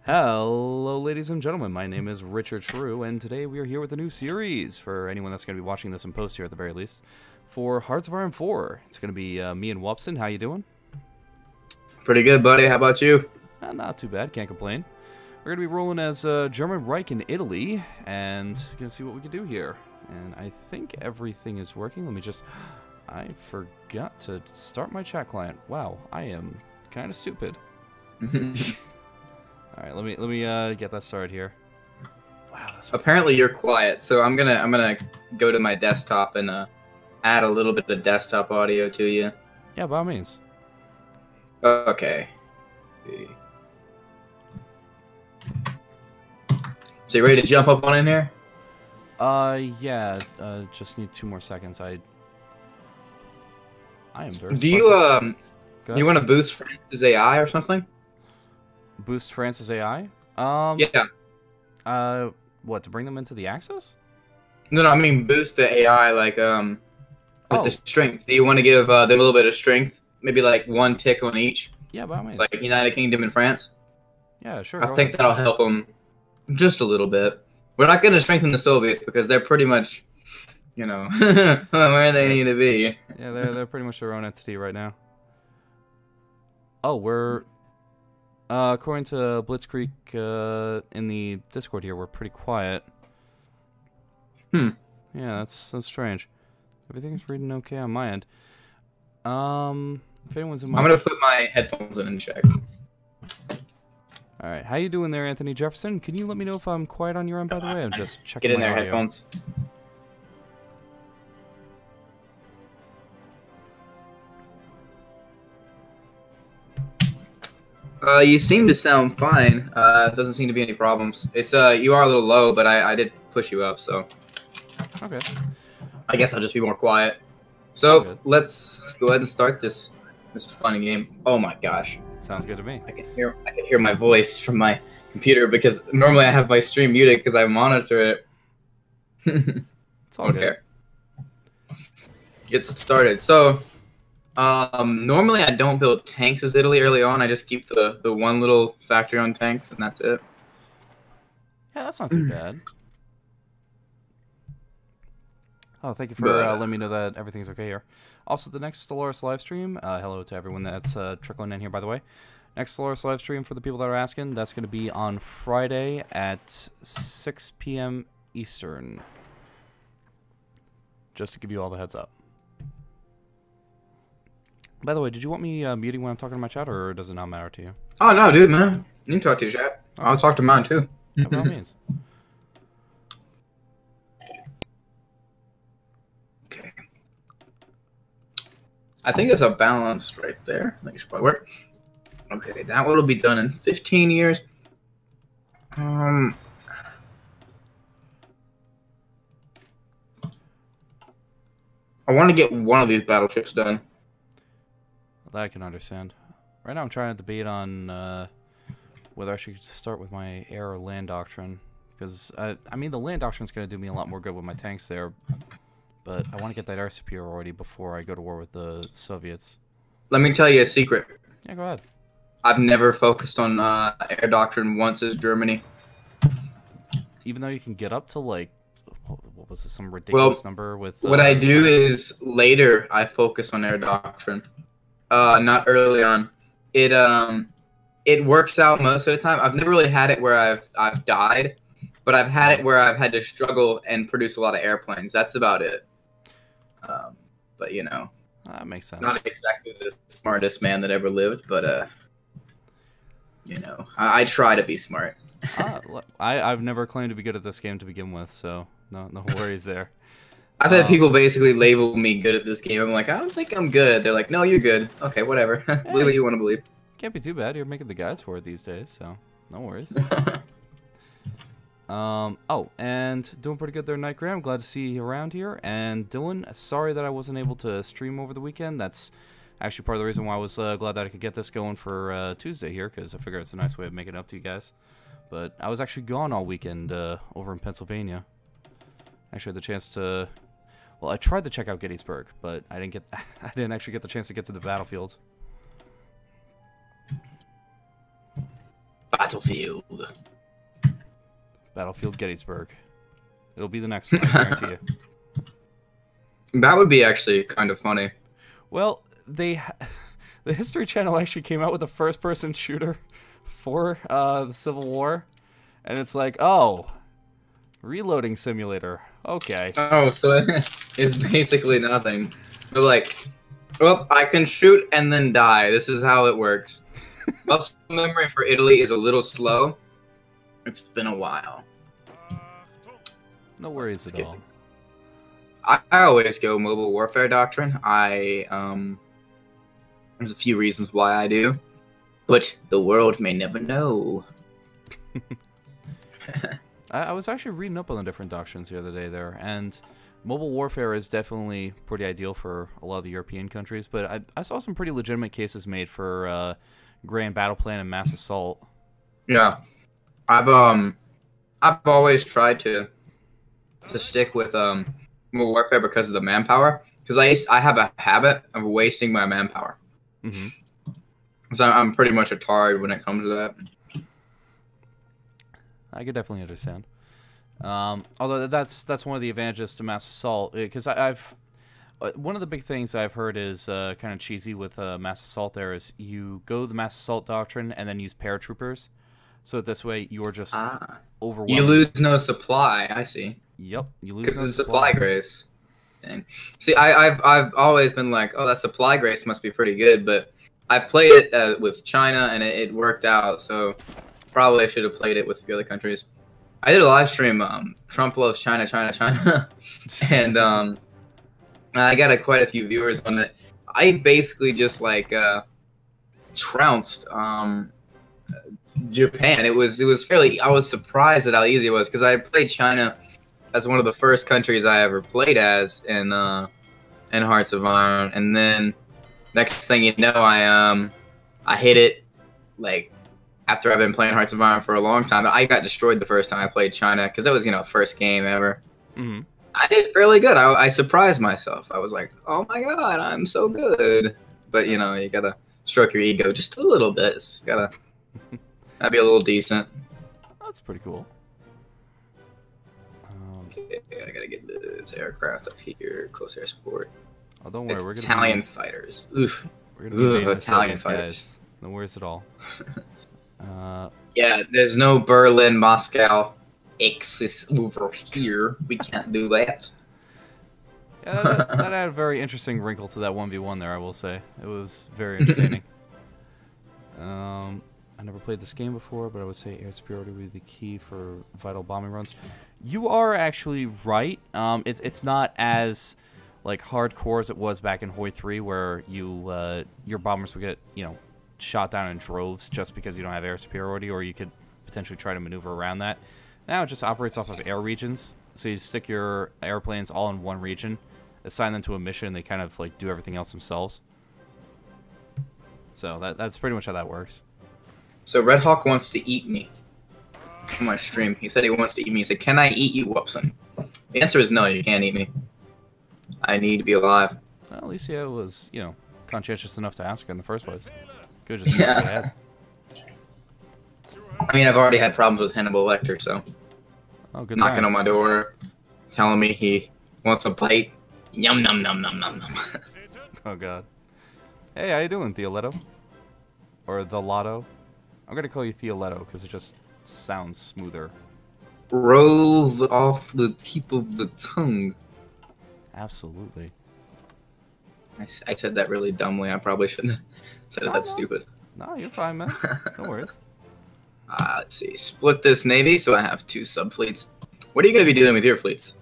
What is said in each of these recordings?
Hello, ladies and gentlemen. My name is Richard True, and today we are here with a new series for anyone that's going to be watching this in post here at the very least. For Hearts of Iron 4, it's going to be me and Wupsin. How you doing? Pretty good, buddy. How about you? Not too bad. Can't complain. We're going to be rolling as German Reich in Italy, and going to see what we can do here. And I think everything is working. Let me just... I forgot to start my chat client. Wow, I am kind of stupid. All right, let me get that started here. Wow, that's Apparently you're quiet, so I'm gonna go to my desktop and add a little bit of desktop audio to you. yeah, by all means. Okay. So you ready to jump up on in here? Yeah. Just need 2 more seconds. I am very. Do you you want to boost France's AI or something? Boost France's AI? Yeah. What, to bring them into the Axis? No, I mean boost the AI like with Oh. the strength. Do you want to give them a little bit of strength? Maybe like 1 tick on each, Yeah, by all means. like United Kingdom and France. Yeah, sure. I think that'll help them just a little bit. We're not going to strengthen the Soviets because they're pretty much, you know, where they need to be. Yeah, they're pretty much their own entity right now. Oh, we're according to Blitzkrieg in the Discord here, we're pretty quiet. Hmm. Yeah, that's strange. Everything's reading okay on my end. If anyone's in my... I'm going to put my headphones in and check. All right, how you doing there, Anthony Jefferson? Can you let me know if I'm quiet on your end, by the way? I'm just checking. Get in my there, audio. headphones. You seem to sound fine. Doesn't seem to be any problems. It's you are a little low, but I did push you up, so Okay. I guess I'll just be more quiet. So Good. let's go ahead and start this fun game. Oh my gosh, Sounds good to me. I can hear my voice from my computer because normally I have my stream muted because I monitor it. It's all good. Okay. Get started. So, normally I don't build tanks as Italy early on. I just keep the one little factory on tanks, and that's it. Yeah, that's not too bad. Oh, thank you for letting me know that everything's okay here. Also, the next Stellaris live stream, hello to everyone that's trickling in here, by the way. Next Stellaris live stream, for the people that are asking, that's going to be on Friday at 6 p.m. Eastern. Just to give you all the heads up. By the way, did you want me muting when I'm talking to my chat, or does it not matter to you? Oh no, dude, man, you can talk to your chat. Okay. I'll talk to mine too. Yeah, by all means. Okay. I think it's a balance right there. I think it should probably work. Okay, that one will be done in 15 years. I want to get one of these battleships done. That I can understand. Right now I'm trying to debate on whether I should start with my air or land doctrine. Because, I mean, the land doctrine is going to do me a lot more good with my tanks there. But I want to get that air superiority before I go to war with the Soviets. Let me tell you a secret. Yeah, go ahead. I've never focused on air doctrine once as Germany. Even though you can get up to, like, what was it, some ridiculous number with... what I do is later I focus on air doctrine. Not early on. It works out most of the time. I've never really had it where I've died, but I've had it where I've had to struggle and produce a lot of airplanes. That's about it. But you know, that makes sense. Not exactly the smartest man that ever lived, but you know, I try to be smart. I've never claimed to be good at this game to begin with, so no worries there. I've had people basically label me good at this game. I'm like, I don't think I'm good. They're like, no, you're good. Okay, whatever. Yeah, believe what you want to believe. Can't be too bad. You're making the guides for it these days, so no worries. Oh, and doing pretty good there, Nightgram. Glad to see you around here. And Dylan, sorry that I wasn't able to stream over the weekend. That's actually part of the reason why I was glad that I could get this going for Tuesday here, because I figured it's a nice way of making it up to you guys. But I was actually gone all weekend over in Pennsylvania. Actually had the chance to... Well, I tried to check out Gettysburg, but I didn't actually get the chance to get to the battlefield. battlefield. Battlefield Gettysburg. It'll be the next one, I guarantee you. That would be actually kind of funny. Well, the History Channel actually came out with a first-person shooter for the Civil War, and it's like, oh, reloading simulator. Okay. Oh, so it's basically nothing. But like, well, I can shoot and then die. This is how it works. Muscle memory for Italy is a little slow. It's been a while. No worries at all. I always go Mobile Warfare Doctrine. There's a few reasons why I do, but the world may never know. I was actually reading up on the different doctrines the other day there, and mobile warfare is definitely pretty ideal for a lot of the European countries, but I saw some pretty legitimate cases made for grand battle plan and mass assault. Yeah, I've always tried to stick with mobile warfare because of the manpower. Because I have a habit of wasting my manpower. Mm-hmm. So I'm pretty much a tard when it comes to that. I could definitely understand. Although that's one of the advantages to mass assault, because I've one of the big things I've heard is kind of cheesy with mass assault. There is you go the mass assault doctrine and then use paratroopers, so that this way you're just overwhelmed. You lose no supply. I see. Yep, you lose because no the supply grace. And see, I've always been like, oh, that supply grace must be pretty good, but I played it with China and it worked out. So probably I should have played it with a few other countries. I did a live stream, Trump loves China, China, China, and I got quite a few viewers on it. I basically just like trounced Japan. It was fairly. I was surprised at how easy it was because I played China as one of the first countries I ever played as in Hearts of Iron, and then next thing you know, I hit it like after I've been playing Hearts of Iron for a long time. I got destroyed the first time I played China because that was first game ever. Mm-hmm. I did fairly good. I surprised myself. I was like, oh my god, I'm so good. But you gotta stroke your ego just a little bit. It's gotta be a little decent. That's pretty cool. Okay, I gotta get this aircraft up here. Close air support. Oh, don't worry. We're gonna Italian fighters. Oof. We're gonna be Italian fighters. Guys. No worries at all. Yeah, there's no Berlin, Moscow axis over here. We can't do that. Yeah, that had a very interesting wrinkle to that 1v1 there, I will say. It was very entertaining. I never played this game before, but I would say air superiority would be the key for vital bombing runs. You are actually right. It's not as like hardcore as it was back in Hoi 3, where your bombers would get shot down in droves just because you don't have air superiority, or you could potentially try to maneuver around that. Now it just operates off of air regions, so you stick your airplanes all in one region, assign them to a mission, and they kind of like do everything else themselves. So that's pretty much how that works. So Red Hawk wants to eat me on my stream. He said he wants to eat me. He said, "Can I eat you, Wupsin?" The answer is no. You can't eat me. I need to be alive. Well, at least yeah, it was conscientious enough to ask in the first place. Could just ahead. I mean, I've already had problems with Hannibal Lecter, so good knocking times. on my door, telling me he wants a bite. Yum num num num num num. Oh god. Hey, how you doing, Theoletto? Or the Lotto? I'm gonna call you Theoletto because it just sounds smoother. Rolls off the tip of the tongue. Absolutely. I said that really dumbly. I probably shouldn't have said it that stupid. No, you're fine, man. No worries. Let's see. Split this navy, so I have 2 subfleets. What are you going to be doing with your fleets?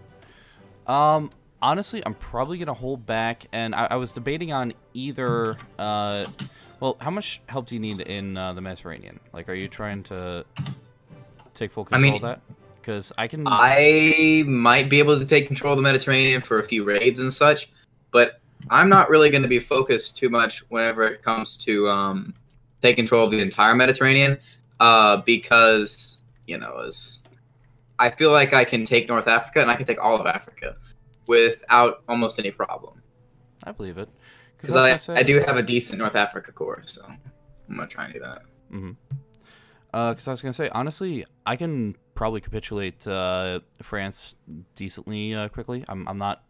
Honestly, I'm probably going to hold back, and I was debating on either... well, how much help do you need in the Mediterranean? Like, are you trying to take full control of that? Because I might be able to take control of the Mediterranean for a few raids and such, but I'm not really going to be focused too much whenever it comes to take control of the entire Mediterranean, because I feel like I can take North Africa and I can take all of Africa without almost any problem. I believe it. Because I do have a decent North Africa core, so I'm going to try and do that. Mm-hmm. Because I was gonna say, honestly, I can probably capitulate France decently quickly. I'm not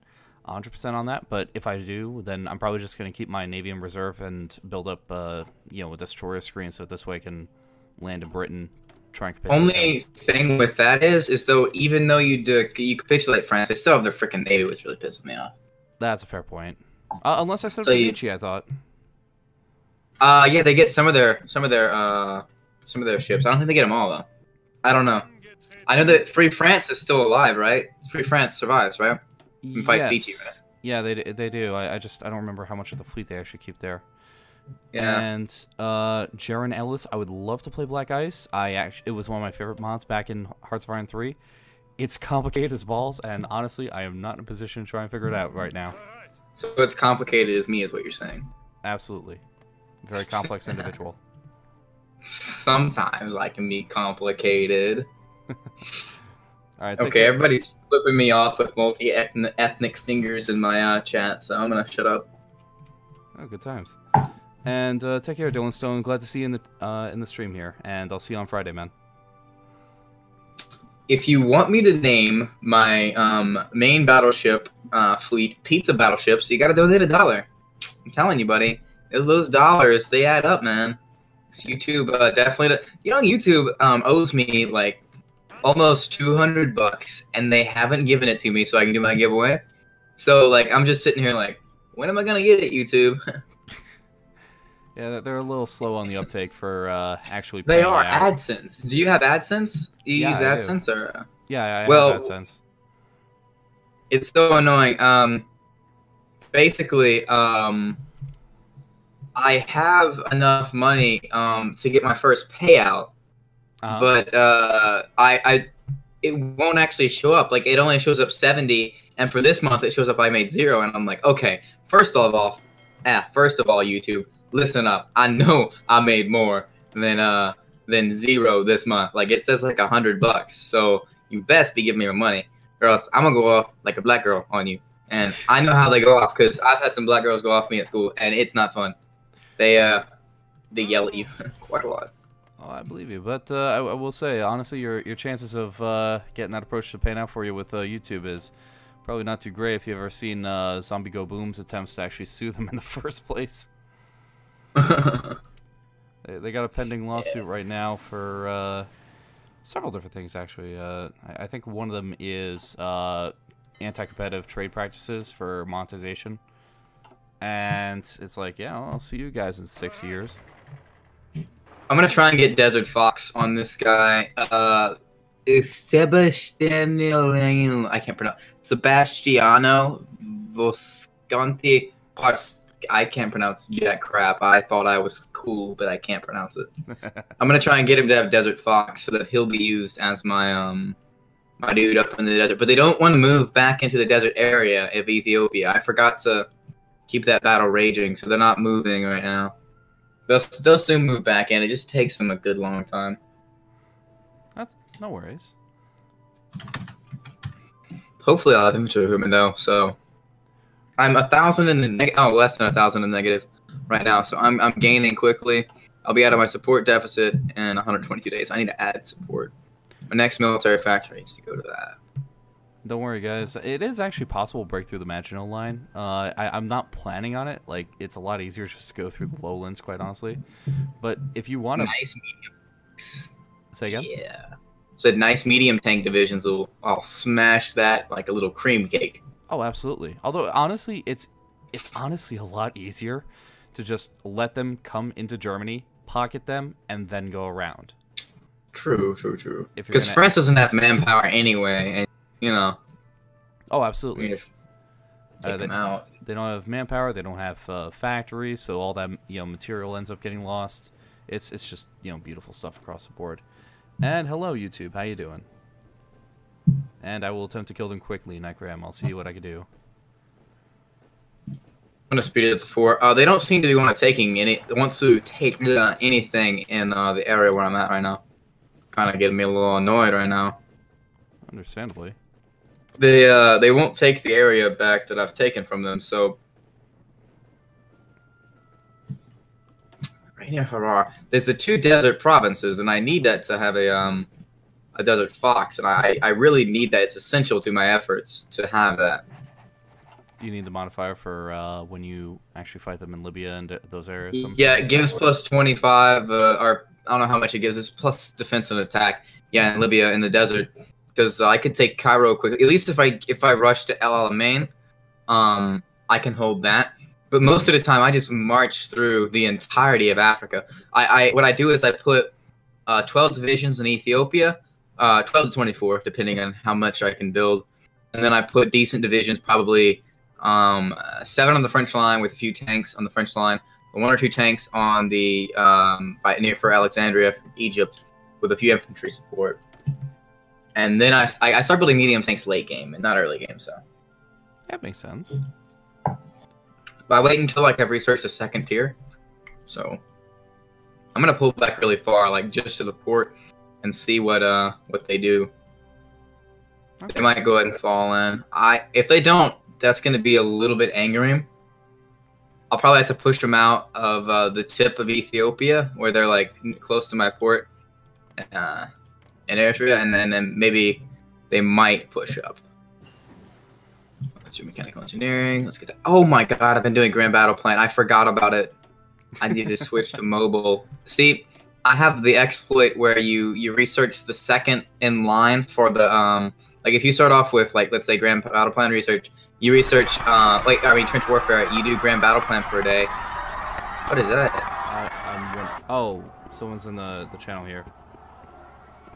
100% on that, but if I do, then I'm probably just gonna keep my navy in reserve and build up, a destroyer screen, so this way I can land in Britain, try and capitulate them. Only thing with that is though, even though you capitulate France, they still have their freaking navy, which really pisses me off. That's a fair point. Unless I set up So Da you, Vinci, I thought. yeah, they get some of their ships. I don't think they get them all though. I don't know. I know that Free France is still alive, right? Free France survives, right? And fights Fiji, right? Yeah, they do. I don't remember how much of the fleet they actually keep there. Yeah. And Jaren Ellis, I would love to play Black Ice. It was one of my favorite mods back in Hearts of Iron 3. It's complicated as balls, and honestly, I am not in a position to try and figure it out right now. So it's complicated as me, is what you're saying. Absolutely, very complex individual. Sometimes I can be complicated. All right. Okay, everybody's flipping me off with multi-ethnic fingers in my chat, so I'm gonna shut up. Oh, good times. And take care, Dylan Stone. Glad to see you in the stream here, and I'll see you on Friday, man. If you want me to name my main battleship fleet pizza battleships, you gotta donate $1. I'm telling you, buddy. Those dollars, they add up, man. YouTube definitely. YouTube owes me like almost $200, and they haven't given it to me so I can do my giveaway. So like, I'm just sitting here like, when am I gonna get it, YouTube? Yeah, they're a little slow on the uptake for actually. They are AdSense. Do you have AdSense? Do you use I AdSense do. or? Yeah, I have AdSense. It's so annoying. Basically, I have enough money to get my first payout, but it won't actually show up. Like, it only shows up 70, and for this month it shows up I made 0, and I'm like, okay, first of all, YouTube, listen up. I know I made more than 0 this month. Like, it says like $100, so you best be giving me my money, or else I'm gonna go off like a black girl on you. And I know how they go off because I've had some black girls go off me at school, and it's not fun. They yell at you quite a lot. Oh, I believe you, but I will say honestly, your chances of getting that approach to pan out for you with YouTube is probably not too great. If you've ever seen Zombie Go Boom's attempts to actually sue them in the first place. They got a pending lawsuit right now for several different things, actually. I think one of them is anti-competitive trade practices for monetization. And it's like, yeah, I'll see you guys in 6 years. I'm going to try and get Desert Fox on this guy. Sebastiano, I can't pronounce. Sebastiano Visconti. I can't pronounce jack crap. I thought I was cool, but I can't pronounce it. I'm gonna try and get him to have Desert Fox so that he'll be used as my my dude up in the desert. But they don't want to move back into the desert area of Ethiopia. I forgot to keep that battle raging, so they're not moving right now. They'll soon move back in. It just takes them a good long time. That's no worries. Hopefully, I'll have inventory equipment though. So I'm 1,000 in the less than 1,000 in the negative right now. So I'm gaining quickly. I'll be out of my support deficit in 122 days. I need to add support. My next military factory needs to go to that. Don't worry, guys. It is actually possible to break through the Maginot Line. I'm not planning on it. Like, it's a lot easier just to go through the lowlands, quite honestly. But if you want to... Nice medium. Say again? Yeah. Said nice medium tank divisions I'll smash that like a little cream cake. Oh, absolutely. Although, honestly, it's honestly a lot easier to just let them come into Germany, pocket them, and then go around. True. Because France doesn't have manpower anyway, and you know. Oh, absolutely. Take them out. They don't have manpower. They don't have factories, so all that material ends up getting lost. It's just beautiful stuff across the board. And hello, YouTube. How you doing? And I will attempt to kill them quickly, Nightgram. I'll see what I can do. I'm gonna speed it to 4. They don't seem to want to take anything in the area where I'm at right now. Kind of getting me a little annoyed right now. Understandably. They won't take the area back that I've taken from them. So right near Harar. There's the 2 desert provinces, and I need that to have a desert fox, and I really need that. It's essential to my efforts to have that. You need the modifier for when you actually fight them in Libya and those areas. Yeah, it gives plus 25, or I don't know how much it gives. It's plus defense and attack. Yeah, in Libya in the desert, because I could take Cairo quickly. At least if I rush to El Alamein, I can hold that. But most of the time, I just march through the entirety of Africa. What I do is I put 12 divisions in Ethiopia, 12 to 24, depending on how much I can build, and then I put decent divisions, probably 7 on the French line with a few tanks on the French line, 1 or 2 tanks on the near for Alexandria, Egypt, with a few infantry support. And then I start building medium tanks late game and not early game. So that makes sense. But I wait until like I've researched the 2nd tier. So I'm gonna pull back really far, like just to the port, and see what they do. Okay. They might go ahead and fall in. If they don't, that's gonna be a little bit angering. I'll probably have to push them out of the tip of Ethiopia, where they're like close to my port, in Eritrea, and then maybe they might push up. Let's do mechanical engineering. Let's get that. Oh my god, I've been doing Grand Battle Plan. I forgot about it. I need to switch to mobile. See, I have the exploit where you research the 2nd in line for the like if you start off with like let's say Grand Battle Plan research, you research Trench Warfare, you do Grand Battle Plan for a day. What is that? Oh, someone's in the channel here.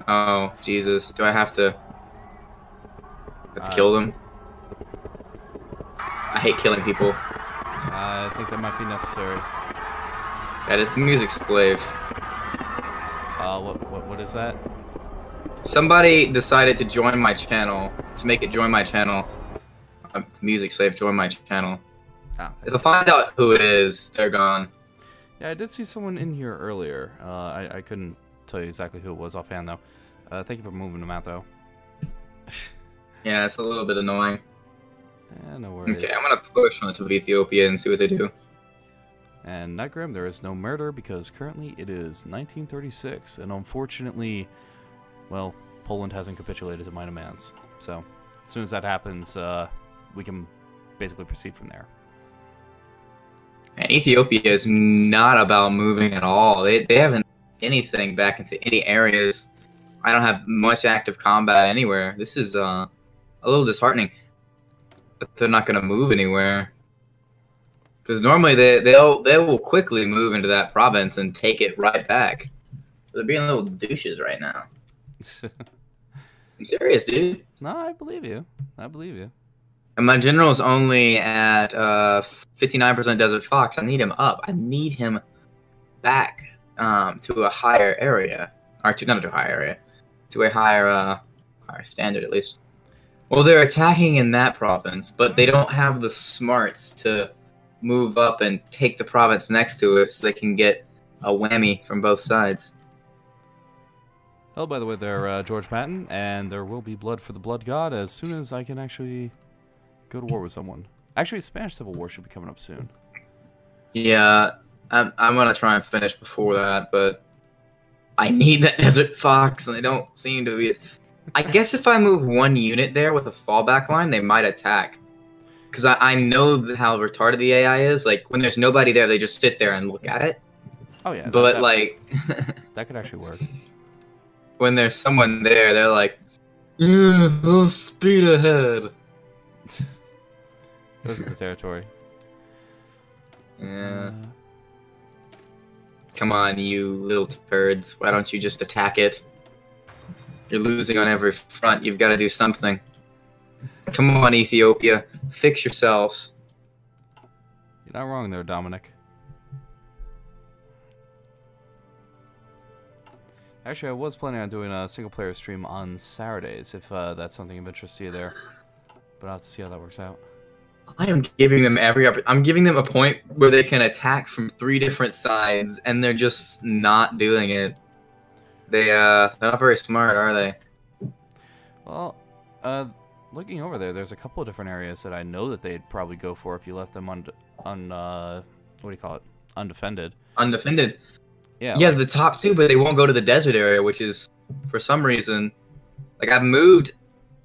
Oh Jesus, do I have to kill them? I hate killing people. I think that might be necessary. That is the music slave. What is that? Somebody decided to join my channel, to make it join my channel. Music slave, join my channel. Oh, if I find out who it is, they're gone. Yeah, I did see someone in here earlier. I couldn't tell you exactly who it was offhand, though. Thank you for moving them out, though. Yeah, it's a little bit annoying. Yeah, no worries. Okay, I'm gonna push onto Ethiopia and see what they do. And Nightgram, there is no murder because currently it is 1936, and unfortunately, well, Poland hasn't capitulated to my demands. So, as soon as that happens, we can basically proceed from there. And Ethiopia is not about moving at all. They haven't anything back into any areas. I don't have much active combat anywhere. This is a little disheartening. But they're not going to move anywhere. Because normally they will quickly move into that province and take it right back. They're being little douches right now. I'm serious, dude. No, I believe you. I believe you. And my general's only at 59% Desert Fox. I need him up. I need him back to a higher area. Or not to a higher area. To a higher standard, at least. Well, they're attacking in that province, but they don't have the smarts to move up and take the province next to it so they can get a whammy from both sides. Oh, by the way, they're George Patton, and there will be blood for the blood god as soon as I can actually go to war with someone. Actually, Spanish Civil War should be coming up soon. Yeah, I'm going to try and finish before that, but I need that Desert Fox, and they don't seem to be... I guess if I move one unit there with a fallback line, they might attack. Because I know how retarded the AI is. Like, when there's nobody there, they just sit there and look at it. Oh, yeah. But, like... that could actually work. When there's someone there, they're like, yeah, full speed ahead. This is the territory. Yeah. Come on, you little turds. Why don't you just attack it? You're losing on every front. You've got to do something. Come on, Ethiopia. Fix yourselves. You're not wrong there, Dominic. Actually, I was planning on doing a single-player stream on Saturdays, if that's something of interest to you there. But I'll have to see how that works out. I am giving them I'm giving them a point where they can attack from 3 different sides, and they're just not doing it. They're not very smart, are they? Well, looking over there, there's a couple of different areas that I know that they'd probably go for if you left them on what do you call it? undefended. Undefended. Yeah. Yeah, Like, the top two, but they won't go to the desert area, which is, for some reason, like I've moved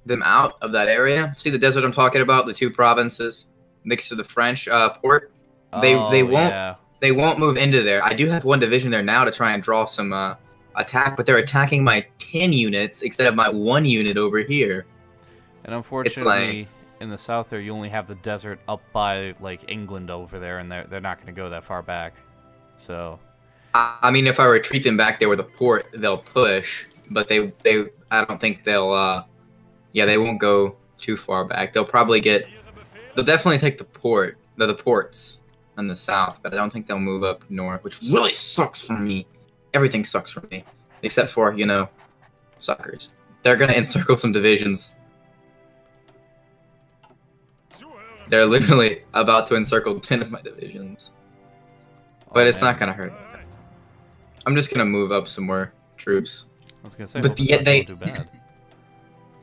them out of that area. See the desert I'm talking about, the two provinces next to the French port. They oh won't yeah. they won't move into there. I do have one division there now to try and draw some attack, but they're attacking my 10 units instead of my 1 unit over here. And unfortunately, in the south there, you only have the desert up by like England over there, and they're not going to go that far back. So. I mean, if I retreat them back there with a port, they'll push, but they I don't think they'll yeah, they won't go too far back. They'll definitely take the ports in the south, but I don't think they'll move up north, which really sucks for me. Everything sucks for me, except for, you know, suckers. They're gonna encircle some divisions. They're literally about to encircle 10 of my divisions. But it's not gonna hurt. I'm just gonna move up some more troops. I was gonna say, but yet they do bad.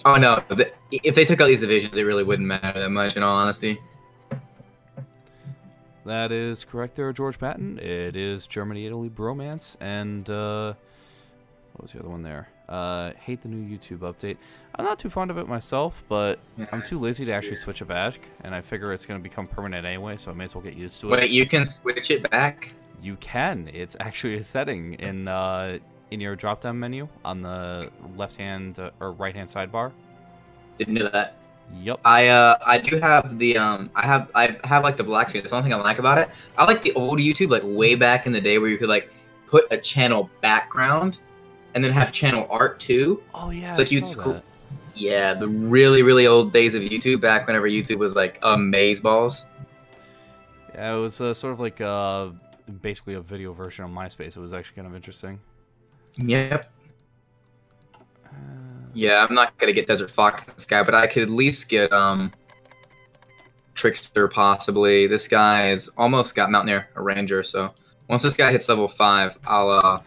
Oh no! If they took out these divisions, it really wouldn't matter that much, in all honesty. That is correct there, George Patton. It is Germany-Italy bromance, and what was the other one there? Hate the new YouTube update. I'm not too fond of it myself, but I'm too lazy to actually switch it back, and I figure it's going to become permanent anyway, so I may as well get used to it. Wait, you can switch it back? You can. It's actually a setting in your drop-down menu on the left-hand or right-hand sidebar. Didn't know that. Yep. I do have the I have like the black screen. That's the only thing I like about it. I like the old YouTube, like way back in the day, where you could like put a channel background and then have channel art too. Oh yeah. So like yeah, the really old days of YouTube, back whenever YouTube was like amazeballs. Yeah, it was sort of like basically a video version of MySpace. It was actually kind of interesting. Yep. Yeah, I'm not gonna get Desert Fox in this guy, but I could at least get Trickster possibly. This guy is almost got Mountaineer, a Ranger. So once this guy hits level 5, I'll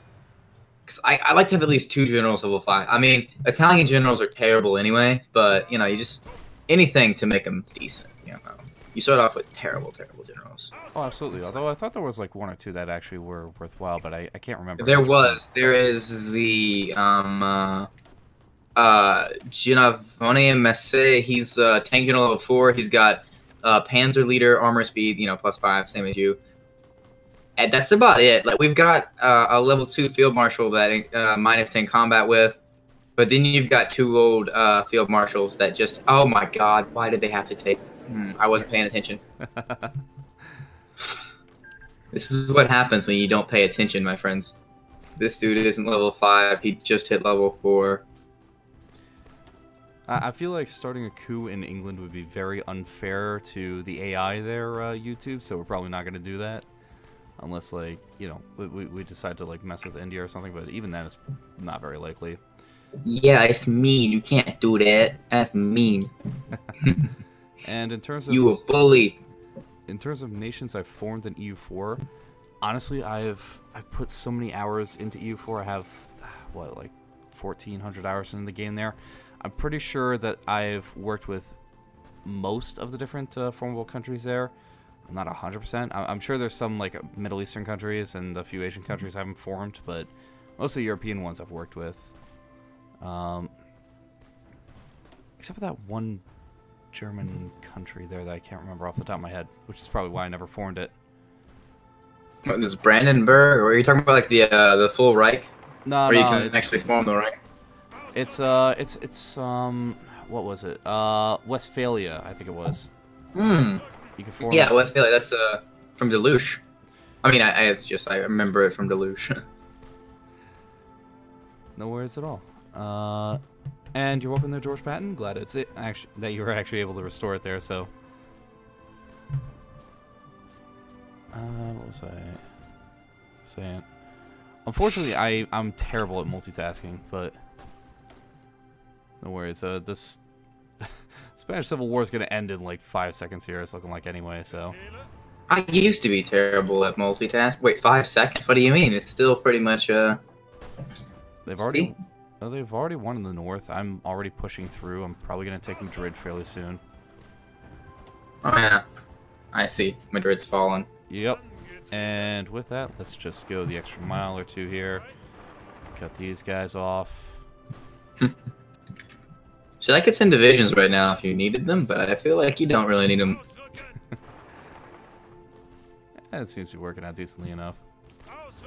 cause I like to have at least 2 generals level 5. I mean, Italian generals are terrible anyway, but you know, you just anything to make them decent. You know, you start off with terrible generals. Oh, absolutely. Although I thought there was like 1 or 2 that actually were worthwhile, but I can't remember. There is the Giovanni Messe. He's tank general level 4. He's got Panzer leader, armor speed, you know, +5, same as you. And that's about it. Like we've got a level 2 field marshal that -10 combat with, but then you've got 2 old field marshals that just, oh my god, why did they have to take? I wasn't paying attention. This is what happens when you don't pay attention, my friends. This dude isn't level 5. He just hit level 4. I feel like starting a coup in England would be very unfair to the AI there, YouTube, so we're probably not going to do that. Unless, like, you know, we decide to, like, mess with India or something, but even then it's not very likely. Yeah, it's mean. You can't do that. That's mean. And in terms of... You a bully. In terms of nations I've formed in EU4, honestly, I've put so many hours into EU4. I have, what, like 1,400 hours in the game there. I'm pretty sure that I've worked with most of the different formable countries there. I'm not 100%. I'm sure there's some like Middle Eastern countries and a few Asian countries I haven't formed, but most of the European ones I've worked with. Except for that one German country there that I can't remember off the top of my head, which is probably why I never formed it. What, this Brandenburg? Or are you talking about like the full Reich? No, or you can actually form the Reich? It's what was it? Westphalia, I think it was. You can form. Yeah, Westphalia. That's from Deluge. I mean, it's just I remember it from Deluge. No worries at all. And you're welcome there, George Patton. Glad that you were actually able to restore it there. So, what was I saying? Unfortunately, I'm terrible at multitasking, but no worries. This Spanish Civil War is gonna end in like 5 seconds here. It's looking like anyway. So, I used to be terrible at multitasking. Wait, 5 seconds? What do you mean? It's still pretty much They've already won in the north. I'm already pushing through. I'm probably gonna take Madrid fairly soon. Oh yeah, I see. Madrid's fallen. Yep. And with that, let's just go the extra mile or two here. Cut these guys off. So I could send divisions right now if you needed them, but I feel like you don't really need them. It seems to be working out decently enough.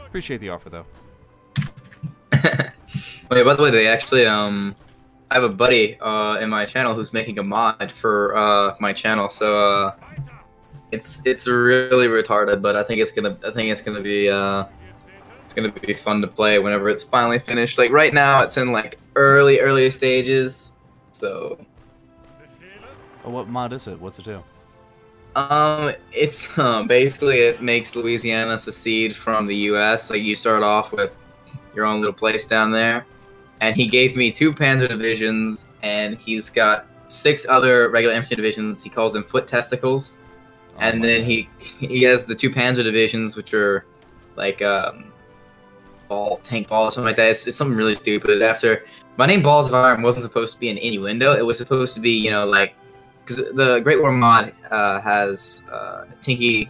Appreciate the offer, though. Oh yeah, by the way, they actually I have a buddy in my channel who's making a mod for my channel, so it's really retarded, but I think it's gonna be fun to play whenever it's finally finished. Like right now, it's in like early stages, so. Oh, what mod is it? What's it do? It's basically it makes Louisiana secede from the U.S. Like you start off with your own little place down there, and he gave me 2 Panzer divisions, and he's got 6 other regular infantry divisions. He calls them foot testicles, and then he has the 2 Panzer divisions, which are like tank ball or something like that. It's something really stupid. After my name Balls of Iron wasn't supposed to be an innuendo. It was supposed to be, you know, like. Because the Great War mod has Tinky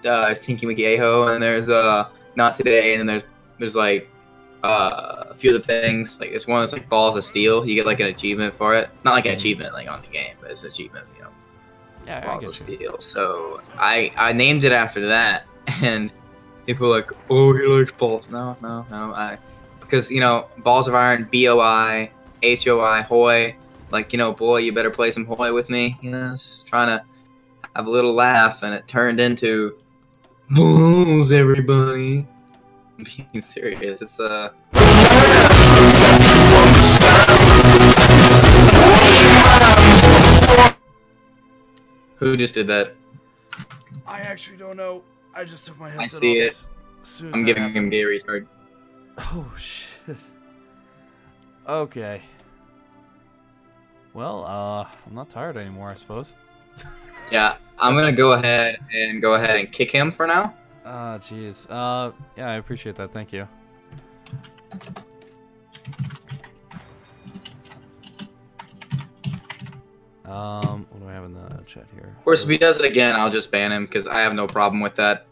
Winky Aho, and there's Not Today, and then there's like a few other things. Like this one is like Balls of Steel. You get like an achievement for it. Not like an achievement like on the game, but it's an achievement, you know. Yeah, Balls of Steel. So I named it after that, and people are like, oh, he likes balls. No. Because you know, Balls of Iron, BOI, HOI, Hoy. Like, you know, boy, you better play some Hoy with me. You know, just trying to have a little laugh, and it turned into balls, everybody. I'm being serious. It's Who just did that? I actually don't know. I just took my headset off. I see it. Soon I'm giving him gay retard. Oh shit. Okay. Well, I'm not tired anymore, I suppose. Yeah, I'm gonna go ahead and kick him for now. Ah, jeez. Yeah, I appreciate that. Thank you. What do I have in the chat here? Of course, if he does it again, I'll just ban him because I have no problem with that.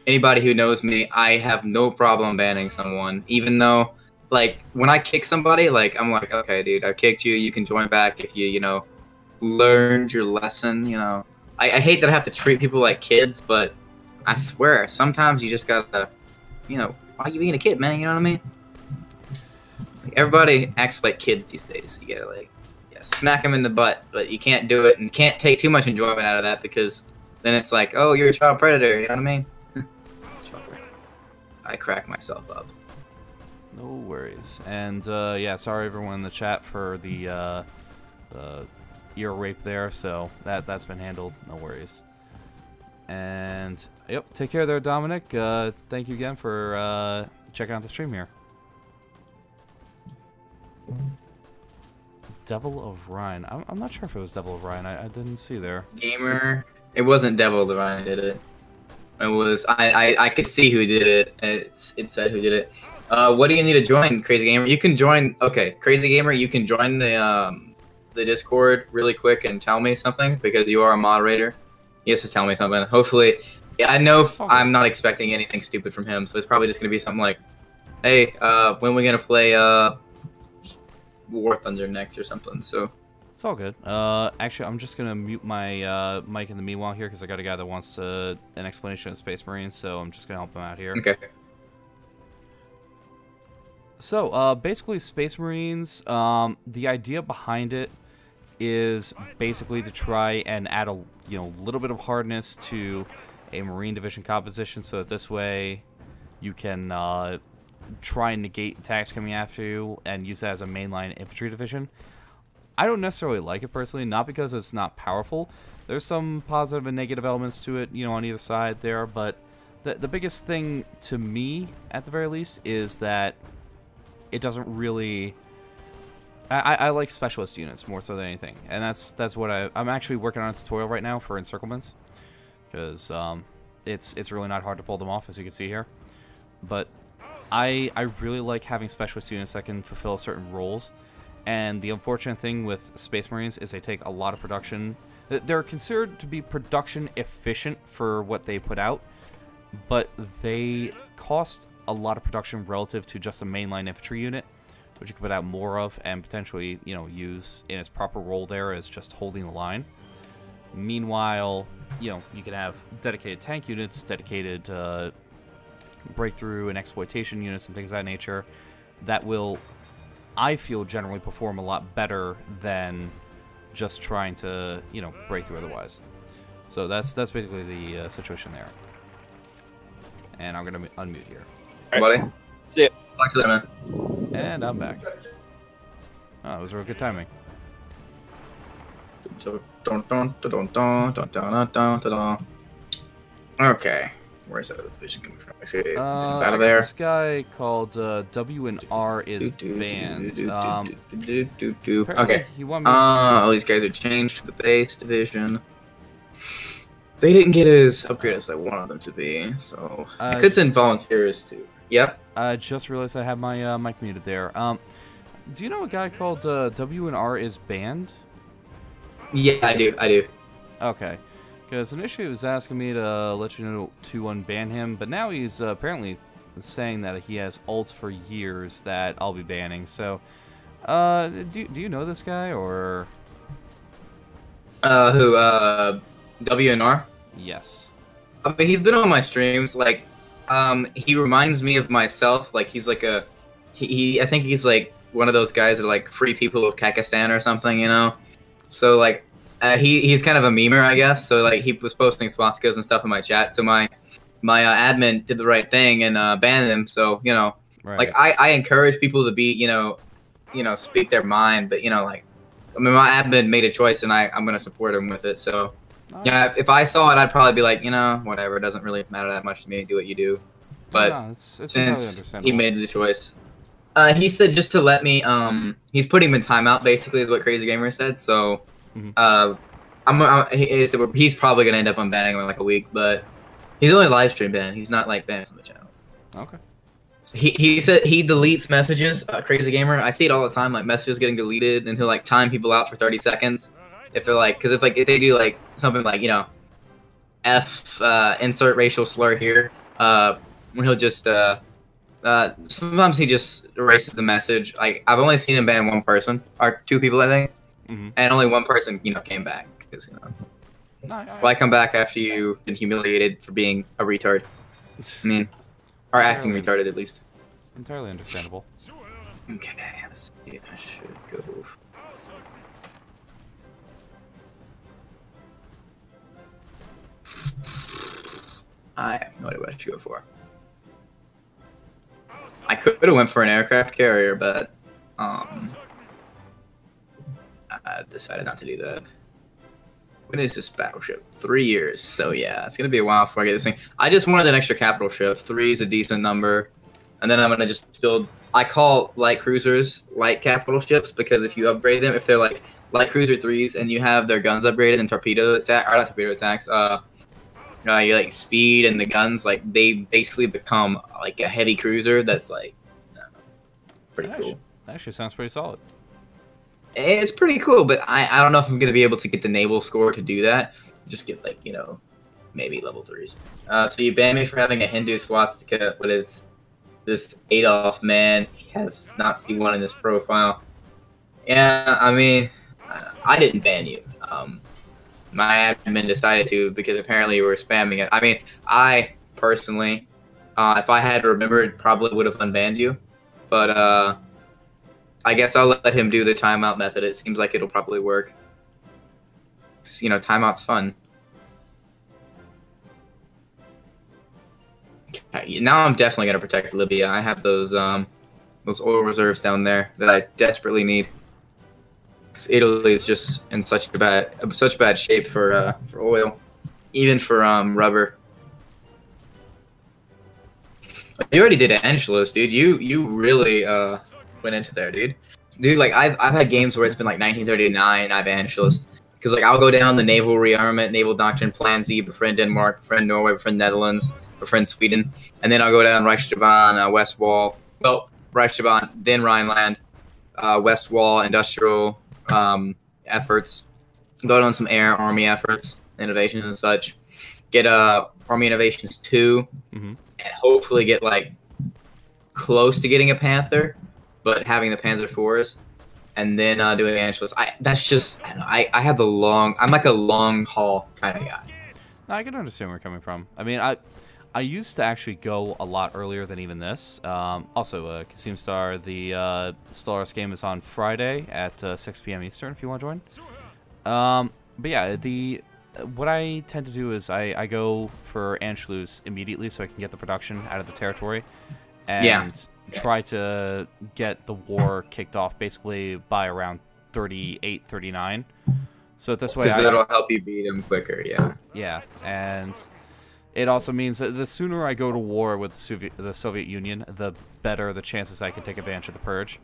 Anybody who knows me, I have no problem banning someone, even though. Like, when I kick somebody, like, I'm like, okay, dude, I kicked you, you can join back if you know, learned your lesson, you know. I hate that I have to treat people like kids, but I swear, sometimes you just gotta, you know, why are you being a kid, man, you know what I mean? Like, everybody acts like kids these days. You gotta, like, yeah, smack them in the butt, but you can't do it, and can't take too much enjoyment out of that, because then it's like, oh, you're a child predator, you know what I mean? I crack myself up. No worries. And yeah, sorry everyone in the chat for the ear rape there. So that's been handled. No worries. And yep, take care there, Dominic. Thank you again for checking out the stream here. Devil of Rhine. I'm not sure if it was Devil of Rhine. I didn't see there. Gamer. It wasn't Devil of Rhine who did it. It was I could see who did it. It said who did it. What do you need to join, Crazy Gamer? You can join. Okay, Crazy Gamer, you can join the Discord really quick and tell me something because you are a moderator. He has to tell me something. Hopefully, yeah, I know I'm not expecting anything stupid from him, so it's probably just gonna be something like, "Hey, when are we gonna play War Thunder next or something?" So. It's all good. Actually, I'm just gonna mute my mic in the meanwhile here because I got a guy that wants an explanation of Space Marines, so I'm just gonna help him out here. Okay. So, basically, Space Marines, the idea behind it is basically to try and add a little bit of hardness to a Marine division composition, so that this way you can try and negate attacks coming after you and use that as a mainline infantry division. I don't necessarily like it personally, not because it's not powerful. There's some positive and negative elements to it, on either side there, but the biggest thing to me, at the very least, is that it doesn't really... I like specialist units more so than anything, and that's what I'm actually working on a tutorial right now for encirclements, because it's really not hard to pull them off, as you can see here. But I really like having specialist units that can fulfill certain roles. And the unfortunate thing with Space Marines is they take a lot of production. They're considered to be production efficient for what they put out, but they cost a lot of production relative to just a mainline infantry unit, which you can put out more of and potentially, use in its proper role there as just holding the line. Meanwhile, you can have dedicated tank units, dedicated breakthrough and exploitation units and things of that nature that will, I feel, generally perform a lot better than just trying to, break through otherwise. So that's basically the situation there. And I'm going to unmute here. Hey, buddy. See ya. Talk to them, man. And I'm back. Oh, it was real good timing. Okay. Where's that division coming from? I see it comes out of there. This guy called W and R is banned. Okay. He wanted me all these guys are changed to the base division. They didn't get as upgraded as I wanted them to be, so I could send volunteers too. Yep. I just realized I have my mic muted there. Do you know a guy called W and R is banned? Yeah, I do. Okay. Because initially he was asking me to let you know to unban him, but now he's apparently saying that he has ults for years that I'll be banning. So, do you know this guy, or? Who, WNR? Yes. I mean, he's been on my streams, like, he reminds me of myself, like, he's like I think he's like one of those guys that are like free people of Kakistan or something, So, like, he's kind of a memer, I guess. So like he was posting swastikas and stuff in my chat. So my admin did the right thing and banned him. So Right. like I encourage people to be speak their mind, but like I mean my admin made a choice and I'm gonna support him with it. So yeah, if I saw it, I'd probably be like whatever. It doesn't really matter that much to me. Do what you do. But no, it's since he made the choice. He said just to let me. He's putting him in timeout. Basically, is what Crazy Gamer said. So, he's probably gonna end up unbanning him in like a week. But he's only live stream banned. He's not like banned from the channel. Okay. So he said he deletes messages. Crazy Gamer. I see it all the time. Like messages getting deleted, and he'll like time people out for 30 seconds. If they're like, because it's like if they do like something like F insert racial slur here. When he'll just sometimes he just erases the message. Like I've only seen him ban one person or two people, I think, and only one person came back because why come back after you've been humiliated for being a retard? I mean, or acting retarded at least. Entirely understandable. Okay, let's see. I should go. I have no idea what I should go for. I could have went for an aircraft carrier, but I decided not to do that. When is this battleship? 3 years. So yeah, it's gonna be a while before I get this thing. I just wanted an extra capital ship. 3 is a decent number, and then I'm gonna just build. I call light cruisers light capital ships because if you upgrade them, if they're like light cruiser 3s and you have their guns upgraded and torpedo attack, or not torpedo attacks, you like speed and the guns, like they basically become like a heavy cruiser that's like pretty cool. That actually sounds pretty solid. It's pretty cool, but I don't know if I'm gonna be able to get the naval score to do that. Just get like maybe level 3s. So you banned me for having a Hindu swastika, but it's this Adolf man. He has Nazi one in his profile. Yeah, I mean, I didn't ban you. My admin decided to because apparently you were spamming it. I mean, I personally, if I had remembered, probably would have unbanned you. But I guess I'll let him do the timeout method. It seems like it'll probably work. Timeout's fun. Okay, now I'm definitely gonna protect Libya. I have those oil reserves down there that I desperately need. Italy is just in such bad shape for oil, even for rubber. You already did Angelos, dude. You really went into there, dude. Like I've had games where it's been like 1939. I've Angelos because like I'll go down the naval rearmament, naval doctrine, Plan Z, befriend Denmark, befriend Norway, befriend Netherlands, befriend Sweden, and then I'll go down Reichstabahn, West Wall. Well, Reichstabahn, then Rhineland, West Wall, industrial. Efforts, go on some air army efforts, innovations and such, get Army Innovations 2, Mm-hmm. and hopefully get like close to getting a Panther, but having the Panzer IVs, and then doing Angelus. That's just I don't know, I have the long. I'm like a long haul kind of guy. No, I can understand where you're coming from. I mean, I used to actually go a lot earlier than even this. Also, Kasim Star, the Stellaris game is on Friday at 6 p.m. Eastern if you want to join. But yeah, what I tend to do is I go for Anschluss immediately so I can get the production out of the territory and try to get the war kicked off basically by around 38, 39. So this way, Because that'll help you beat him quicker. Yeah. Yeah, and it also means that the sooner I go to war with the Soviet Union, the better the chances I can take advantage of the purge.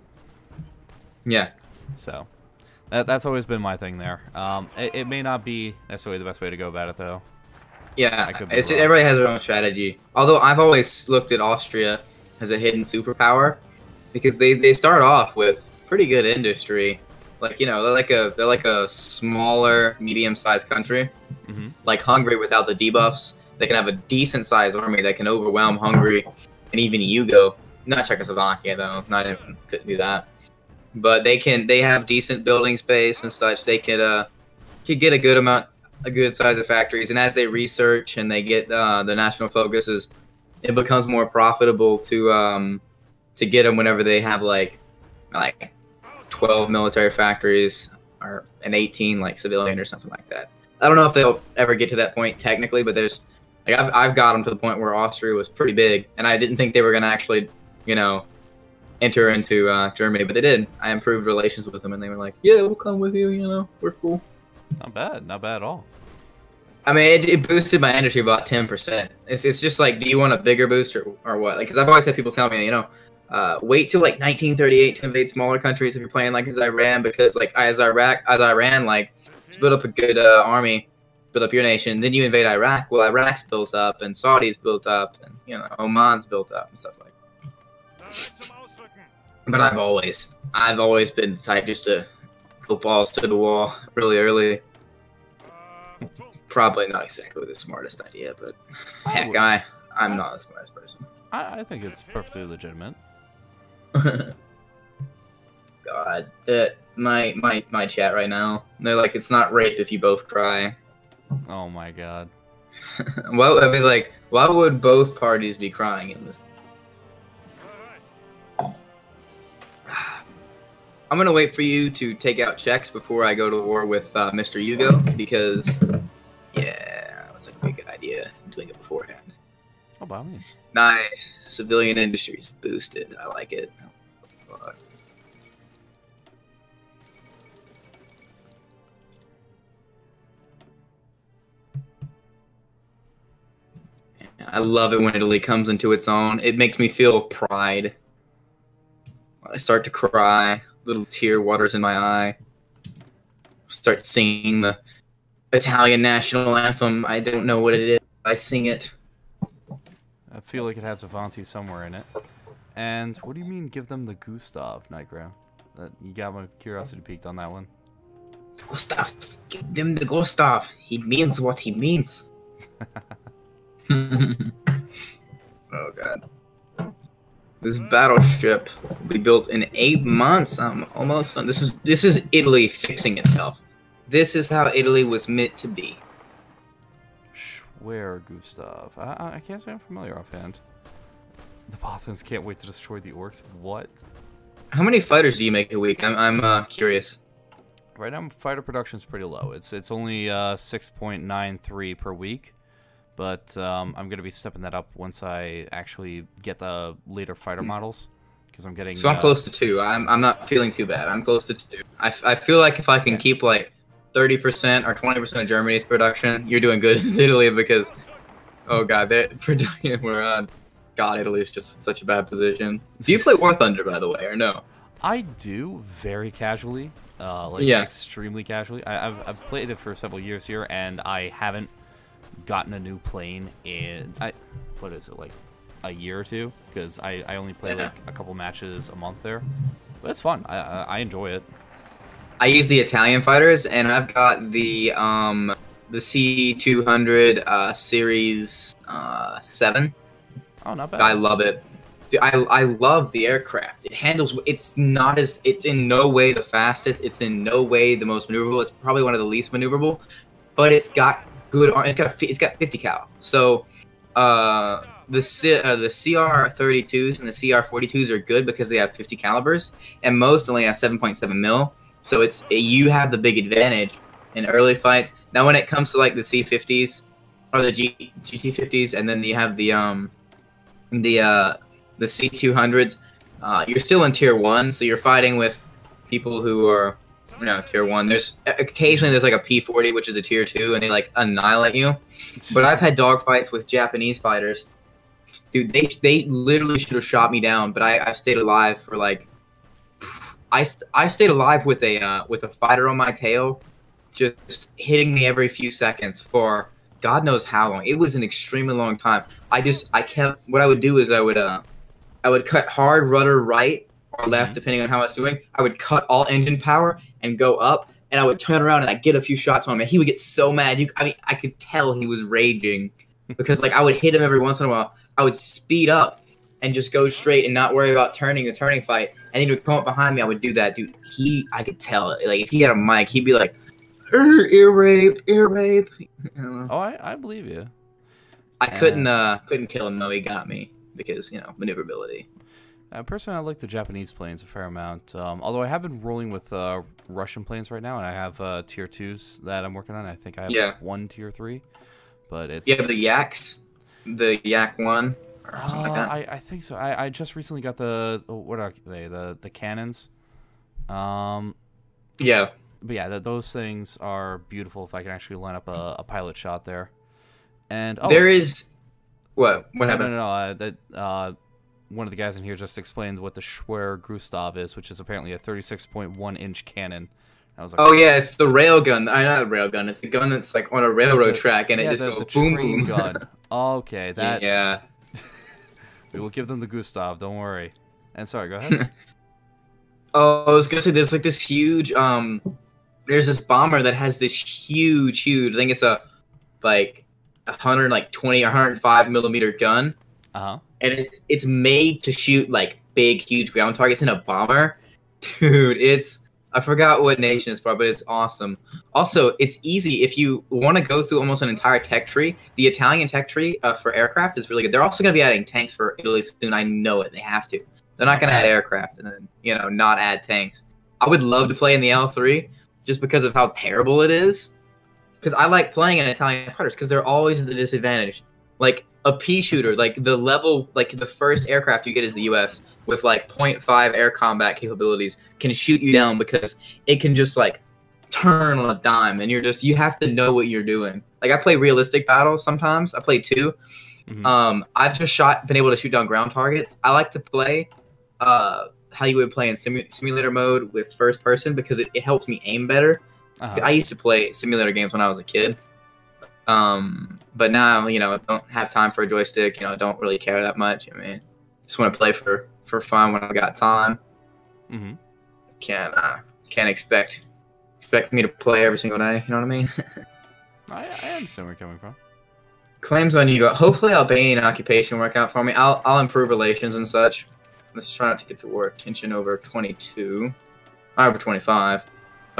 Yeah. So that's always been my thing there. It may not be necessarily the best way to go about it, though. Yeah, everybody has their own strategy. Although I've always looked at Austria as a hidden superpower because they start off with pretty good industry. Like, you know, they're like a smaller, medium-sized country. Mm-hmm. Like Hungary without the debuffs. They can have a decent-sized army that can overwhelm Hungary and even Yugo. Not Czechoslovakia though. Couldn't do that. But they have decent building space and such. They could get a good size of factories. And as they research and they get the national focuses, it becomes more profitable to get them whenever they have like 12 military factories or an 18 like civilian or something like that. I don't know if they'll ever get to that point technically, but there's like I've got them to the point where Austria was pretty big, and I didn't think they were gonna actually, you know, enter into Germany, but they did. I improved relations with them, and they were like, "Yeah, we'll come with you. You know, we're cool." Not bad at all. I mean, it boosted my energy about 10%. It's just like, do you want a bigger boost or what? Like, because I've always had people tell me, you know, wait till like 1938 to invade smaller countries if you're playing like as Iran, because like as Iran, like to build up a good army, build up your nation, then you invade Iraq. Well, Iraq's built up, and Saudi's built up, and you know, Oman's built up and stuff like that. But I've always been the type just to go balls to the wall really early. Probably not exactly the smartest idea, but heck, I'm not the smartest person. I think it's perfectly legitimate. God, my chat right now, they're like, it's not rape if you both cry. Oh my god. Well, I mean, like, why would both parties be crying in this? I'm gonna wait for you to take out checks before I go to war with Mr. Hugo, because yeah, it's like a good idea doing it beforehand. Oh, by all means. Nice. Civilian industries boosted. I like it. I love it when Italy comes into its own. It makes me feel pride. I start to cry. Little tear waters in my eye. Start singing the Italian national anthem. I don't know what it is. I sing it. I feel like it has Avanti somewhere in it. And what do you mean give them the Gustav, Nightground? You got my curiosity piqued on that one. Gustav, give them the Gustav. He means what he means. Oh god. This battleship will be built in 8 months. I'm almost done. This is Italy fixing itself. This is how Italy was meant to be. Where, Gustav? I can't say I'm familiar offhand. The Bothans can't wait to destroy the orcs. What? How many fighters do you make a week? I'm curious. Right now, fighter production is pretty low. It's only 6.93 per week, but I'm gonna be stepping that up once I actually get the later fighter models, because I'm getting. So I'm close to 2. I'm not feeling too bad. I'm close to 2. I feel like if I can keep like 30% or 20% of Germany's production, you're doing good as Italy, because, oh god, that production we're on. God, Italy is just in such a bad position. Do you play War Thunder, by the way, or no? I do, very casually, extremely casually. I've played it for several years here, and I haven't gotten a new plane in, what is it, like a year or two? Because I only play like a couple matches a month there. But it's fun. I enjoy it. I use the Italian fighters, and I've got the the C200 Series 7. Oh, not bad. I love it. Dude, I love the aircraft. It handles. It's not as. It's in no way the fastest. It's in no way the most maneuverable. It's probably one of the least maneuverable, but it's got good. It's got 50 cal. So, the CR32s and the CR42s are good because they have 50 calibers, and most only have 7.7 mil. So you have the big advantage in early fights. Now, when it comes to like the C50s or the GT50s, and then you have the C200s, you're still in tier 1, so you're fighting with people who are, tier 1. Occasionally there's like a P40, which is a tier 2, and they like annihilate you. But I've had dogfights with Japanese fighters. Dude, they literally should have shot me down, but I've stayed alive for like, I stayed alive with a fighter on my tail, just hitting me every few seconds for God knows how long. It was an extremely long time. What I would do is I would cut hard rudder right or left, depending on how I was doing. I would cut all engine power and go up, and I would turn around and I'd get a few shots on him. He would get so mad. I could tell he was raging because like I would hit him every once in a while. I would speed up and just go straight and not worry about turning the turning fight. And he would come up behind me. I would do that, dude. I could tell. Like if he had a mic, he'd be like, ear rape, ear rape. Oh, I believe you. I couldn't kill him though. He got me because maneuverability. Personally, I like the Japanese planes a fair amount. Although I have been rolling with Russian planes right now, and I have tier 2s that I'm working on. I think I have one tier 3, but it's the Yaks, the Yak 1 or something like that. I think so. I just recently got what are they? The cannons. Yeah. But yeah, those things are beautiful. If I can actually line up a pilot shot there, and there is what happened? No. One of the guys in here just explained what the Schwer Gustav is, which is apparently a 36.1-inch cannon. I was like, oh yeah, it's the railgun. Not a railgun. It's a gun that's like on a railroad track, and it just goes boom boom. Gun. Okay, that. Yeah. We will give them the Gustav. Don't worry. And sorry, go ahead. Oh, I was gonna say there's like this huge there's this bomber that has this huge. I think it's a 120 or 105 millimeter gun. And it's made to shoot like big, huge ground targets in a bomber. Dude, I forgot what nation it's for, but it's awesome. Also, it's easy if you want to go through almost an entire tech tree. The Italian tech tree for aircraft is really good. They're also going to be adding tanks for Italy soon. I know it. They have to. They're not going to add aircraft and then, not add tanks. I would love to play in the L3 just because of how terrible it is. Because I like playing in Italian fighters because they're always at the disadvantage. Like a pea shooter, like the level, like the first aircraft you get is the U.S. with like 0.5 air combat capabilities can shoot you down because it can just like turn on a dime, and you have to know what you're doing. Like I play realistic battles sometimes. I play 2. I've just been able to shoot down ground targets. I like to play how you would play in simulator mode with first person because it helps me aim better. I used to play simulator games when I was a kid. But now, I don't have time for a joystick, I don't really care that much. I mean, just want to play for fun when I got time. Can't expect me to play every single day, you know what I mean? I understand where you're coming from. Claims on you. Hopefully Albanian occupation work out for me. I'll improve relations and such. Let's try not to get the war tension over 22. Over 25.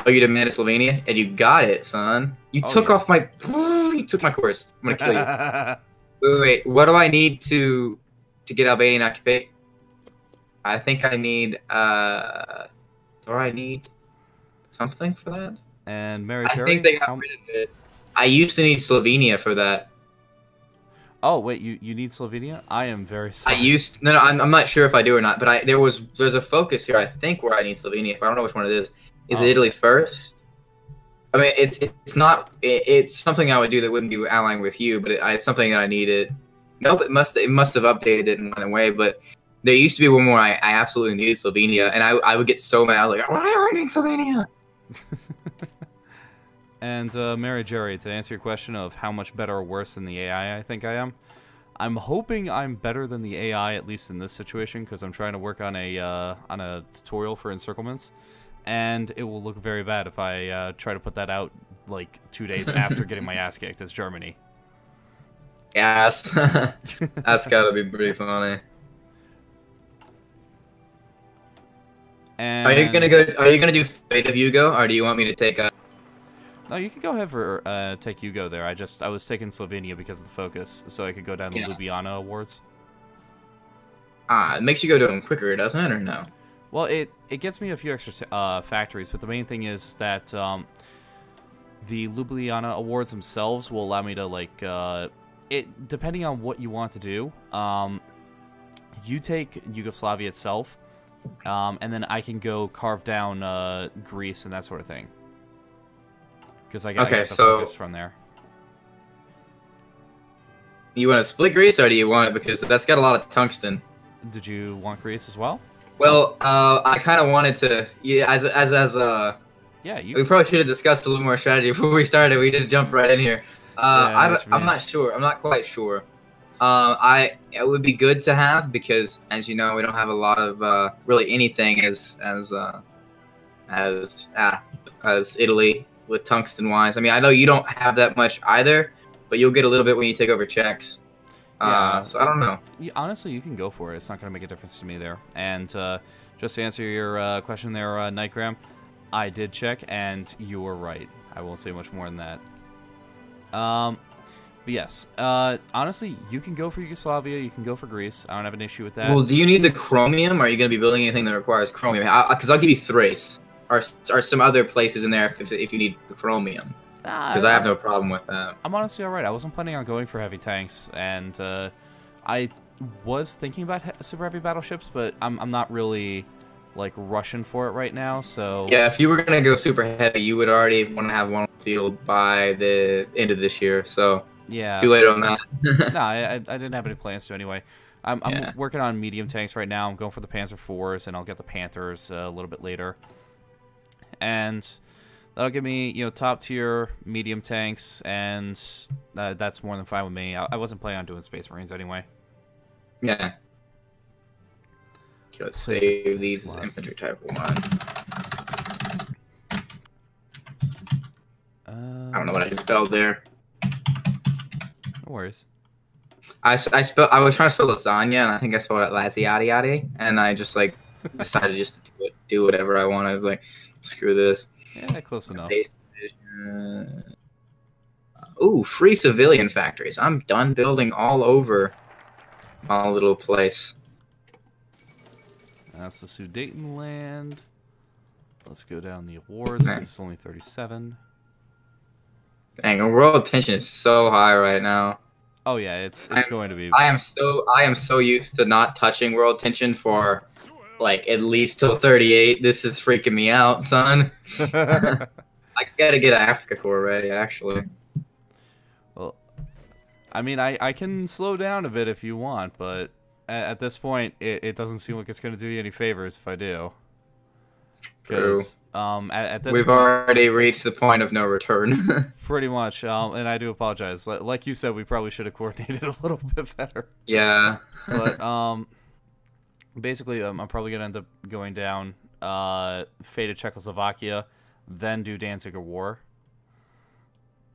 Oh, you demanded Slovenia? And you got it, son. You took off my... You took my course. I'm gonna kill you. Wait. What do I need to get Albanian occupation? I think I need... do I need something for that? And Mary I think they got rid of it. I used to need Slovenia for that. Oh, wait. You need Slovenia? I am very sorry. No, I'm not sure if I do or not, but there's a focus here, I think, where I need Slovenia. If I don't know which one it is. Is it Italy first? I mean, it's not. It's something I would do that wouldn't be allying with you, but it's something that I needed. Nope, it must have updated it in one way. But there used to be one where I absolutely needed Slovenia, and I would get so mad, like, why do I need Slovenia? And Mary Jerry, to answer your question of how much better or worse than the AI I think I am, I'm hoping I'm better than the AI, at least in this situation, because I'm trying to work on a tutorial for encirclements. And it will look very bad if I try to put that out like 2 days after getting my ass kicked as Germany. Yes. That's gotta be pretty funny. And Are you gonna go? Are you gonna do Fate of Hugo, or do you want me to take a? no, you can go ahead for take Hugo there. I was taking Slovenia because of the focus, so I could go down the Ljubljana awards. It makes you go to them quicker, doesn't it, or no? Well, it gets me a few extra factories, but the main thing is that the Ljubljana awards themselves will allow me to like it depending on what you want to do. You take Yugoslavia itself, and then I can go carve down Greece and that sort of thing. Because I get the focus from there. You want to split Greece, or do you want it because that's got a lot of tungsten? Did you want Greece as well? Well, I kind of wanted to. Yeah, yeah, we probably should have discussed a little more strategy before we started. We just jumped right in here. I'm not sure. I'm not quite sure. It would be good to have because, as you know, we don't have a lot of really anything as Italy with tungsten wise. I mean, I know you don't have that much either, but you'll get a little bit when you take over Czechs. Yeah. So I don't know. Honestly, you can go for it. It's not going to make a difference to me there. And just to answer your question there, Nightgram, I did check, and you were right. I won't say much more than that. But yes, honestly, you can go for Yugoslavia. You can go for Greece. I don't have an issue with that. Well, do you need the chromium? Or are you going to be building anything that requires chromium? Because I'll give you Thrace. Or some other places in there if you need the chromium. Because I have no problem with that. I'm honestly alright. I wasn't planning on going for heavy tanks, and I was thinking about super heavy battleships, but I'm not really like rushing for it right now. So yeah, if you were gonna go super heavy, you would already want to have one on the field by the end of this year. So yeah, too late on that. No, I didn't have any plans to anyway. I'm working on medium tanks right now. I'm going for the Panzer IVs, and I'll get the Panthers a little bit later. And that'll give me, top tier medium tanks, and that's more than fine with me. I wasn't planning on doing Space Marines anyway. Yeah. Let's save these as infantry type 1. I don't know what I just spelled there. No worries. I was trying to spell lasagna, and I think I spelled it laziati, and I just like decided just to do whatever I want. I was like, screw this. Yeah, close enough. Ooh, free civilian factories. I'm done building all over my little place. That's the Sudetenland. Let's go down the awards. It's only 37. Dang, world tension is so high right now. Oh yeah, it's going to be. I am so used to not touching world tension for like at least till 38. This is freaking me out, son. I gotta get an Africa Corps ready, actually. Well, I mean, I can slow down a bit if you want, but at this point, it doesn't seem like it's going to do you any favors if I do. Because at this we've already reached the point of no return. Pretty much, and I do apologize. Like you said, we probably should have coordinated a little bit better. Yeah. But basically, I'm probably going to end up going down Fate of Czechoslovakia, then do Danziger War,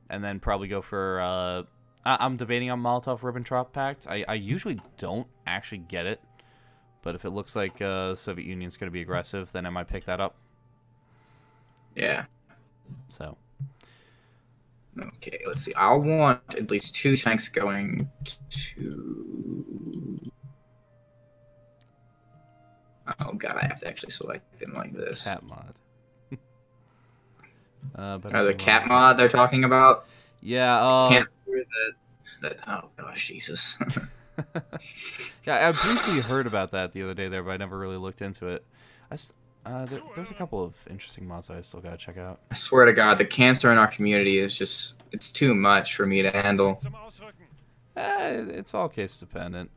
and then probably go for... I'm debating on Molotov-Ribbentrop Pact. I usually don't actually get it, but if it looks like the Soviet Union's going to be aggressive, then I might pick that up. Yeah. So. Okay, let's see. I want at least 2 tanks going to... Oh god, I have to actually select them like this. Cat mod. The cat mod they're talking about? Yeah, can't hear that. Oh gosh, Jesus. Yeah, I briefly heard about that the other day there, but I never really looked into it. There's a couple of interesting mods I still gotta check out. I swear to God, the cancer in our community is just—it's too much for me to handle. It's all case dependent.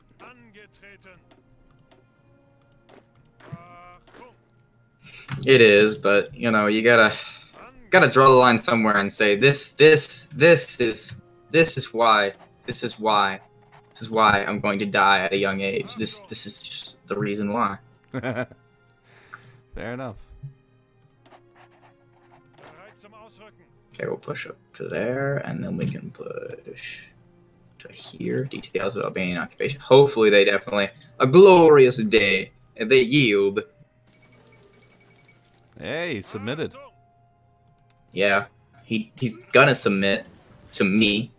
It is, but you know, you gotta draw the line somewhere and say this is why I'm going to die at a young age. This is just the reason why. Fair enough. Okay, we'll push up to there, and then we can push to here. Details of Albanian occupation. Hopefully, they definitely a glorious day. And they yield. Hey, submitted. Yeah, he's gonna submit to me.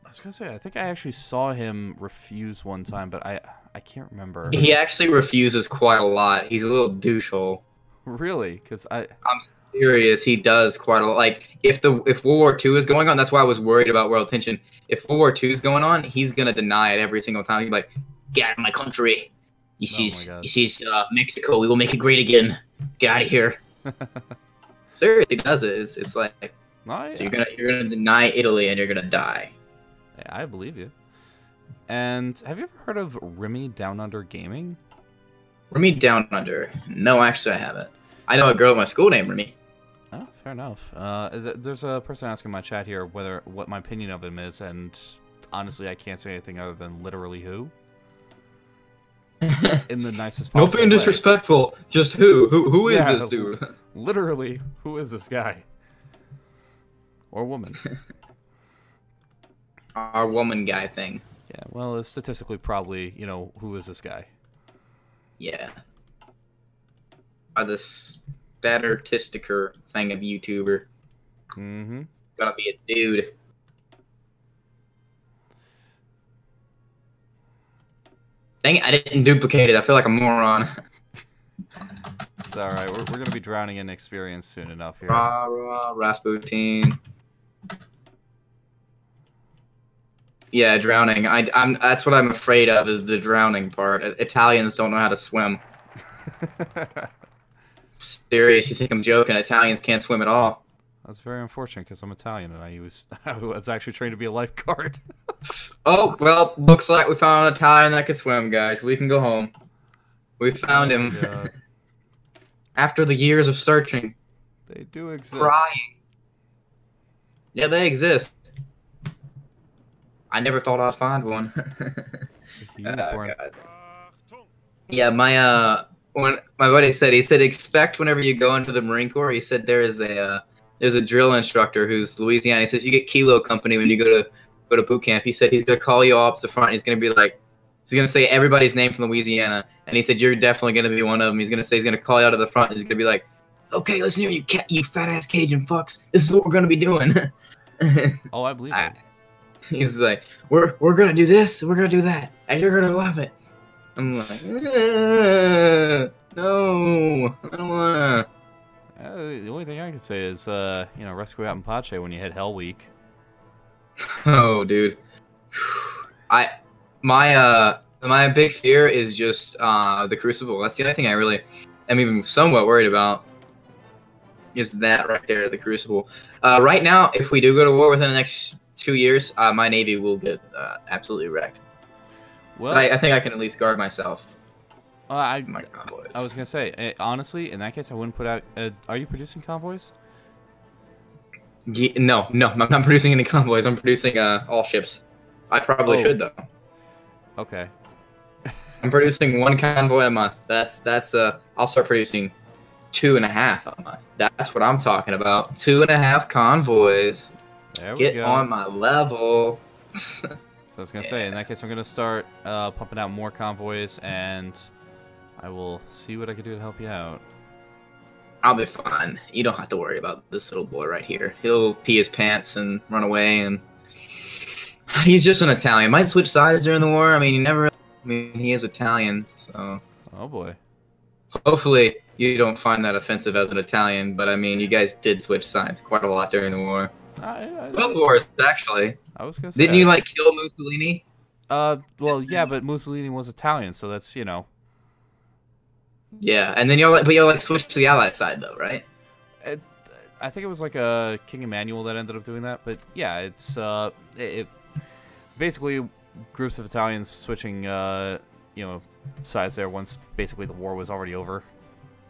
I was gonna say, I think I actually saw him refuse one time, but I can't remember. He actually refuses quite a lot. He's a little douchehole. Really? Because I'm serious. He does quite a lot. Like if World War II is going on, that's why I was worried about world tension. If World War II is going on, he's gonna deny it every single time. He's like, "Get out of my country. You see, Mexico. We will make it great again. Get out of here." Seriously, he does it. It's like, yeah. So you're gonna deny Italy and you're gonna die. Yeah, I believe you. And have you ever heard of Remy Down Under Gaming? Remy Down Under? No, actually, I haven't. I know a girl at my school named Remy. Oh, fair enough. There's a person asking in my chat here what my opinion of him is, and honestly, I can't say anything other than literally who. In the nicest possible way. Not being disrespectful. Just who is this dude? Literally, who is this guy? Or woman? Our woman guy thing. Yeah, well, it's statistically probably, who is this guy? Yeah. The statistiker thing of YouTuber. Mm-hmm. Gonna be a dude. Dang it, I didn't duplicate it. I feel like a moron. It's alright. We're gonna be drowning in experience soon enough here. Rasputin. Yeah, drowning. That's what I'm afraid of, is the drowning part. Italians don't know how to swim. Serious, you think I'm joking? Italians can't swim at all. That's very unfortunate because I'm Italian and I was actually trained to be a lifeguard. Oh, well, looks like we found an Italian that can swim, guys. We can go home. We found him. After the years of searching. They do exist. Crying. Yeah, they exist. I never thought I'd find one. It's a unicorn. Yeah, my buddy said, expect whenever you go into the Marine Corps, he said there's a drill instructor who's Louisiana. He said if you get Kilo Company when you go to boot camp, he said he's gonna call you all up to the front. He's gonna say everybody's name from Louisiana, and he said you're definitely gonna be one of them. He's gonna call you out to the front. And he's gonna be like, okay, listen here, you fat ass Cajun fucks. This is what we're gonna be doing. Oh, I believe it. He's like, we're gonna do this, we're gonna do that, and you're gonna love it. I'm like, no, I don't wanna. The only thing I can say is, rescue out in Pache when you hit Hell Week. Oh, dude. My big fear is just the Crucible. That's the only thing I really am even somewhat worried about. Is that right there, the Crucible? Right now, if we do go to war within the next 2 years, my Navy will get absolutely wrecked. Well, but I think I can at least guard myself. I was gonna say, honestly, in that case, I wouldn't put out. Are you producing convoys? Yeah, no, I'm not producing any convoys. I'm producing all ships. I probably should though. Okay. I'm producing 1 convoy a month. That's I'll start producing 2.5 a month. That's what I'm talking about. 2.5 convoys. There we go. Get on my level. So I was gonna say, in that case, I'm gonna start pumping out more convoys, and I will see what I can do to help you out. I'll be fine. You don't have to worry about this little boy right here. He'll pee his pants and run away, and he's just an Italian. Might switch sides during the war. I mean, he is Italian, so. Oh boy. Hopefully, you don't find that offensive as an Italian, but I mean, you guys did switch sides quite a lot during the war. Both wars, actually. I was gonna say. Didn't you kill Mussolini? Well, yeah, but Mussolini was Italian, so that's Yeah, and then y'all switched to the Allied side though, right? I think it was King Emmanuel that ended up doing that, but yeah, it's basically groups of Italians switching sides there once basically the war was already over.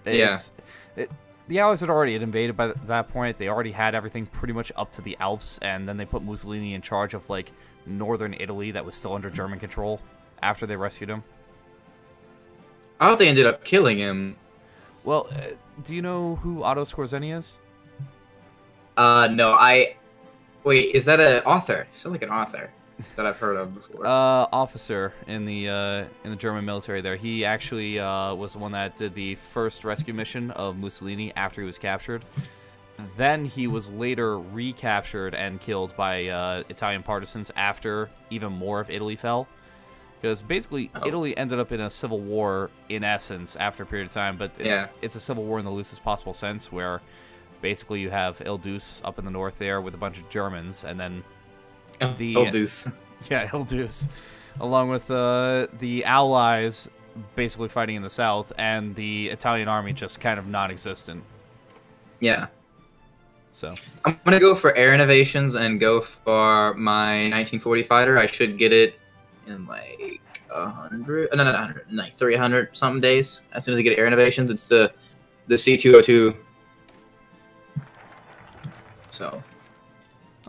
The Allies had already invaded by that point. They already had everything pretty much up to the Alps, and then they put Mussolini in charge of northern Italy that was still under German control after they rescued him. I thought they ended up killing him. Well, do you know who Otto Skorzeny is? No, wait, is that an author? Sounds like an author that I've heard of before. Officer in the German military there. He actually was the one that did the first rescue mission of Mussolini after he was captured. Then he was later recaptured and killed by Italian partisans after even more of Italy fell. Because basically, Italy ended up in a civil war, in essence, after a period of time. But it's a civil war in the loosest possible sense, where basically you have Il Duce up in the north there with a bunch of Germans, and then Il Duce. Yeah, Il Duce. Along with the Allies basically fighting in the south, and the Italian army just kind of non-existent. Yeah. So I'm going to go for air innovations and go for my 1940 fighter. I should get it in like 100, no, not 100, like 300 something days. As soon as I get air innovations, it's the C202. So,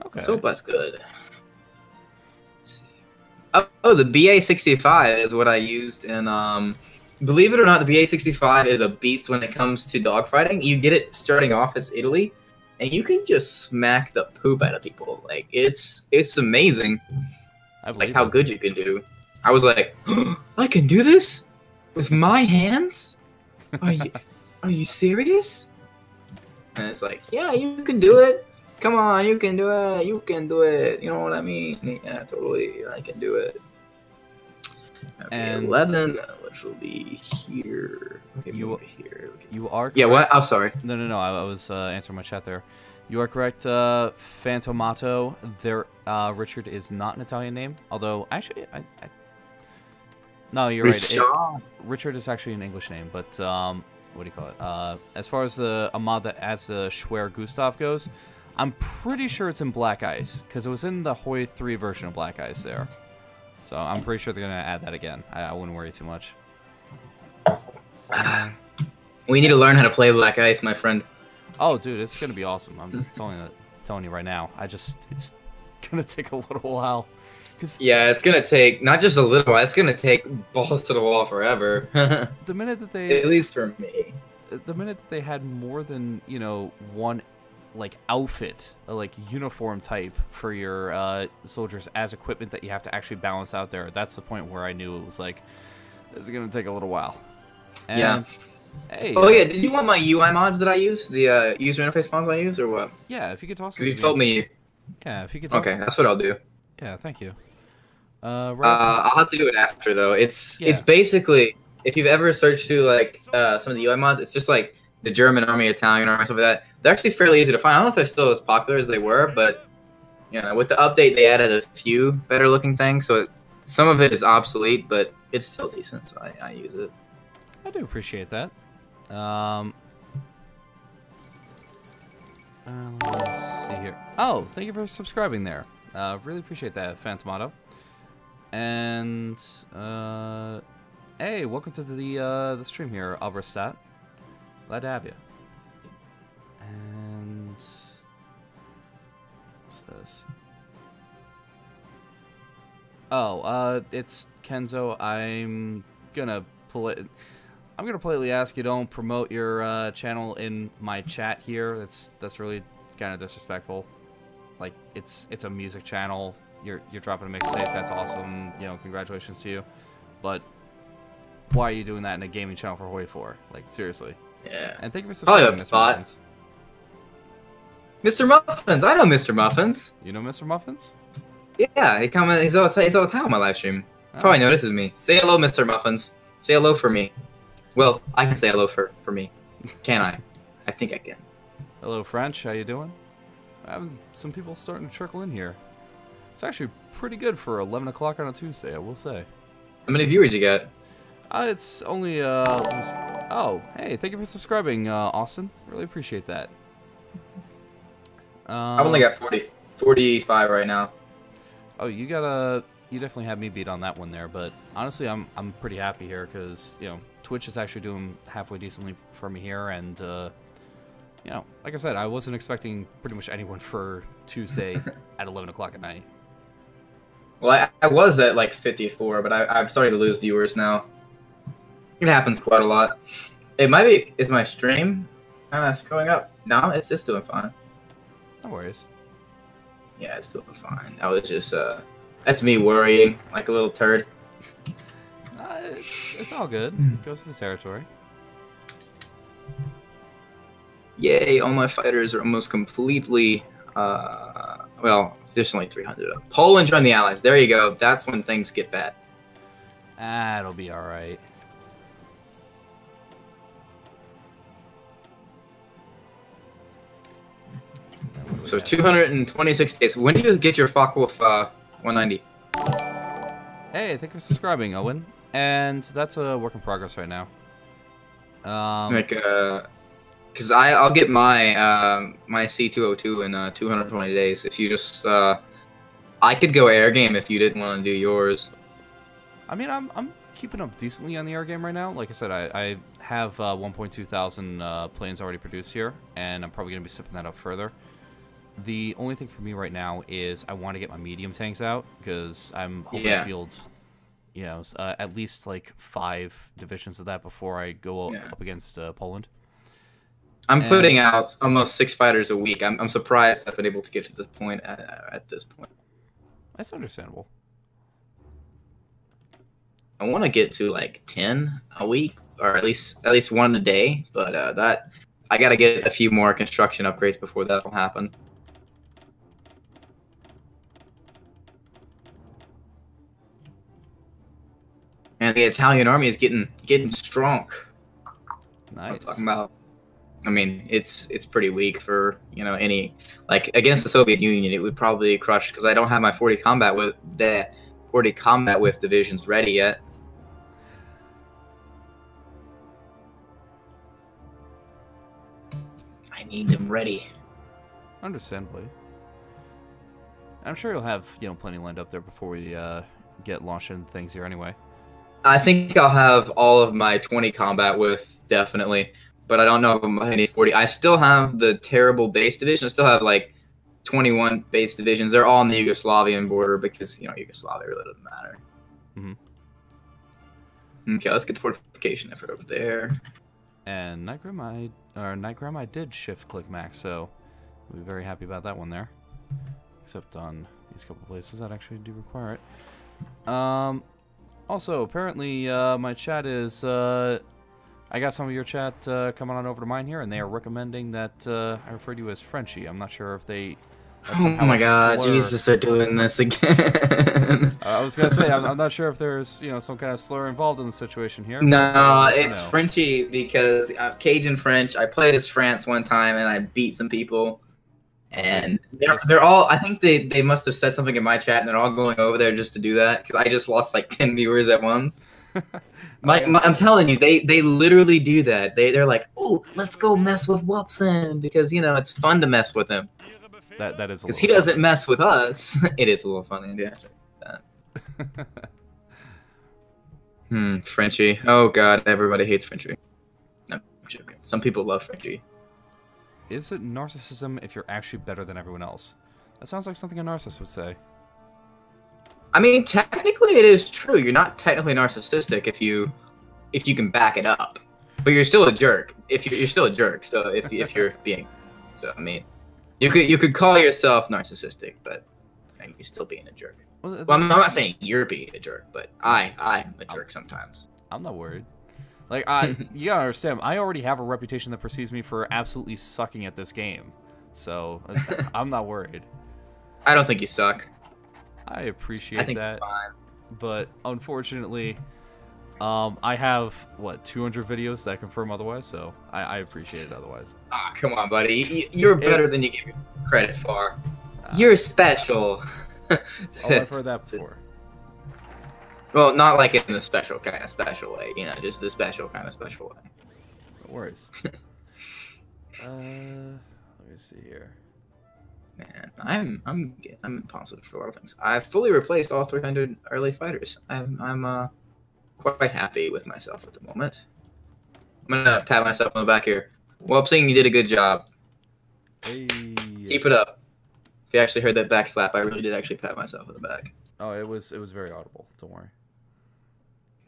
okay, so that's good. Let's see. Oh, the BA-65 is what I used in. Believe it or not, the BA-65 is a beast when it comes to dogfighting. You get it starting off as Italy, and you can just smack the poop out of people. Like it's amazing. Like how good you can do. I was like, oh, I can do this with my hands? Are you serious? And it's like, yeah, you can do it. Come on, you can do it. You can do it. You know what I mean? Yeah, totally. I can do it. Okay, and 11, which will be here. Okay, you here. Okay. You are correct. Yeah, what? I'm sorry. No. I was answering my chat there. You are correct, Fantomato. Richard is not an Italian name. Although, actually, no, you're right. Richard is actually an English name, but what do you call it? As far as a mod that adds the Schwer Gustav goes, I'm pretty sure it's in Black Ice, because it was in the Hoi 3 version of Black Ice there. So I'm pretty sure they're going to add that again. I wouldn't worry too much. We need to learn how to play Black Ice, my friend. Oh, dude, it's gonna be awesome. I'm telling you right now. It's gonna take a little while. Yeah, it's gonna take not just a little while. It's gonna take balls to the wall forever. The minute that they, at least for me, the minute that they had more than one, like outfit, like uniform type for your soldiers as equipment that you have to actually balance out there. That's the point where I knew it was like, this is gonna take a little while. And, yeah. Hey. Oh yeah, did you want my UI mods that I use? The user interface mods I use, or what? Yeah, if you could toss. Because you told me. Yeah, if you could. Toss okay, that's what I'll do. Yeah, thank you. I'll have to do it after though. It's basically, if you've ever searched through like some of the UI mods, it's just like the German army, Italian army, stuff like that. They're actually fairly easy to find. I don't know if they're still as popular as they were, but with the update, they added a few better looking things. So some of it is obsolete, but it's still decent. So I use it. I do appreciate that. Let's see here. Oh, thank you for subscribing there. Really appreciate that, Phantomato. And hey, welcome to the stream here, Alberstat. Glad to have you. And what's this? Oh, it's Kenzo. I'm gonna politely ask you don't promote your channel in my chat here. That's really kind of disrespectful. Like it's a music channel. You're dropping a mixtape. That's awesome. Congratulations to you. But why are you doing that in a gaming channel for Hoi 4? Like seriously. Yeah. And thank you for subscribing, Mr. Muffins. Mr. Muffins, I know Mr. Muffins. You know Mr. Muffins? Yeah, he's all the time on my live stream. Probably notices me. Say hello, Mr. Muffins. Say hello for me. Well, I can say hello for me. Can I? I think I can. Hello, French. How you doing? Some people starting to trickle in here. It's actually pretty good for 11 o'clock on a Tuesday, I will say. How many viewers you got? It's only, oh, hey, thank you for subscribing, Austin. Really appreciate that. I've only got 45 right now. Oh, you definitely had me beat on that one there, but honestly, I'm pretty happy here because, Twitch is actually doing halfway decently for me here, and, like I said, I wasn't expecting pretty much anyone for Tuesday at 11 o'clock at night. Well, I was at like 54, but I'm starting to lose viewers now. It happens quite a lot. It might be, is my stream screwing up? No, it's just doing fine. No worries. Yeah, it's doing fine. I was just that's me worrying like a little turd. It's all good. It goes to the territory. Yay! All my fighters are almost completely. Well, there's only 300 of them. Poland joined the Allies. There you go. That's when things get bad. It'll be all right. So 226 days. When do you get your Focke-Wulf 190? Hey, thank you for subscribing, Owen. And that's a work in progress right now. Because I'll get my my C202 in 220 days. If you just I could go air game if you didn't want to do yours. I mean, I'm keeping up decently on the air game right now. Like I said, I have 1.2 thousand planes already produced here, and I'm probably gonna be sipping that up further. The only thing for me right now is I want to get my medium tanks out because I'm hoping to field, you know, at least like 5 divisions of that before I go up against Poland. I'm putting out almost 6 fighters a week. I'm surprised I've been able to get to this point at this point. That's understandable. I want to get to like 10 a week, or at least 1 a day. But that I got to get a few more construction upgrades before that'll happen. And the Italian army is getting strong. Nice. That's what I'm talking about. I mean, it's pretty weak for, you know, any, like, against the Soviet Union, it would probably crush, because I don't have my 40 combat with divisions ready yet. I need them ready. Understandably. I'm sure you'll have, you know, plenty lined up there before we get launched into things here anyway. I think I'll have all of my 20 combat with, definitely. But I don't know if I need 40. I still have the terrible base division. I still have like 21 base divisions. They're all on the Yugoslavian border because, you know, Yugoslavia really doesn't matter. Okay, let's get the fortification effort over there. And Nightgrim, I did shift click max, so we'll be very happy about that one there. Except on these couple places that actually do require it. Also, apparently, my chat is, I got some of your chat coming on over to mine here, and they are recommending that I refer to you as Frenchie. I'm not sure if they... Oh my god, Jesus, they're doing this again. I was gonna say, I'm not sure if there's, you know, some kind of slur involved in the situation here. No, it's Frenchie because Cajun French. I played as France one time, and I beat some people. And they're all, I think they must have said something in my chat, and they're all going over there just to do that, because I just lost like 10 viewers at once. I'm telling you, they literally do that. They're like, oh, let's go mess with Wupsin, because, you know, it's fun to mess with him. That is, because he doesn't mess with us. It is a little funny, yeah. Frenchie. Oh god, everybody hates Frenchie. No, I'm joking. Some people love Frenchie. Is it narcissism if you're actually better than everyone else? That sounds like something a narcissist would say. I mean, technically it is true. You're not technically narcissistic if you can back it up. But you're still a jerk. You're still a jerk, so if you're being, so I mean, you could call yourself narcissistic, but you're still being a jerk. Well, I'm not saying you're being a jerk, but I'm a jerk sometimes. I'm not worried. Like, you gotta understand, I already have a reputation that precedes me for absolutely sucking at this game. So, I'm not worried. I don't think you suck. I appreciate that. But, unfortunately, I have, what, 200 videos that confirm otherwise, so I appreciate it otherwise. Ah, come on, buddy. You're better than you give me credit for. You're special. Oh, I've heard that before. Well, not like in the special kind of special way, you know, just the special kind of special way. No worries. Let me see here. Man, I'm positive for a lot of things. I've fully replaced all 300 early fighters. I'm quite happy with myself at the moment. I'm gonna pat myself on the back here. Wupsin, you did a good job. Hey. Keep it up. If you actually heard that back slap, I really did actually pat myself on the back. Oh, it was very audible. Don't worry.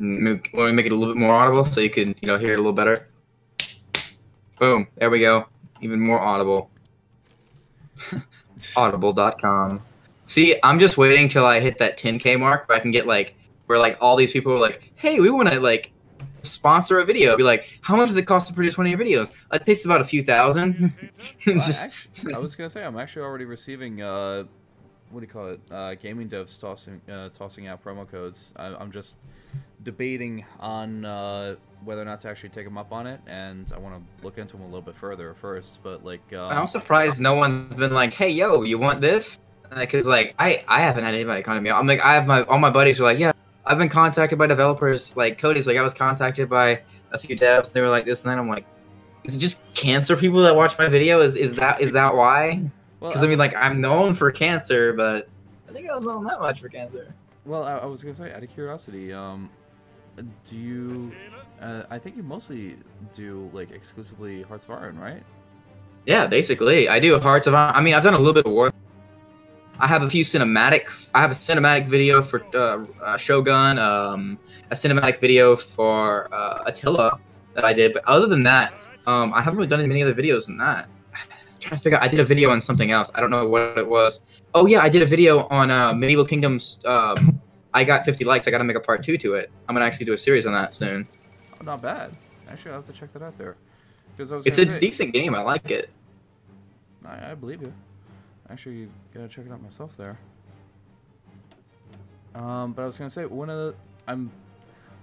Want me make it a little bit more audible so you can, you know, hear it a little better? Boom. There we go. Even more audible. Audible.com. See, I'm just waiting till I hit that 10K mark where I can get like where like all these people are like, hey, we want to like sponsor a video. Be like, how much does it cost to produce one of your videos? It takes about a few thousand. Well, Just I was gonna say I'm actually already receiving what do you call it? Gaming devs tossing out promo codes. I'm just debating on whether or not to actually take them up on it, and I want to look into them a little bit further first. But like, I'm surprised no one's been like, hey, yo, you want this? Because like I haven't had anybody contact me. I'm like I have all my buddies are like, yeah, I've been contacted by developers. Like Cody's like I was contacted by a few devs. They were like this and then I'm like, is it just cancer people that watch my video? Is that why? well, Because I mean like I'm known for cancer, but I think I was known that much for cancer. well, I was gonna say out of curiosity, do you? I think you mostly do like exclusively Hearts of Iron, right? Yeah, basically I do Hearts of Iron. I mean I've done a little bit of War. I have a few cinematic. I have a cinematic video for Shogun, a cinematic video for Attila that I did. But other than that, I haven't really done many other videos than that. I'm trying to figure out. I did a video on something else. I don't know what it was. Oh yeah, I did a video on Medieval Kingdoms. I got 50 likes. I got to make a part 2 to it. I'm gonna actually do a series on that soon. Oh, not bad. Actually, I'll have to check that out there. Because I was. It's a decent game. I like it. I believe you. Actually, gotta check it out myself there. But I was gonna say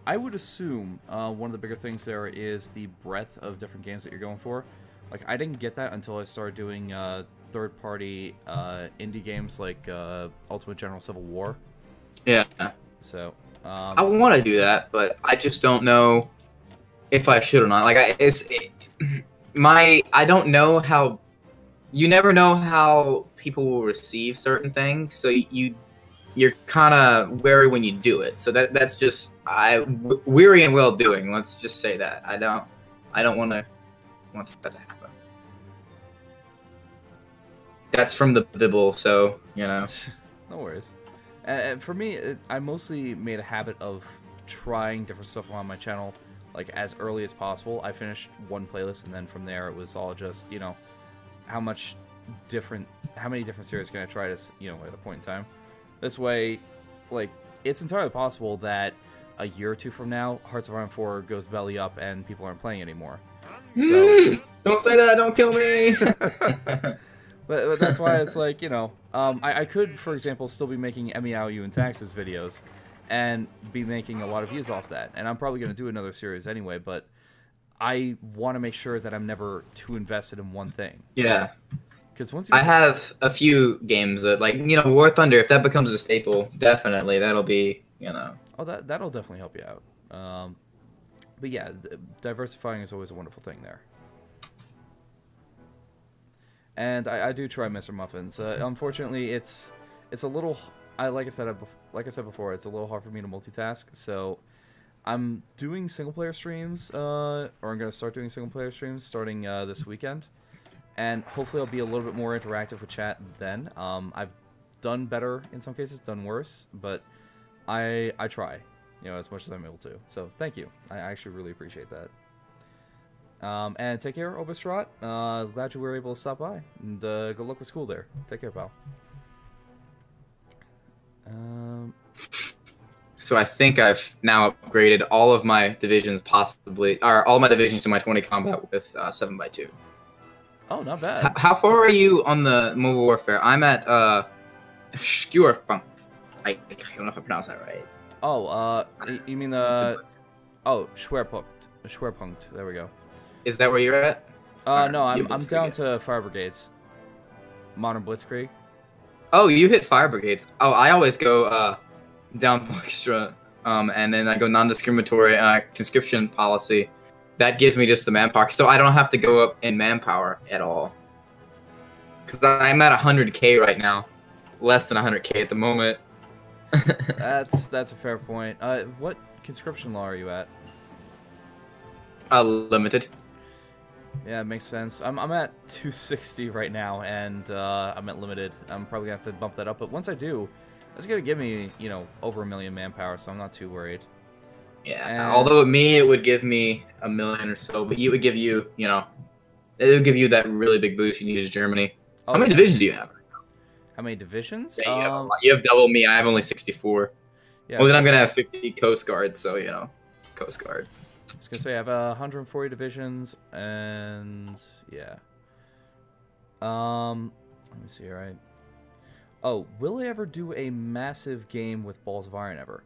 I would assume one of the bigger things there is the breadth of different games that you're going for. Like I didn't get that until I started doing third-party indie games like Ultimate General Civil War. Yeah. So I want to do that, but I just don't know if I should or not. Like I don't know how. You never know how people will receive certain things, so you're kind of wary when you do it. So that's just weary and well doing. Let's just say that I don't want that to happen. That's from the Bible, so you know. No worries. And for me, I mostly made a habit of trying different stuff on my channel, like as early as possible. I finished one playlist, and then from there it was all just how many different series can I try at a point in time. This way, like, it's entirely possible that a year or two from now, Hearts of Iron 4 goes belly up and people aren't playing anymore. So, don't say that, don't kill me! but that's why it's like, I could, for example, still be making MEOU and Taxes videos and be making a lot of views off that. And I'm probably going to do another series anyway, but I want to make sure that I'm never too invested in one thing. Yeah. Because I have a few games that, like, War Thunder, if that becomes a staple, definitely, that'll be, Oh, that'll definitely help you out. But yeah, diversifying is always a wonderful thing there. And I do try Mr. Muffins. Unfortunately, it's a little... like I said before, it's a little hard for me to multitask, so... I'm doing single-player streams, or I'm going to start doing single-player streams starting this weekend. And hopefully I'll be a little bit more interactive with chat then. I've done better in some cases, done worse, but I try, as much as I'm able to. So thank you. I actually really appreciate that. And take care, Obistrat. Glad you were able to stop by. And good luck with school there. Take care, pal. So I think I've now upgraded all of my divisions all my divisions to my 20 combat with 7x2. Oh, not bad. How far are you on the Mobile Warfare? I'm at Schwerpunkt. I don't know if I pronounced that right. Oh, you mean the... Oh, Schwerpunkt. Schwerpunkt. There we go. Is that where you're at? No, I'm down to Fire Brigades. Modern Blitzkrieg. Oh, you hit Fire Brigades. Oh, I always go down extra, and then I go non-discriminatory conscription policy. That gives me just the manpower, so I don't have to go up in manpower at all. Because I'm at 100k right now, less than 100k at the moment. That's a fair point. What conscription law are you at? Limited. Yeah, it makes sense. I'm at 260 right now, and I'm at limited. I'm probably gonna have to bump that up, but once I do, that's gonna give me, over 1 million manpower, so I'm not too worried. Yeah, and... although with me, it would give me 1 million or so, but it would give you, it would give you that really big boost you need as Germany. Oh, How many yeah. divisions do you have? How many divisions? Yeah, you have double me. I have only 64. Yeah, Well, then so I'm gonna have 50 Coast Guards, so you know, Coast Guard. I was gonna say I have 140 divisions, and yeah. Let me see. All right. Oh, will I ever do a massive game with Balls of Iron ever?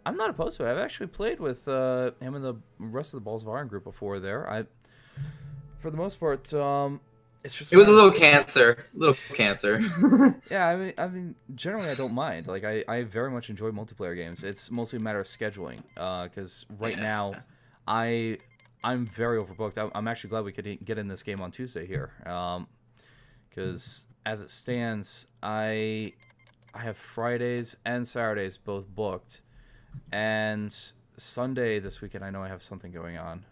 I'm not opposed to it. I've actually played with him and the rest of the Balls of Iron group before. For the most part, it's just. It was a little cancer. Yeah, I mean, generally I don't mind. Like, I very much enjoy multiplayer games. It's mostly a matter of scheduling. Because right now, I'm very overbooked. I'm actually glad we could get in this game on Tuesday here. Because as it stands, I have Fridays and Saturdays both booked, and Sunday this weekend I know I have something going on,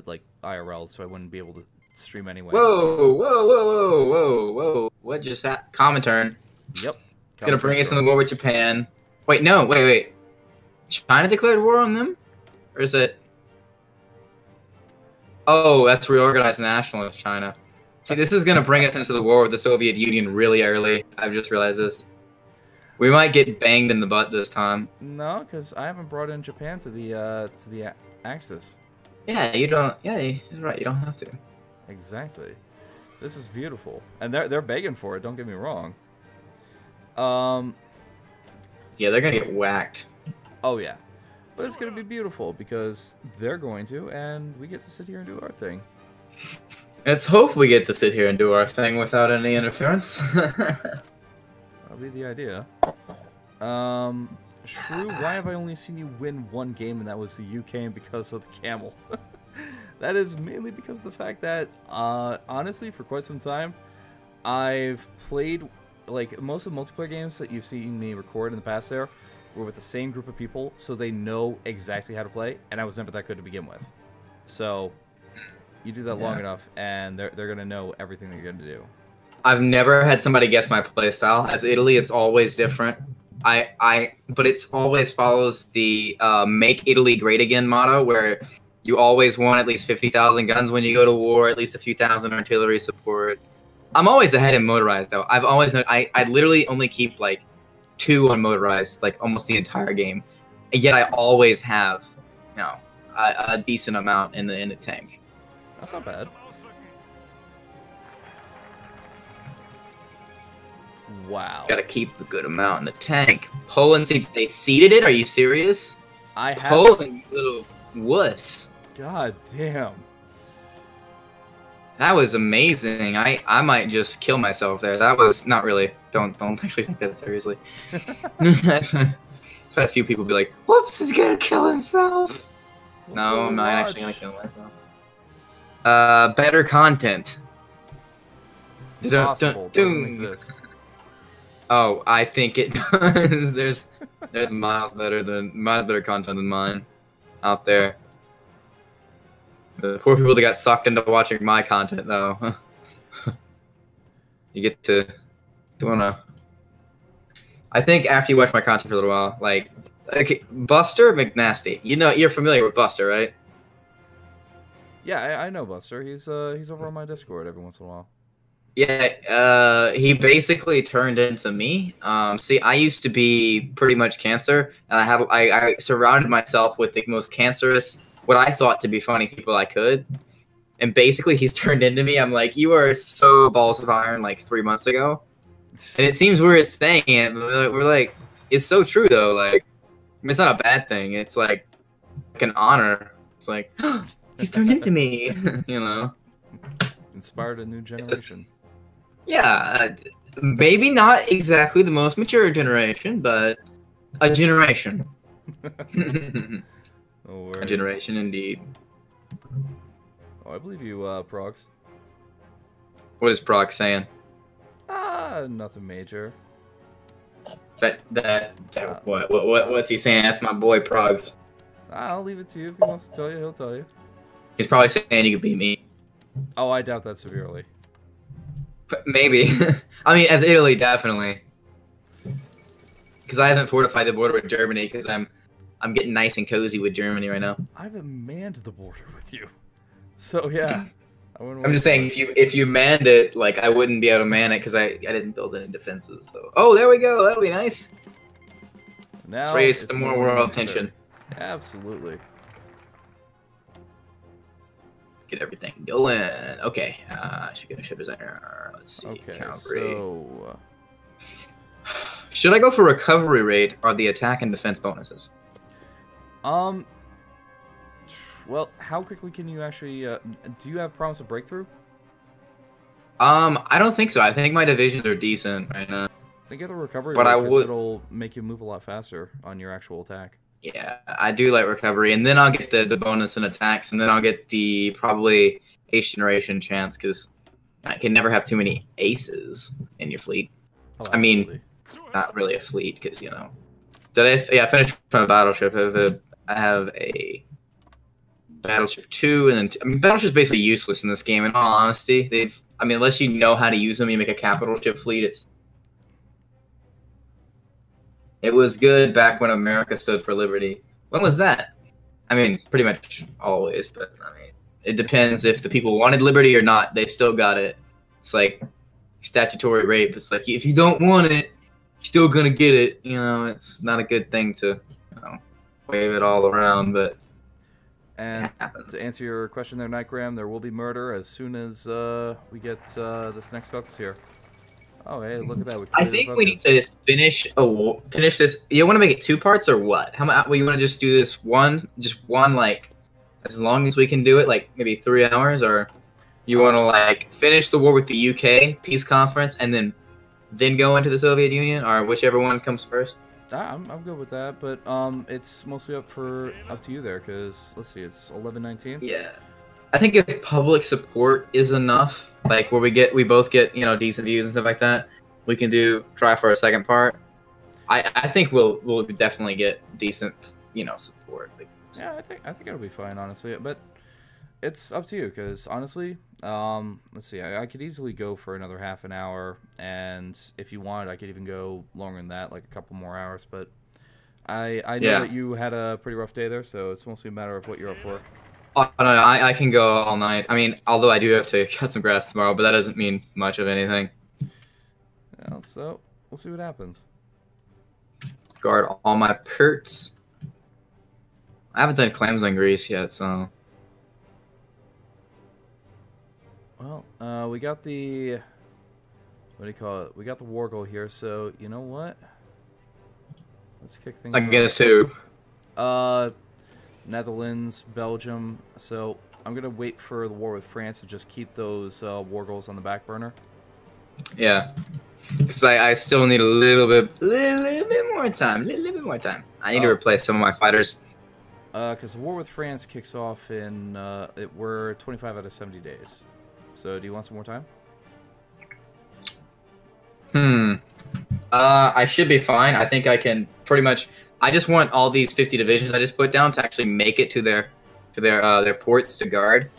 like IRL, so I wouldn't be able to stream anyway. Whoa! What just happened? Common turn. Yep. It's gonna bring us in the war with Japan. Wait, no, wait. China declared war on them, or is it? Oh, that's reorganized nationalist China. See, this is gonna bring us into the war with the Soviet Union really early. I've just realized this. We might get banged in the butt this time. No, because I haven't brought in Japan to the Axis. Yeah, you don't. Yeah, you're right. You don't have to. Exactly. This is beautiful, and they're begging for it. Don't get me wrong. Yeah, they're gonna get whacked. Oh yeah, but it's gonna be beautiful because they're going to, and we get to sit here and do our thing. Let's hope we get to sit here and do our thing without any interference. That'll be the idea. Shrew, why have I only seen you win one game, and that was the UK, and because of the camel? That is mainly because of the fact that, honestly, for quite some time, I've played, like, most of the multiplayer games that you've seen me record in the past there were with the same group of people, so they know exactly how to play, and I was never that good to begin with. So, you do that long enough, and they're going to know everything that you're going to do. I've never had somebody guess my playstyle. As Italy, it's always different. But it's always follows the "Make Italy Great Again" motto, where you always want at least 50,000 guns when you go to war, at least a few thousand artillery support. I'm always ahead in motorized though. I've always known I literally only keep like 2 on motorized, like almost the entire game, and yet I always have, you know, a decent amount in the tank. That's not bad. Wow. Gotta keep a good amount in the tank. Poland seats, they seeded it? Are you serious? I have. Poland, you little wuss. God damn. That was amazing. I might just kill myself there. That was not really. Don't actually take that seriously. I've had a few people be like, "Whoops, he's gonna kill himself." No, I'm not actually gonna kill myself. Better content. Possible. Doesn't exist. Oh, I think it does. There's miles better content than mine out there. The poor people that got sucked into watching my content, though. You get to wanna. I think after you watch my content for a little while, like, okay, Buster McNasty. You know, you're familiar with Buster, right? Yeah, I know Buster. He's over on my Discord every once in a while. Yeah, he basically turned into me. See, I used to be pretty much cancer, and I surrounded myself with the most cancerous, what I thought to be funny people I could, and basically he's turned into me. I'm like, you are so balls of iron, like 3 months ago, and it seems weird saying it, but we're like, it's so true though. Like, I mean, it's not a bad thing. It's like an honor. It's like, he's turned into me, you know. Inspired a new generation. Yeah, maybe not exactly the most mature generation, but a generation. No A generation indeed. Oh, I believe you, Prox. What is Prox saying? Nothing major. What's he saying? That's my boy Progs. I'll leave it to you. If he wants to tell you, he'll tell you. He's probably saying you could beat me. Oh, I doubt that severely. Maybe. I mean, as Italy, definitely. Because I haven't fortified the border with Germany, because I'm getting nice and cozy with Germany right now. I haven't manned the border with you. So, yeah. I wouldn't I'm wait just for saying, it. if you manned it, like I wouldn't be able to man it because I didn't build any defenses. So, oh, there we go. That'll be nice. Let's Now raise it's some no more longer world necessary. tension. Absolutely. Get everything going. Okay. Should get a ship designer. Let's see. Okay, Cavalry. so Should I go for recovery rate or the attack and defense bonuses? well, how quickly can you actually? Do you have promise of breakthrough? I don't think so. I think my divisions are decent right now. Then get the recovery But rate I because would. it'll make you move a lot faster on your actual attack. Yeah, I do like recovery, and then I'll get the bonus and attacks, and then I'll get the probably ace generation chance because I can never have too many aces in your fleet. Oh, I mean, not really a fleet because you know. I finished my battleship. I have a battleship 2, and then I mean, battleship's basically useless in this game. In all honesty, I mean, unless you know how to use them, you make a capital ship fleet. It was good back when America stood for liberty. When was that? I mean, pretty much always, but I mean, it depends if the people wanted liberty or not. They still got it. It's like statutory rape. It's like if you don't want it, you're still gonna get it. You know, it's not a good thing to, wave it all around, but And it happens. to answer your question there, Nightgram, there will be murder as soon as we get this next focus here. Oh, hey, look at that. I think we need to finish this. You want to make it 2 parts or what? How much? Well, you want to just do this just one, like, as long as we can do it, like maybe 3 hours, or you want to like finish the war with the UK peace conference and then go into the Soviet Union, or whichever one comes first. I'm good with that, but it's mostly up to you there, because let's see, it's 11:19. Yeah, I think if public support is enough, like where we both get decent views and stuff like that, we can try for a second part. I think we'll definitely get decent support. Yeah, I think it'll be fine, honestly, but it's up to you, because honestly, let's see, I could easily go for another half an hour, and if you wanted, I could even go longer than that, like a couple more hours, but I know that you had a pretty rough day there, so it's mostly a matter of what you're up for. Oh, no, I can go all night. I mean, although I do have to cut some grass tomorrow, but that doesn't mean much of anything. Well, so we'll see what happens. Guard all my perts. I haven't done clams on Greece yet, so. Well, we got the, what do you call it? We got the war goal here, so you know what? Let's kick things off. I guess too. Netherlands, Belgium. So I'm gonna wait for the war with France and just keep those war goals on the back burner. Yeah, because I still need a little bit more time. Little bit more time. I need to replace some of my fighters. Because the war with France kicks off in we're 25 out of 70 days. So do you want some more time? I should be fine. I think I can pretty much. I just want all these 50 divisions I just put down to actually make it to their ports to guard.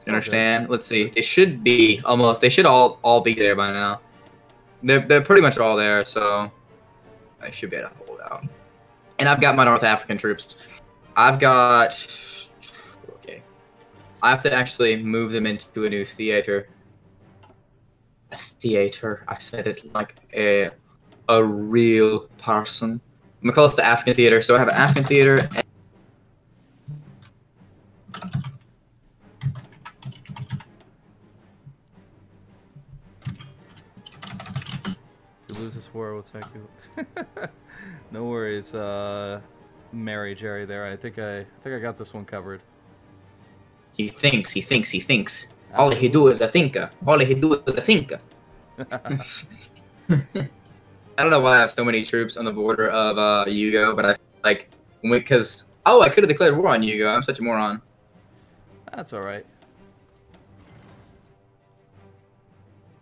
You understand? Let's see. They should be almost. They should all be there by now. They're pretty much all there, so I should be able to hold out. And I've got my North African troops. I've got. Okay. I have to actually move them into a new theater. A theater. I said it like a real person. I'm gonna call this the African theater. So I have an African theater. And if you lose this war, we'll take you. No worries, Mary Jerry. There, I think I got this one covered. he thinks. Absolutely. All he do is a thinker. I don't know why I have so many troops on the border of Yugo, but I like because I could have declared war on Yugo. I'm such a moron. That's all right.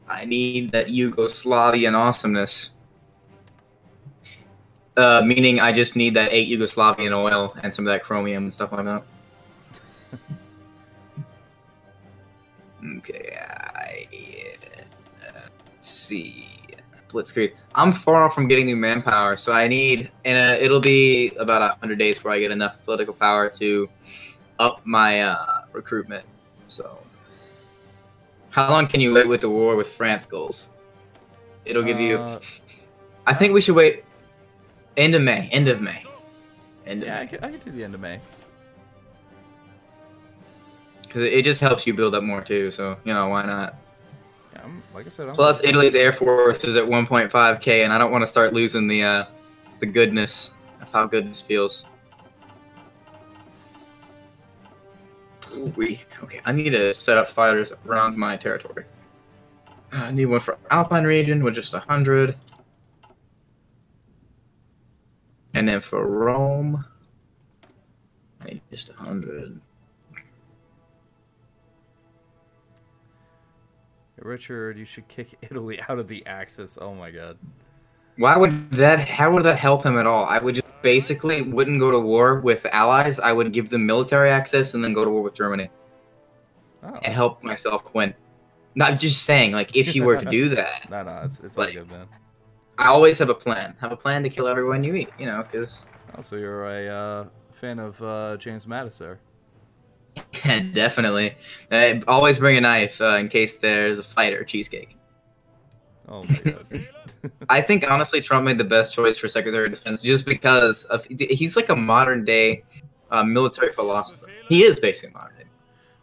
I need that Yugoslavian awesomeness. Meaning I just need that 8 Yugoslavian oil and some of that chromium and stuff like that. Okay, let's see. Blitzkrieg. I'm far from getting new manpower, so I need, and it'll be about 100 days before I get enough political power to up my recruitment. So, how long can you wait with the war with France goals? It'll give you. I think we should wait. End of May. End of May. End of Yeah, May. I could do the end of May. Because it just helps you build up more too. So why not? Yeah, like I said. Plus, Italy's air force is at 1.5K, and I don't want to start losing the goodness of how good this feels. Ooh, okay, I need to set up fighters around my territory. I need one for Alpine region with just 100. And then for Rome, I need just 100. Richard, you should kick Italy out of the Axis. Oh my god. Why would that? How would that help him at all? I would just basically wouldn't go to war with allies. I would give them military access and then go to war with Germany. Oh. And help myself win. Not just saying, like, if you were to do that. No, it's all good, man. I always have a plan. Have a plan to kill everyone you eat, because... Oh, so you're a fan of James Madison. Definitely. Always bring a knife in case there's a fight or cheesecake. Oh my god. I think, honestly, Trump made the best choice for Secretary of Defense just because he's like a modern-day military philosopher. He is basically modern-day.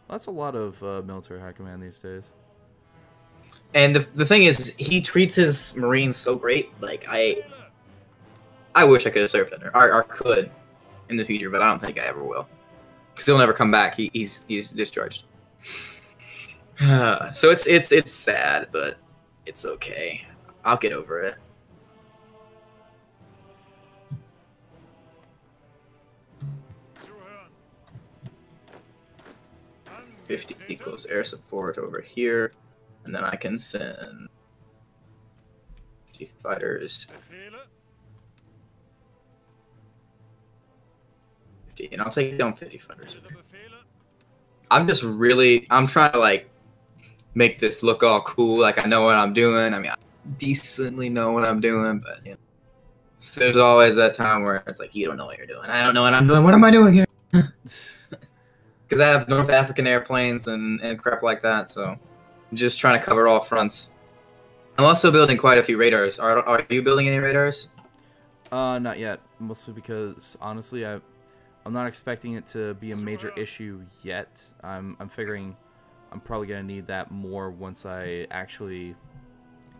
Well, that's a lot of military high command these days. And the thing is, he treats his Marines so great. Like, I wish I could have served under, or could in the future, but I don't think I ever will. Because he'll never come back. He's discharged. So it's sad, but it's okay. I'll get over it. $50 close air support over here, and then I can send 50 fighters. 50, and I'll take down 50 fighters. I'm trying to like make this look all cool, like I know what I'm doing. I mean, I decently know what I'm doing, but so there's always that time where it's like, you don't know what you're doing. I don't know what I'm doing. What am I doing here? Because I have North African airplanes and crap like that, so I'm just trying to cover all fronts. I'm also building quite a few radars. Are you building any radars? Not yet. Mostly because, honestly, I'm not expecting it to be a major issue yet. I'm figuring I'm probably going to need that more once I actually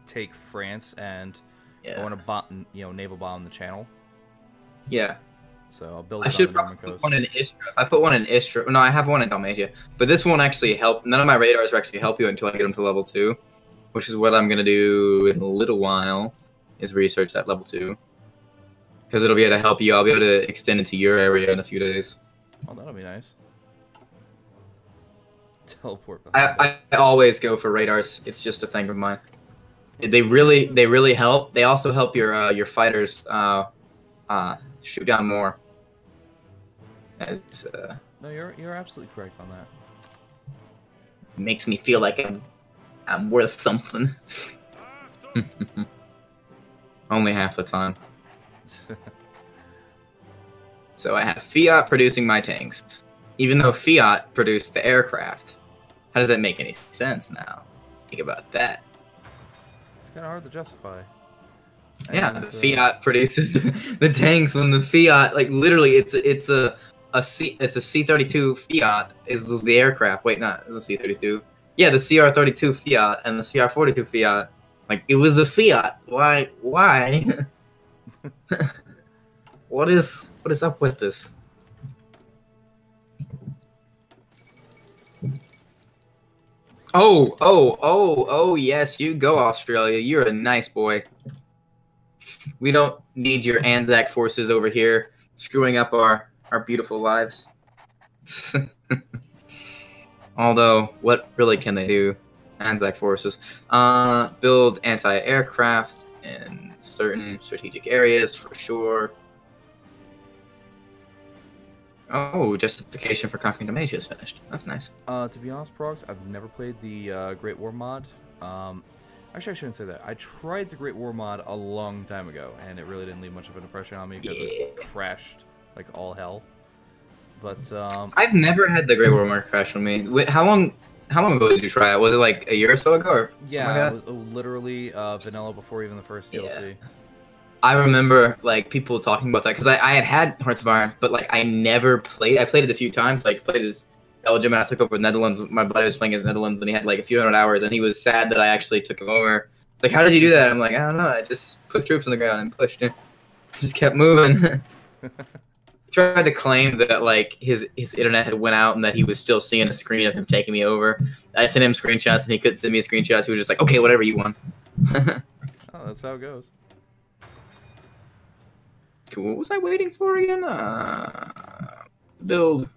take France and I want to naval bomb the channel. Yeah. So I'll build it on the Norman coast. One in Istria. I put one in Istria. No, I have one in Dalmatia. But this won't actually help. None of my radars will actually help you until I get them to level 2. Which is what I'm going to do in a little while, is research that level 2. Because it'll be able to help you. I'll be able to extend it to your area in a few days. Oh, that'll be nice. Teleport. I always go for radars. It's just a thing of mine. They really help. They also help your fighters shoot down more. No, you're absolutely correct on that. Makes me feel like I'm worth something. Only half the time. So I have Fiat producing my tanks, even though Fiat produced the aircraft. How does that make any sense now? Think about that. It's kind of hard to justify. Yeah, the Fiat produces the tanks when the Fiat, like, literally, it's a C-32 Fiat is the aircraft. Wait, not the C-32. Yeah, the CR-32 Fiat and the CR-42 Fiat. Like, it was a Fiat. Why? What is up with this? Oh, yes, you go, Australia. You're a nice boy. We don't need your Anzac forces over here screwing up our beautiful lives. Although, what really can they do? Anzac forces. Build anti-aircraft in certain strategic areas, for sure. Oh, justification for conquering Dalmatia is finished. That's nice. To be honest, Progs, I've never played the Great War mod. Actually, I shouldn't say that. I tried the Great War mod a long time ago, and it really didn't leave much of an impression on me because it crashed like all hell. But I've never had the Grey Warmer crash on me. Wait, how long ago did you try it? Was it like a year or so ago, or yeah, something like it was literally vanilla before even the first DLC. Yeah. I remember like people talking about that because I had Hearts of Iron, but like I never played. I played it a few times. Like played as Belgium, and I took over Netherlands. My buddy was playing as Netherlands, and he had like a few hundred hours, and he was sad that I actually took him over. It's like, how did you do that? I'm like, I don't know. I just put troops on the ground and pushed it. Just kept moving. Tried to claim that like his internet had went out and that he was still seeing a screen of him taking me over. I sent him screenshots and he couldn't send me screenshots. He was just like, okay, whatever you want. Oh, that's how it goes. Cool. What was I waiting for again? Build.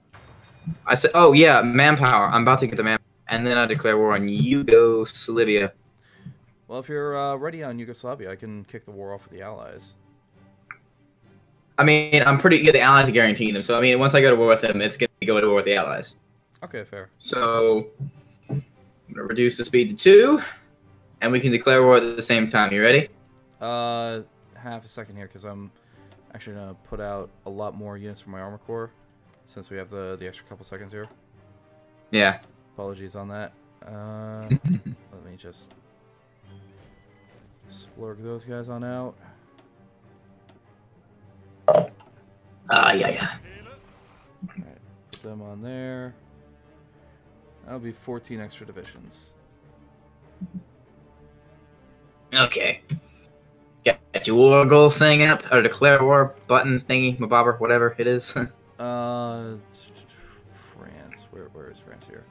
I said, oh yeah, manpower. I'm about to get the manpower, and then I declare war on Yugoslavia. Well, if you're ready on Yugoslavia, I can kick the war off with the Allies. I mean, I'm pretty good. The Allies are guaranteeing them, so I mean, once I go to war with them, it's gonna go to war with the Allies. Okay, fair. So I'm gonna reduce the speed to 2, and we can declare war at the same time. You ready? Half a second here, because I'm actually gonna put out a lot more units for my armor core, since we have the extra couple seconds here. Yeah. Apologies on that. Let me just splurge those guys on out. Yeah. Alright, put them on there. That'll be 14 extra divisions. Okay. Got your war goal thing up, or declare war button thingy, mabobber, whatever it is. France. Where is France here?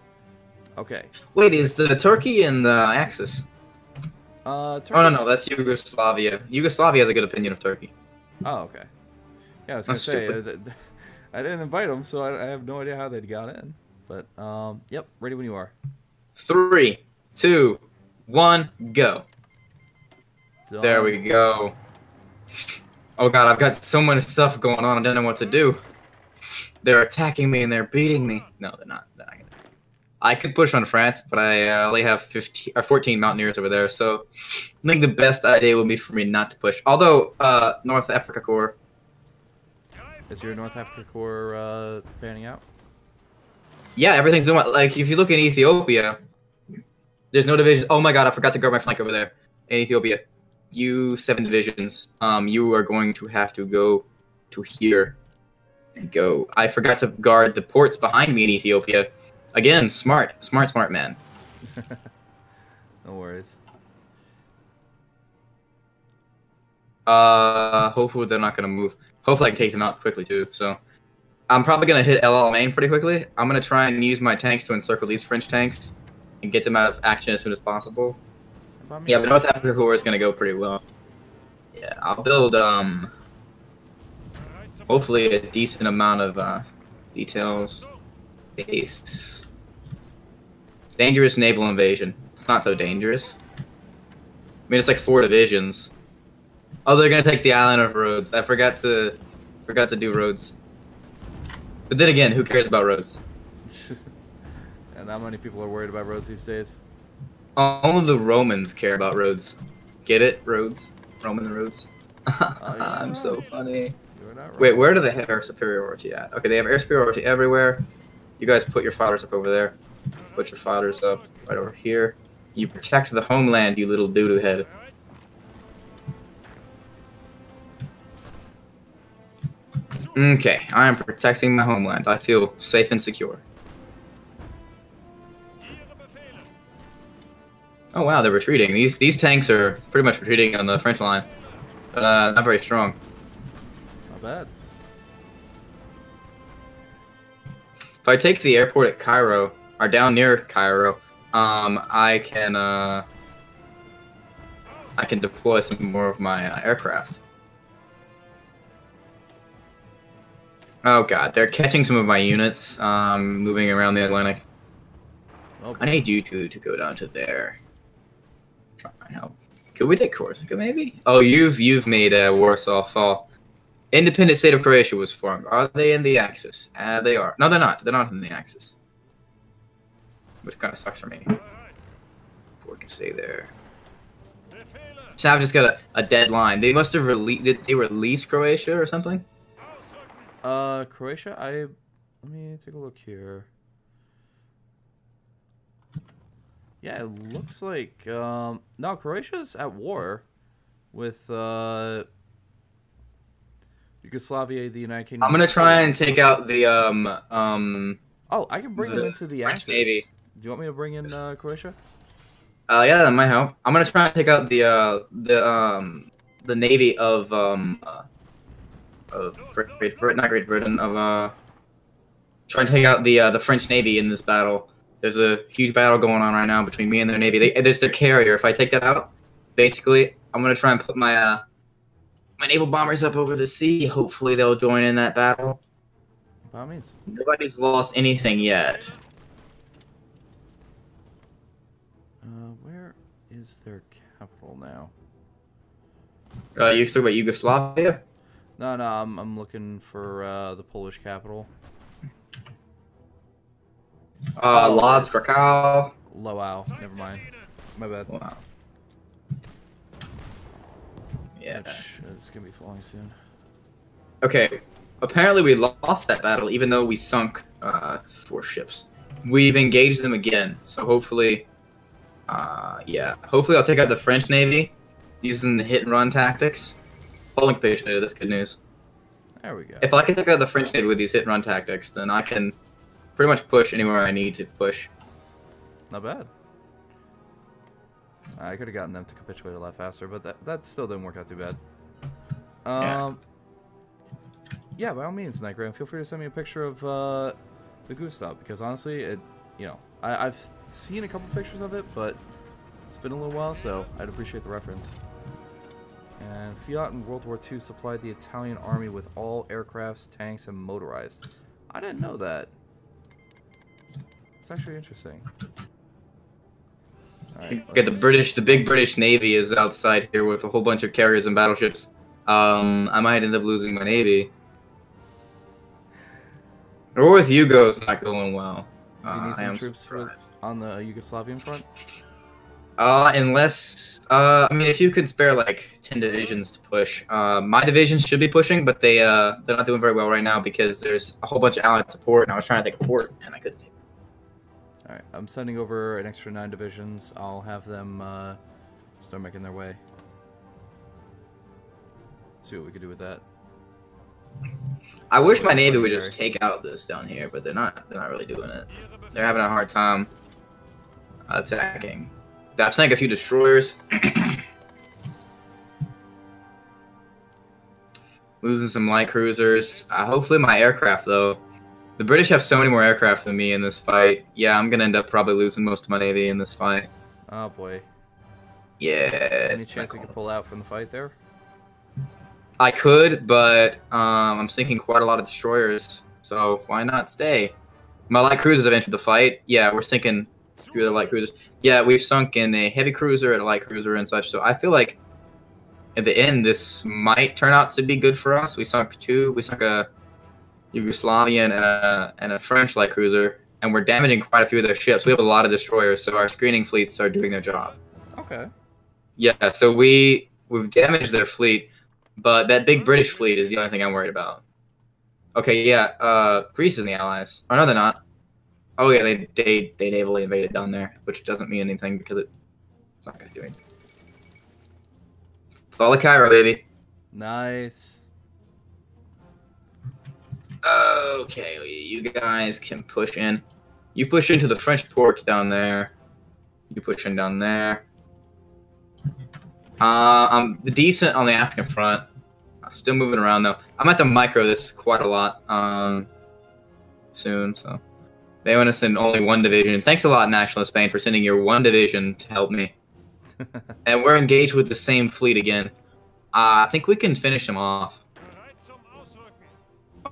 Okay. Wait, is the Turkey in the Axis? Turkish... Oh no, that's Yugoslavia. Yugoslavia has a good opinion of Turkey. Oh, okay. Yeah, I was gonna say I didn't invite them, so I have no idea how they got in. But yep, ready when you are. 3, 2, 1, go. Done. There we go. Oh god, I've got so much stuff going on. I don't know what to do. They're attacking me and they're beating me. No, they're not. They're not gonna. I could push on France, but I only have 15 or 14 mountaineers over there, so I think the best idea would be for me not to push. Although North Africa Corps. Is your North Africa Corps panning out? Yeah, everything's doing like if you look in Ethiopia, there's no division. Oh my god, I forgot to guard my flank over there in Ethiopia. You 7 divisions. You are going to have to go to here and go. I forgot to guard the ports behind me in Ethiopia. Again, smart man. No worries. Hopefully they're not gonna move. Hopefully I can take them out quickly too. So I'm probably gonna hit El Alamein pretty quickly. I'm gonna try and use my tanks to encircle these French tanks and get them out of action as soon as possible. Yeah, but North Africa Corps is gonna go pretty well. Yeah, I'll build hopefully a decent amount of details. Base. Dangerous naval invasion. It's not so dangerous. I mean, it's like 4 divisions. Oh, they're gonna take the island of Rhodes. I forgot to do Rhodes. But then again, who cares about Rhodes? And not many people are worried about roads these days. Only the Romans care about roads. Get it? Roads? Roman roads? I'm so funny. Wait, where do they have air superiority at? Okay, they have air superiority everywhere. You guys put your fodders up over there. Put your fodders up right over here. You protect the homeland, you little doo-doo head. Okay, I am protecting my homeland. I feel safe and secure. Oh wow, they're retreating. These tanks are pretty much retreating on the French line, but not very strong. Not bad. If I take the airport at Cairo, or down near Cairo, I can deploy some more of my aircraft. Oh god, they're catching some of my units, moving around the Atlantic. Oh, I need you two to go down to there. Try and help. Could we take Corsica, maybe? Oh, you've made Warsaw fall. Independent state of Croatia was formed. Are they in the Axis? They are. No, they're not. They're not in the Axis. Which kind of sucks for me. We can stay there. So I've just got a deadline. They must have released. Did they release Croatia or something? Croatia, let me take a look here. Yeah, it looks like no, Croatia's at war with Yugoslavia, the United Kingdom. I'm gonna try and take out the Oh, I can bring them into the French Axis. Navy. Do you want me to bring in Croatia? Yeah, that might help. I'm gonna try and take out the navy of Great Britain, not Great Britain, of try and take out the French Navy in this battle. There's a huge battle going on right now between me and their navy. There's their carrier. If I take that out, basically, I'm gonna try and put my my naval bombers up over the sea. Hopefully, they'll join in that battle. By all means. Nobody's lost anything yet. Where is their capital now? You talking about Yugoslavia? No, I'm looking for the Polish capital. Lodz, Krakow. Lowell. Never mind. My bad. Wow. Yeah. Which is gonna be falling soon. Okay. Apparently, we lost that battle, even though we sunk 4 ships. We've engaged them again, so hopefully, yeah. Hopefully, I'll take out the French Navy using the hit and run tactics. Polling page, that's good news. There we go. If I can take out the French Navy with these hit and run tactics, then I can pretty much push anywhere I need to push. Not bad. I could have gotten them to capitulate a lot faster, but that still didn't work out too bad. Yeah, by all means, Nightgram, feel free to send me a picture of the Gustav, because honestly, I've seen a couple pictures of it, but it's been a little while, so I'd appreciate the reference. And Fiat in World War II supplied the Italian army with all aircrafts, tanks, and motorized. I didn't know that. It's actually interesting. Right, Okay, the big British Navy is outside here with a whole bunch of carriers and battleships. I might end up losing my navy. Or with Yugo's not going well. Do you need some troops on the Yugoslavian front? Unless, I mean, if you could spare like 10 divisions to push. My divisions should be pushing, but they're not doing very well right now because there's a whole bunch of allied support, and I was trying to take a port, and I couldn't take it. Alright, I'm sending over an extra 9 divisions. I'll have them start making their way. See what we can do with that. I wish my navy would just take out this down here, but they're not really doing it. They're having a hard time attacking. I've sank a few destroyers. Losing some light cruisers. Hopefully my aircraft, though. The British have so many more aircraft than me in this fight. Yeah, I'm gonna end up probably losing most of my navy in this fight. Oh boy. Yeah. Any chance you could pull out from the fight there? I could, but I'm sinking quite a lot of destroyers, so why not stay? My light cruisers have entered the fight. Yeah, we're sinking through the light cruisers. Yeah, we've sunk in a heavy cruiser and a light cruiser and such, so I feel like at the end this might turn out to be good for us. We sunk 2. We sunk a Yugoslavian and a French light cruiser, and we're damaging quite a few of their ships. We have a lot of destroyers, so our screening fleets are doing their job. Okay. Yeah, so we've damaged their fleet. But that big British fleet is the only thing I'm worried about. Okay, yeah, Greece is in the Allies. Oh, no, they're not. Oh, yeah, they navally invaded down there, which doesn't mean anything because it's not going to do anything. Follow Cairo, baby. Nice. Okay, you guys can push in. You push into the French port down there. You push in down there. I'm decent on the African front. Still moving around though. I'm at to micro this quite a lot soon, so they want to send only 1 division. Thanks a lot, National Spain, for sending your 1 division to help me. And we're engaged with the same fleet again. I think we can finish them off.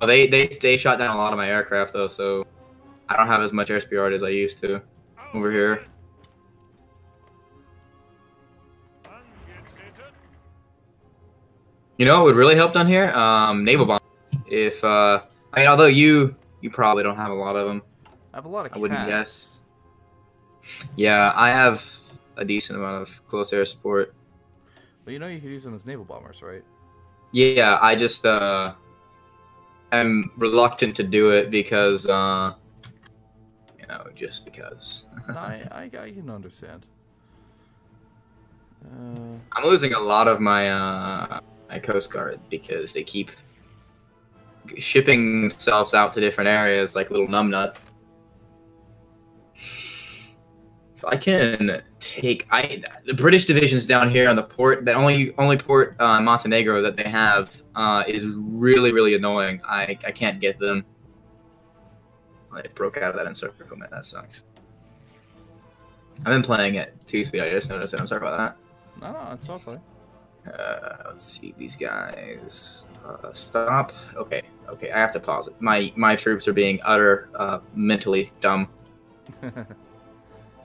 Oh, they shot down a lot of my aircraft though, so I don't have as much air superiority as I used to over here. You know what would really help down here? Naval bomb. If I mean, although you probably don't have a lot of them. I have a lot of cats. I wouldn't guess. Yeah, I have a decent amount of close air support. Well, you know you could use them as naval bombers, right? Yeah, I just am reluctant to do it because, you know, just because. I can understand. I'm losing a lot of my my Coast Guard because they keep shipping themselves out to different areas like little numbnuts. If I can take the British divisions down here on the port, that only port Montenegro that they have is really annoying. I can't get them. I broke out of that encirclement. That sucks. I've been playing at 2 speed. I just noticed it. I'm sorry about that. No, it's all fine. Let's see these guys. Stop. Okay. I have to pause it. My troops are being mentally dumb.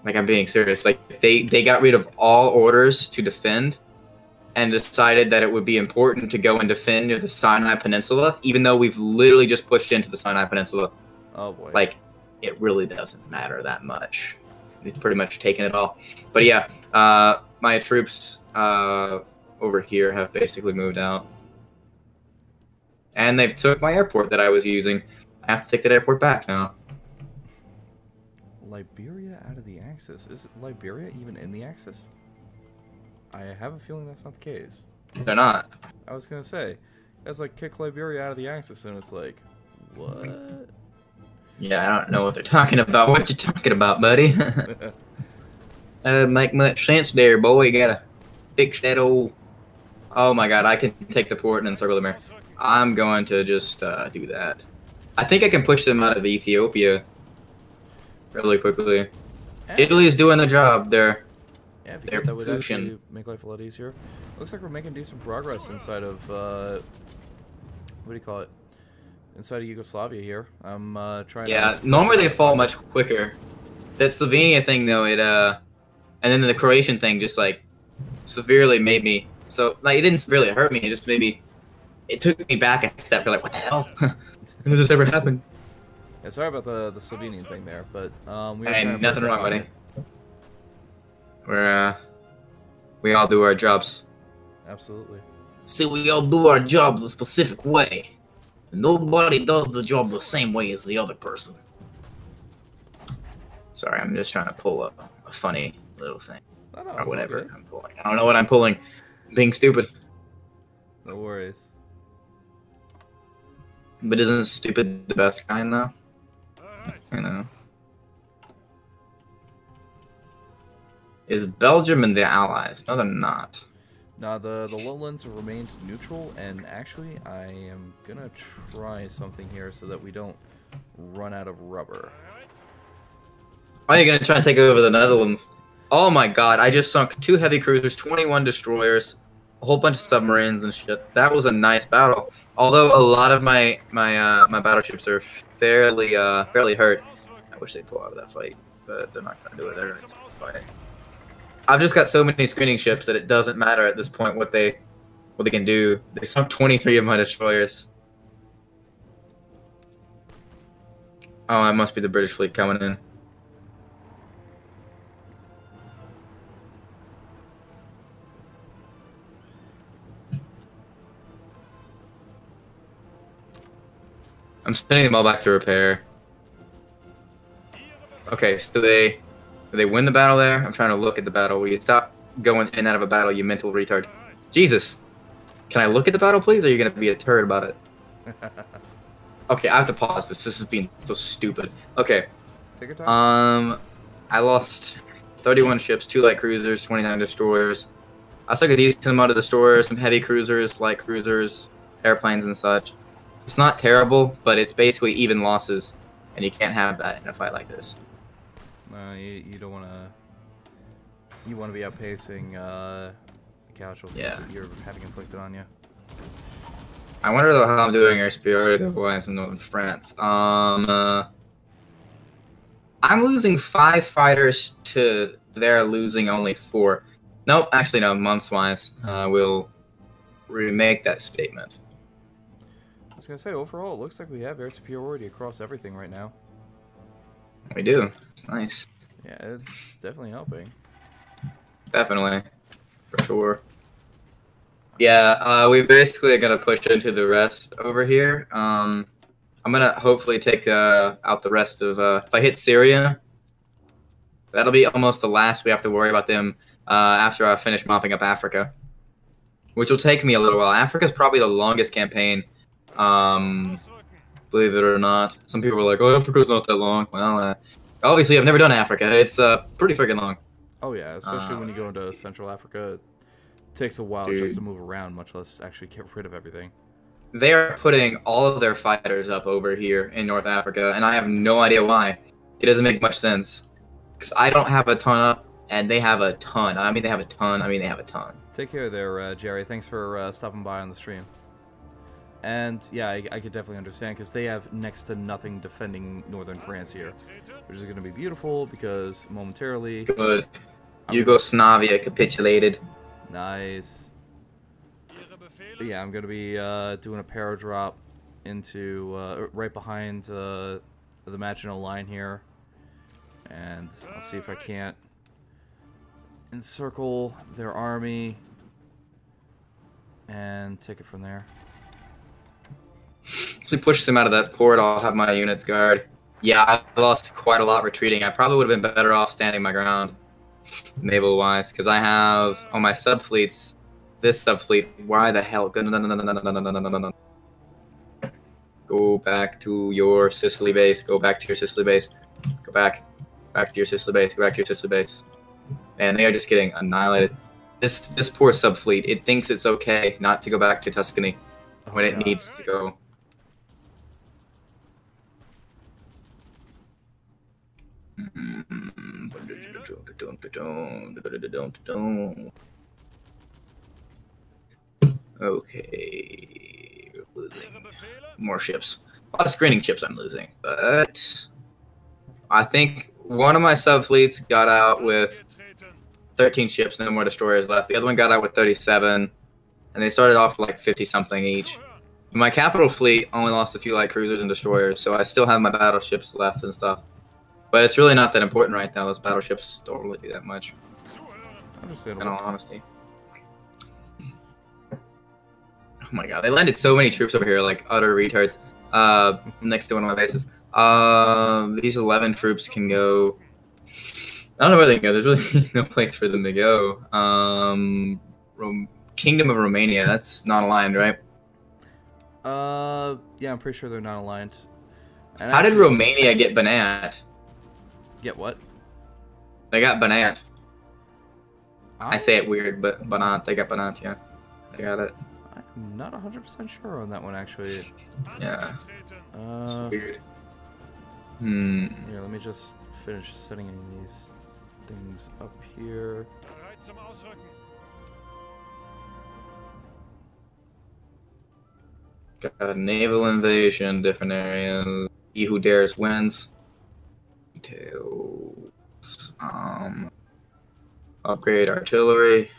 Like, I'm being serious. Like, they got rid of all orders to defend and decided that it would be important to go and defend near the Sinai Peninsula, even though we've literally just pushed into the Sinai Peninsula. Oh, boy. Like, it really doesn't matter that much. We've pretty much taken it all. But yeah, my troops over here have basically moved out. And they've took my airport that I was using. I have to take that airport back now. Liberia out of the Axis. Is Liberia even in the Axis? I have a feeling that's not the case. They're not. I was gonna say, that's like kick Liberia out of the Axis, and it's like, what? Yeah, I don't know what they're talking about. What you talking about, buddy? That doesn't make much sense there, boy. You gotta fix that old... Oh my god, I can take the port and encircle them here. I'm going to just do that. I think I can push them out of Ethiopia really quickly. Yeah. Italy is doing the job. Yeah, if you They're get that would pushing. actually make life a lot easier. Looks like we're making decent progress inside of, what do you call it? Inside of Yugoslavia here. I'm trying Yeah, to... normally they fall much quicker. That Slovenia thing, though, and then the Croatian thing just, like, severely made me... So, like, it didn't severely hurt me, it just made me... It took me back a step, like, what the hell? When does this ever happen? Yeah, sorry about the Slovenian thing there, but, we Hey, nothing wrong, buddy. We all do our jobs. Absolutely. See, we all do our jobs a specific way. Nobody does the job the same way as the other person. Sorry, I'm just trying to pull a funny little thing. No, Or whatever I'm pulling. I don't know what I'm pulling. I'm being stupid. No worries. But isn't stupid the best kind, though? You know. Is Belgium and the Allies? No, they're not. Now, the lowlands have remained neutral, and actually, I am gonna try something here so that we don't run out of rubber. Oh, you're gonna try and take over the Netherlands? Oh my god, I just sunk 2 heavy cruisers, 21 destroyers, a whole bunch of submarines and shit. That was a nice battle. Although a lot of my battleships are fairly hurt. I wish they'd pull out of that fight, but they're not gonna do it. They're gonna fight. I've just got so many screening ships that it doesn't matter at this point what they can do. They sunk 23 of my destroyers. Oh, that must be the British fleet coming in. I'm sending them all back to repair. Okay, so they win the battle there. I'm trying to look at the battle. Will you stop going in and out of a battle, you mental retard? Jesus. Can I look at the battle, please, or are you going to be a turd about it? Okay, I have to pause this. This is being so stupid. Okay. Take your time. I lost 31 ships, 2 light cruisers, 29 destroyers. I took a decent amount of destroyers, some heavy cruisers, light cruisers, airplanes and such. It's not terrible, but it's basically even losses, and you can't have that in a fight like this. You don't want to... You want to be outpacing the casualties that you're having inflicted on you. I wonder though how I'm doing our superiority alliance in northern France. I'm losing 5 fighters to they're losing only 4. Nope, actually no, months-wise. We'll remake that statement. I was going to say, overall, it looks like we have air superiority across everything right now. We do. It's nice. Yeah, it's definitely helping. Definitely. For sure. Yeah, we basically are going to push into the rest over here. I'm gonna hopefully take out the rest of. If I hit Syria, that'll be almost the last we have to worry about them after I finish mopping up Africa, which will take me a little while. Africa's probably the longest campaign. Believe it or not, some people were like, "Oh, Africa's not that long." Well, obviously, I've never done Africa. It's pretty freaking long. Oh yeah, especially when you go into Central Africa, it takes a while just to move around, much less actually get rid of everything. They are putting all of their fighters up over here in North Africa, and I have no idea why. It doesn't make much sense. Because I don't have a ton up, and they have a ton. I mean, they have a ton. I mean, they have a ton. Take care there, Jerry. Thanks for stopping by on the stream. And, yeah, I could definitely understand, because they have next to nothing defending northern France here. Which is going to be beautiful, because momentarily... Good. Yugoslavia capitulated. Nice. But yeah, I'm going to be doing a paradrop into right behind the Maginot Line here. And I'll see if I can't encircle their army and take it from there. Once we push them out of that port, I'll have my units guard. Yeah, I lost quite a lot retreating. I probably would have been better off standing my ground, naval-wise, because I have on my subfleets. This subfleet, why the hell? No. Go back to your Sicily base. Go back to your Sicily base. Go back. Back to your Sicily base. Go back to your Sicily base. And they are just getting annihilated. This poor subfleet, it thinks it's okay not to go back to Tuscany when it needs to go. Okay, losing more ships. A lot of screening ships I'm losing, but I think one of my subfleets got out with 13 ships, no more destroyers left. The other one got out with 37, and they started off with like 50-something each. My capital fleet only lost a few light cruisers and destroyers, so I still have my battleships left and stuff. But it's really not that important right now. Those battleships don't really do that much. In all honesty. Oh my god, they landed so many troops over here, like utter retards. Next to one of my bases. These 11 troops can go. I don't know where they can go. There's really no place for them to go. Kingdom of Romania. That's not aligned, right? Yeah, I'm pretty sure they're not aligned. And how did Romania get Banat? Get what? They got Banat. I say it weird, but Banat. They got Banat, yeah. They got it. I'm not 100% sure on that one, actually. Yeah. It's weird. Here, let me just finish setting these things up here. Got a naval invasion, different areas. He who dares wins. Details. Upgrade artillery.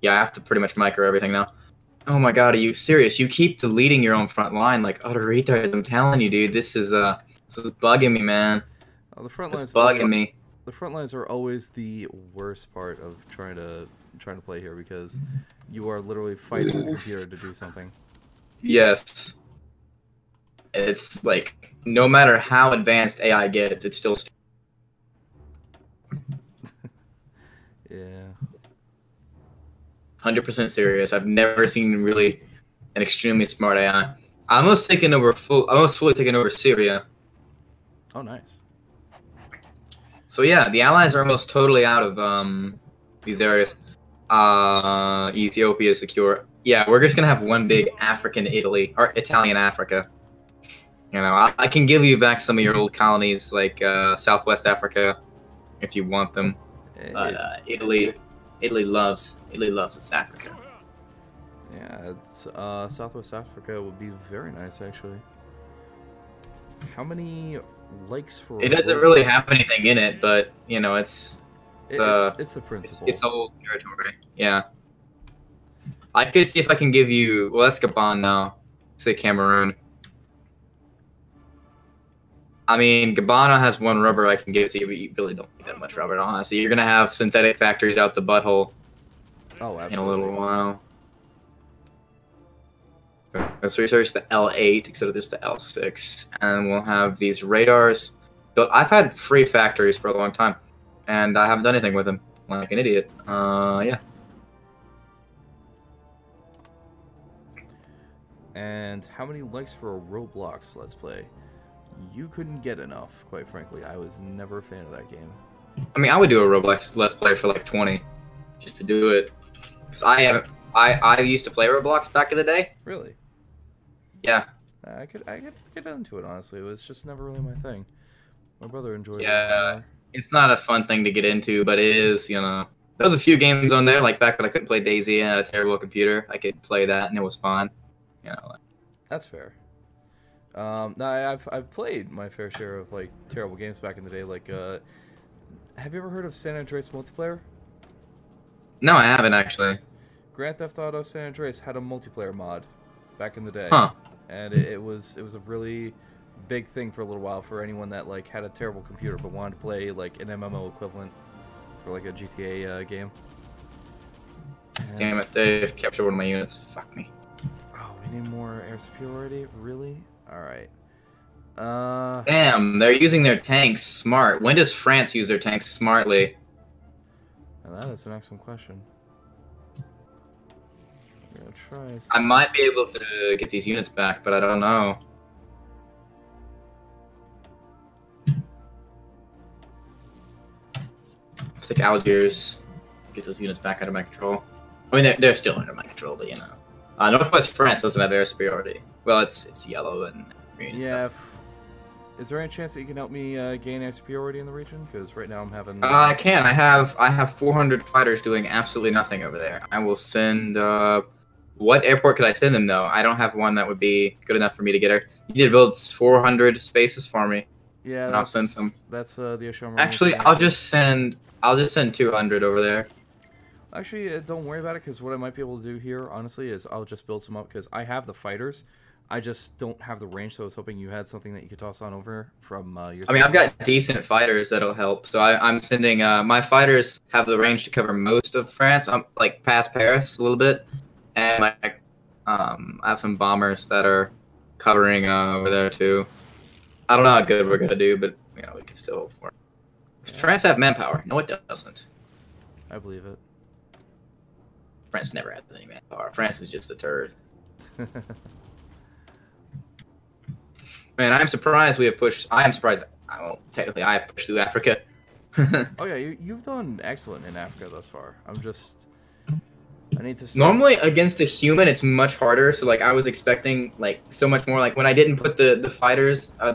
Yeah, I have to pretty much micro everything now. Oh my god, are you serious? You keep deleting your own front line like utter retards. I'm telling you, dude. This is bugging me, man. Oh, the front lines. It's bugging me. The front lines are always the worst part of trying to play here because you are literally fighting the computer to do something. Yes. It's like no matter how advanced AI gets, it's still. Yeah. 100% serious. I've never seen really an extremely smart AI. I almost fully taken over Syria. Oh, nice. So yeah, the Allies are almost totally out of these areas. Ethiopia is secure. Yeah, we're just gonna have one big African Italy or Italian Africa. You know, I can give you back some of your old colonies like Southwest Africa if you want them. But Italy loves its Africa. Yeah, it's Southwest Africa would be very nice actually. How many likes for? It doesn't really have anything in it, but you know, it's the principle. It's old territory. Yeah. I could see if I can give you. Well, that's Gabon now. Say Cameroon. I mean, Gabon has one rubber I can give to you, but you really don't need that much rubber, honestly. You're gonna have synthetic factories out the butthole. Oh, absolutely. In a little while. Let's research the L8 instead of just the L6, and we'll have these radars built. I've had free factories for a long time, and I haven't done anything with them, like an idiot. Yeah. And how many likes for a Roblox Let's Play? You couldn't get enough, quite frankly. I was never a fan of that game. I mean, I would do a Roblox Let's Play for like 20, just to do it. Because I used to play Roblox back in the day. Really? Yeah. I could get into it, honestly. It was just never really my thing. My brother enjoyed it. Yeah. It's not a fun thing to get into, but it is, you know. There was a few games on there, like back when I couldn't play DayZ and I had a terrible computer. I could play that, and it was fun. You know. That's fair. No, I've played my fair share of like terrible games back in the day. Like, have you ever heard of San Andreas multiplayer? No, I haven't actually. Grand Theft Auto San Andreas had a multiplayer mod back in the day, Huh. and it was a really big thing for a little while for anyone that like had a terrible computer but wanted to play like an MMO equivalent for like a GTA game. And, Damn it, they've captured one of my units. Fuck me. oh, we need more air superiority? Really? Alright. Damn, they're using their tanks smart. When does France use their tanks smartly? Now that is an excellent question. I'm gonna try. I might be able to get these units back, but I don't know. I think Algiers get those units back under my control. I mean, they're still under my control, but you know. Northwest France doesn't have air superiority. Well, it's yellow and green. Yeah. And stuff. Is there any chance that you can help me gain air superiority in the region? Because right now I'm having. I can. I have 400 fighters doing absolutely nothing over there. I will send. What airport could I send them though? I don't have one that would be good enough for me to get her. You need to build 400 spaces for me. Yeah, and I'll send some. That's the issue. Actually, I'll just send 200 over there. Actually, don't worry about it, because what I might be able to do here, honestly, is I'll just build some up, because I have the fighters. I just don't have the range, so I was hoping you had something that you could toss on over from your... I mean, I've got decent fighters that'll help. So I'm sending... my fighters have the range to cover most of France. I'm like past Paris a little bit. And I have some bombers that are covering over there too. I don't know how good we're going to do, but you know, we can still work. Does France have manpower? No, it doesn't. I believe it. France never has any manpower. France is just a turd. Man, I'm surprised we have pushed. I am surprised. Well, technically, I have pushed through Africa. Oh yeah, you've done excellent in Africa thus far. I need to. Normally, against a human, it's much harder. So, like, I was expecting like so much more. Like when I didn't put the fighters on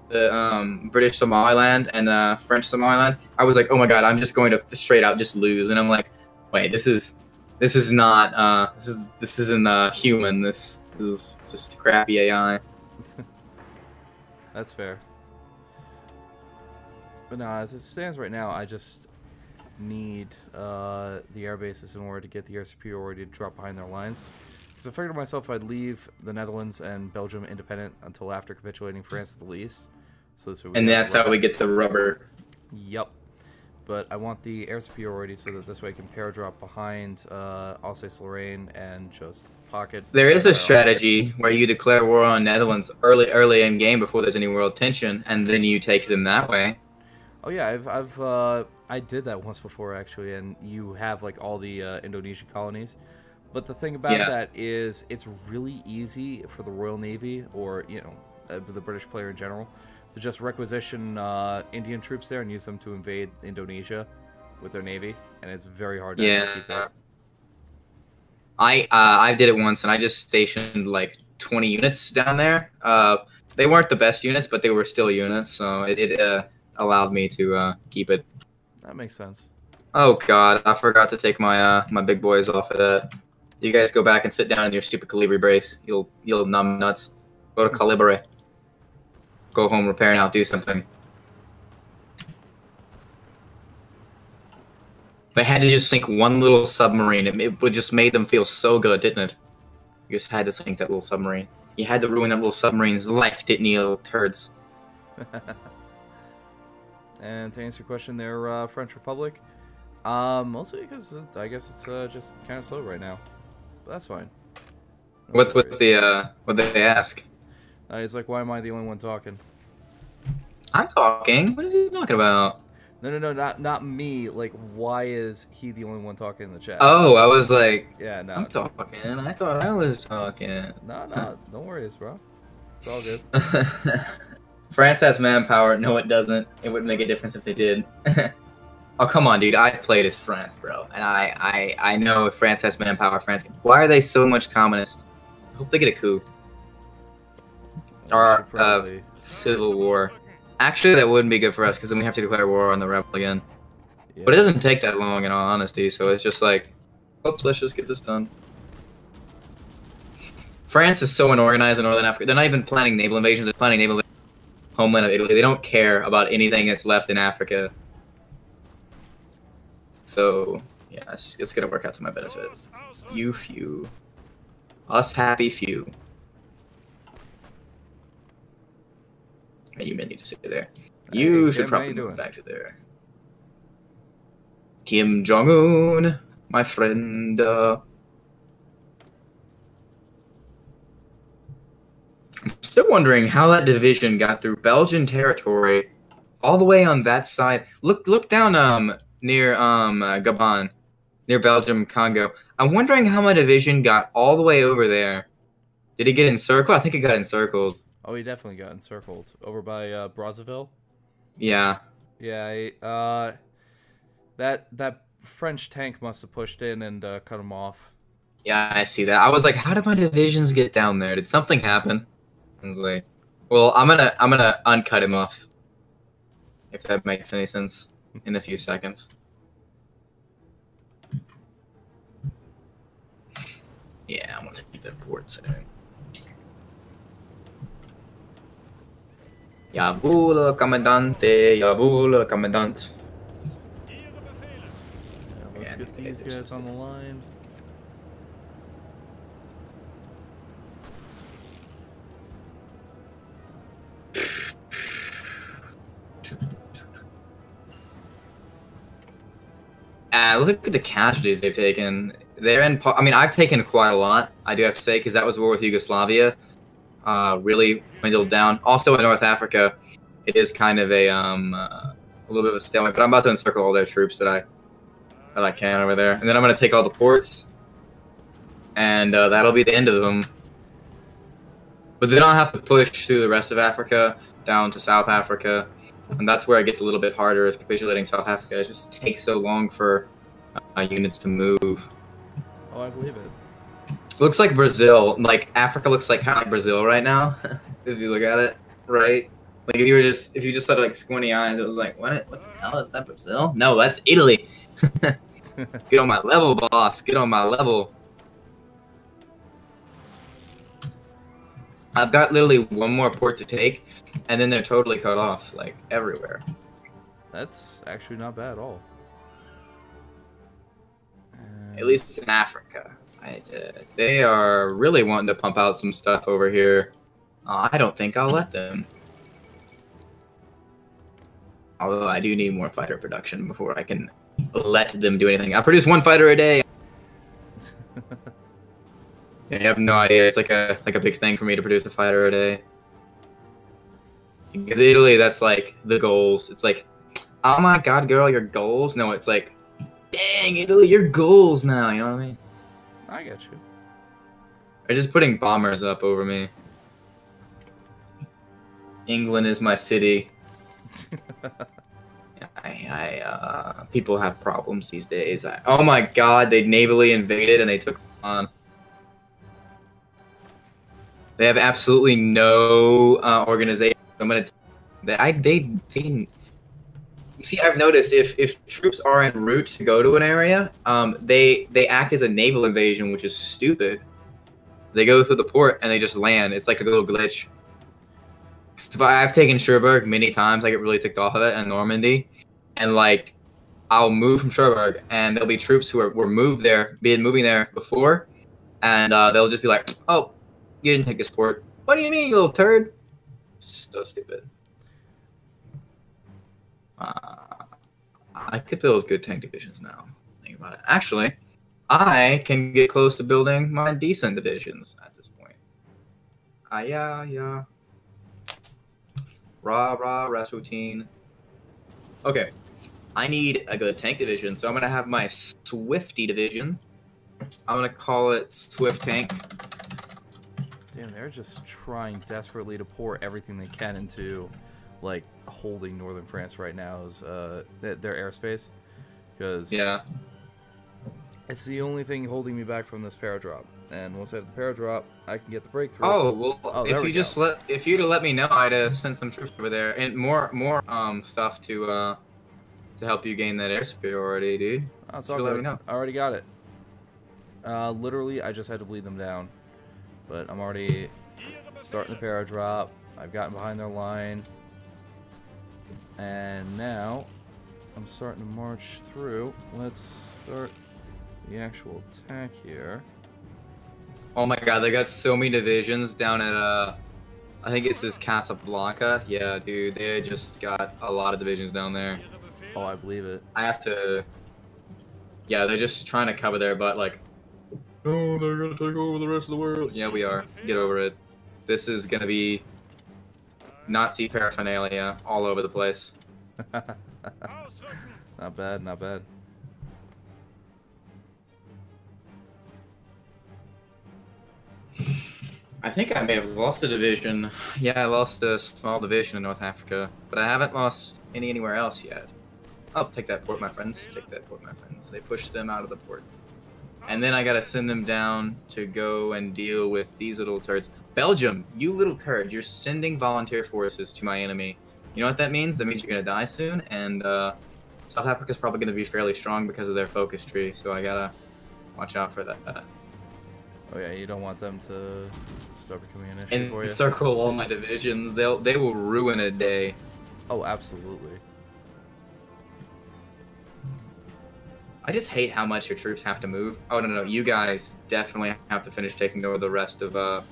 the British Somaliland and French Somaliland, I was like, oh my god, I'm just going to straight out just lose. And I'm like, wait, this is not this isn't human. This is just crappy AI. That's fair. But no, as it stands right now, I just need the air bases in order to get the air superiority to drop behind their lines. Because I figured to myself I'd leave the Netherlands and Belgium independent until after capitulating France at the least. So this way that's how we get the rubber. Yep. But I want the air superiority so that this way I can paradrop behind Alsace-Lorraine and just pocket. There is a strategy where you declare war on Netherlands early in game before there's any world tension, and then you take them that way. Oh yeah, I did that once before actually, and you have like all the Indonesian colonies. But the thing about that is it's really easy for the Royal Navy, or you know, the British player in general, to just requisition Indian troops there and use them to invade Indonesia with their navy, and it's very hard to keep that. I did it once, and I just stationed like 20 units down there. They weren't the best units, but they were still units, so it allowed me to keep it. That makes sense. Oh god, I forgot to take my my big boys off of that. You guys go back and sit down in your stupid Calibri brace. You'll numb nuts. Go to Calibri. Go home, repair now, do something. They had to just sink one little submarine. It just made them feel so good, didn't it? You just had to sink that little submarine. You had to ruin that little submarine's life, didn't you, little turds? And to answer your question there, French Republic, mostly because I guess it's just kind of slow right now. but that's fine. No What's worries. with the what they ask? He's like, why am I the only one talking? I'm talking. What is he talking about? No, not me. Like, why is he the only one talking in the chat? Oh, I was like, Yeah, no. I'm talking. I thought I was talking. No, don't worry, bro. It's all good. France has manpower. No, it doesn't. It wouldn't make a difference if they did. Oh, come on, dude. I played as France, bro. And I know if France has manpower, France can. Why are they so much communist? I hope they get a coup. Or civil war. Actually, that wouldn't be good for us, because then we have to declare war on the rebel again. Yeah. But it doesn't take that long, in all honesty, so it's just like, oops, let's just get this done. France is so unorganized in Northern Africa. They're not even planning naval invasions. They're planning naval invasions in the homeland of Italy. They don't care about anything that's left in Africa. So, yeah, it's gonna work out to my benefit. You few. Us happy few. You may need to stay there. You should probably move back to there. Kim Jong-un, my friend. I'm still wondering how that division got through Belgian territory, all the way on that side. Look down near Gabon, near Belgium, Congo. I'm wondering how my division got all the way over there. Did it get encircled? I think it got encircled. Oh, he definitely got encircled over by Brazzaville. Yeah. Yeah. That French tank must have pushed in and cut him off. Yeah, I see that. I was like, how did my divisions get down there? Did something happen? I was like, well, I'm gonna uncut him off, if that makes any sense, in a few seconds. Yeah, I'm gonna take that port setting. Jawohl, Kommandante, jawohl, Kommandant. Yeah, let's get these guys on the line. Look at the casualties they've taken. They're in. I mean, I've taken quite a lot. I do have to say, because that was war with Yugoslavia. Really dwindled down. Also in North Africa, it is kind of a little bit of a stalemate. But I'm about to encircle all their troops that I can over there, and then I'm gonna take all the ports, and that'll be the end of them. But they don't have to push through the rest of Africa down to South Africa, and that's where it gets a little bit harder. Is capitulating South Africa. It just takes so long for units to move. Oh, I believe it. Looks like Brazil. Like Africa looks like kind of like Brazil right now, if you look at it, right? Like if you just had like squinty eyes, it was like, what the hell is that, Brazil? No, that's Italy. Get on my level, boss. Get on my level. I've got literally one more port to take, and then they're totally cut off, like everywhere. That's actually not bad at all. At least in Africa. They are really wanting to pump out some stuff over here. I don't think I'll let them. Although I do need more fighter production before I can let them do anything. I produce one fighter a day. Yeah, you have no idea. It's like a big thing for me to produce a fighter a day. Because Italy, that's like the goals. It's like, oh my god, girl, your goals? No, it's like, dang, Italy, your goals now. You know what I mean? I get you. They're just putting bombers up over me. England is my city. People have problems these days. Oh my god, they navally invaded and they took on. They have absolutely no organization. I'm gonna. You see, I've noticed if troops are en route to go to an area, they act as a naval invasion, which is stupid. They go through the port and they just land. It's like a little glitch. I've taken Cherbourg many times. I get really ticked off of it, and Normandy, and like, I'll move from Cherbourg, and there'll be troops who were moving there before, and they'll just be like, "Oh, you didn't take this port. What do you mean, you little turd?" So stupid. I could build good tank divisions now. Think about it. Actually, I can get close to building my decent divisions at this point. Ah, yeah, yeah. Rah, rah, rest routine. Okay, I need a good tank division, so I'm gonna have my Swifty division. I'm gonna call it Swift Tank. Damn, they're just trying desperately to pour everything they can into, like, holding northern France right now as their airspace, because Yeah. it's the only thing holding me back from this paradrop. And once I have the paradrop, I can get the breakthrough. Oh well, Oh, there if we you go. just if you'd have let me know, I'd have sent some troops over there and more stuff to help you gain that air superiority, dude. Oh, it's You all let me good. know. I already got it. Literally, I just had to bleed them down. But I'm already starting the paradrop. I've gotten behind their line. And now, I'm starting to march through. Let's start the actual attack here. Oh my god, they got so many divisions down at I think it's this Casablanca. Yeah, dude, they just got a lot of divisions down there. Oh, I believe it. I have to. Yeah, they're just trying to cover their butt, like, oh, they're gonna take over the rest of the world. Yeah, we are. Get over it. This is gonna be Nazi paraphernalia all over the place. Not bad, not bad. I think I may have lost a division. Yeah, I lost a small division in North Africa, but I haven't lost anywhere else yet. Oh, take that port, my friends. Take that port, my friends. They pushed them out of the port. And then I gotta send them down to go and deal with these little turds. Belgium, you little turd, you're sending volunteer forces to my enemy. You know what that means? That means you're gonna die soon, and South Africa's probably gonna be fairly strong because of their focus tree, so I gotta watch out for that. Oh yeah, you don't want them to start becoming an issue for you. Encircle all my divisions. They will ruin a day. Oh, absolutely. I just hate how much your troops have to move. Oh no, you guys definitely have to finish taking over the rest of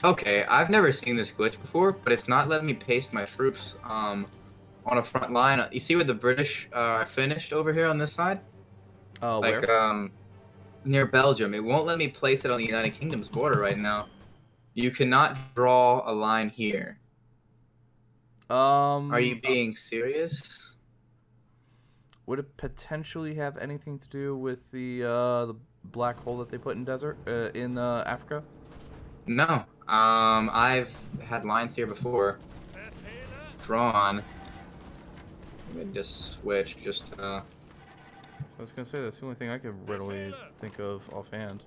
Okay, I've never seen this glitch before, but it's not letting me paste my troops on a front line. You see where the British are finished over here on this side? Oh, Like where? near Belgium. It won't let me place it on the United Kingdom's border right now. You cannot draw a line here. Are you being serious? Would it potentially have anything to do with the black hole that they put in desert in Africa? No. I've had lines here before. Drawn. Let me just switch. I was gonna say that's the only thing I could readily think of offhand.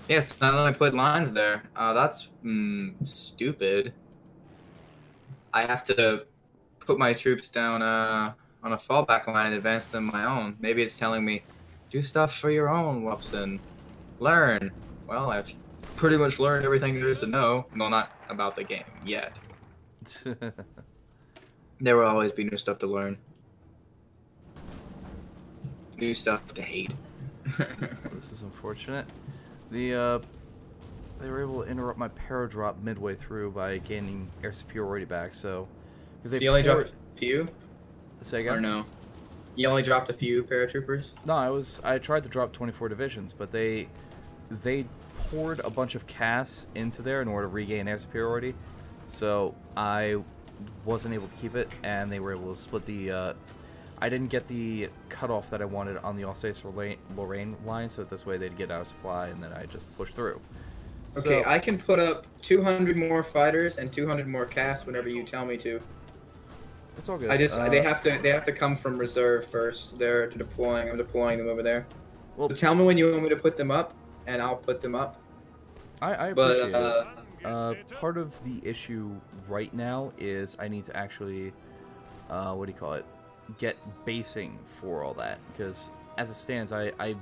Yes, now that I put lines there. That's stupid. I have to put my troops down on a fallback line and advance them my own. Maybe it's telling me, do stuff for your own, Wupsin. Learn. Well, I've pretty much learned everything there is to know. Well, not about the game yet. There will always be new stuff to learn. New stuff to hate. This is unfortunate. They were able to interrupt my paradrop midway through by gaining air superiority back. So So you only dropped a few? Say again? Or no? You only dropped a few paratroopers? No, I tried to drop 24 divisions, but they poured a bunch of casts into there in order to regain air superiority. So I wasn't able to keep it, and they were able to split the. I didn't get the cutoff that I wanted on the Alsace-Lorraine line, so this way they'd get out of supply, and then I just pushed through. Okay, So, I can put up 200 more fighters and 200 more casts whenever you tell me to. it's all good. They have to come from reserve first. They're deploying. I'm deploying them over there. Well, So tell me when you want me to put them up, and I'll put them up. I appreciate it. Part of the issue right now is I need to actually, what do you call it, get basing for all that, because as it stands, I've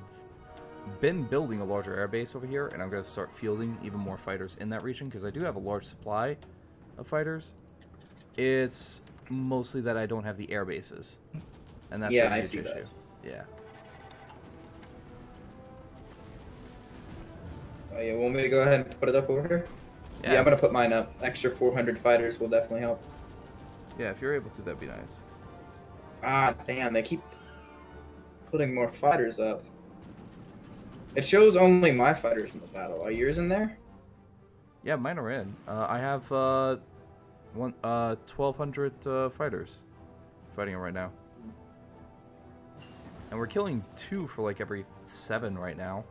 been building a larger airbase over here, and I'm going to start fielding even more fighters in that region, because I do have a large supply of fighters. It's mostly that I don't have the air bases, and that's Yeah, been a I huge see issue. that. Yeah. Oh, yeah, want me to go ahead and put it up over here? Yeah, I'm gonna put mine up. Extra 400 fighters will definitely help. Yeah, if you're able to, that'd be nice. Ah, damn, they keep putting more fighters up. It shows only my fighters in the battle. Are yours in there? Yeah, mine are in. I have 1,200 fighters fighting it right now. And we're killing 2 for like every 7 right now.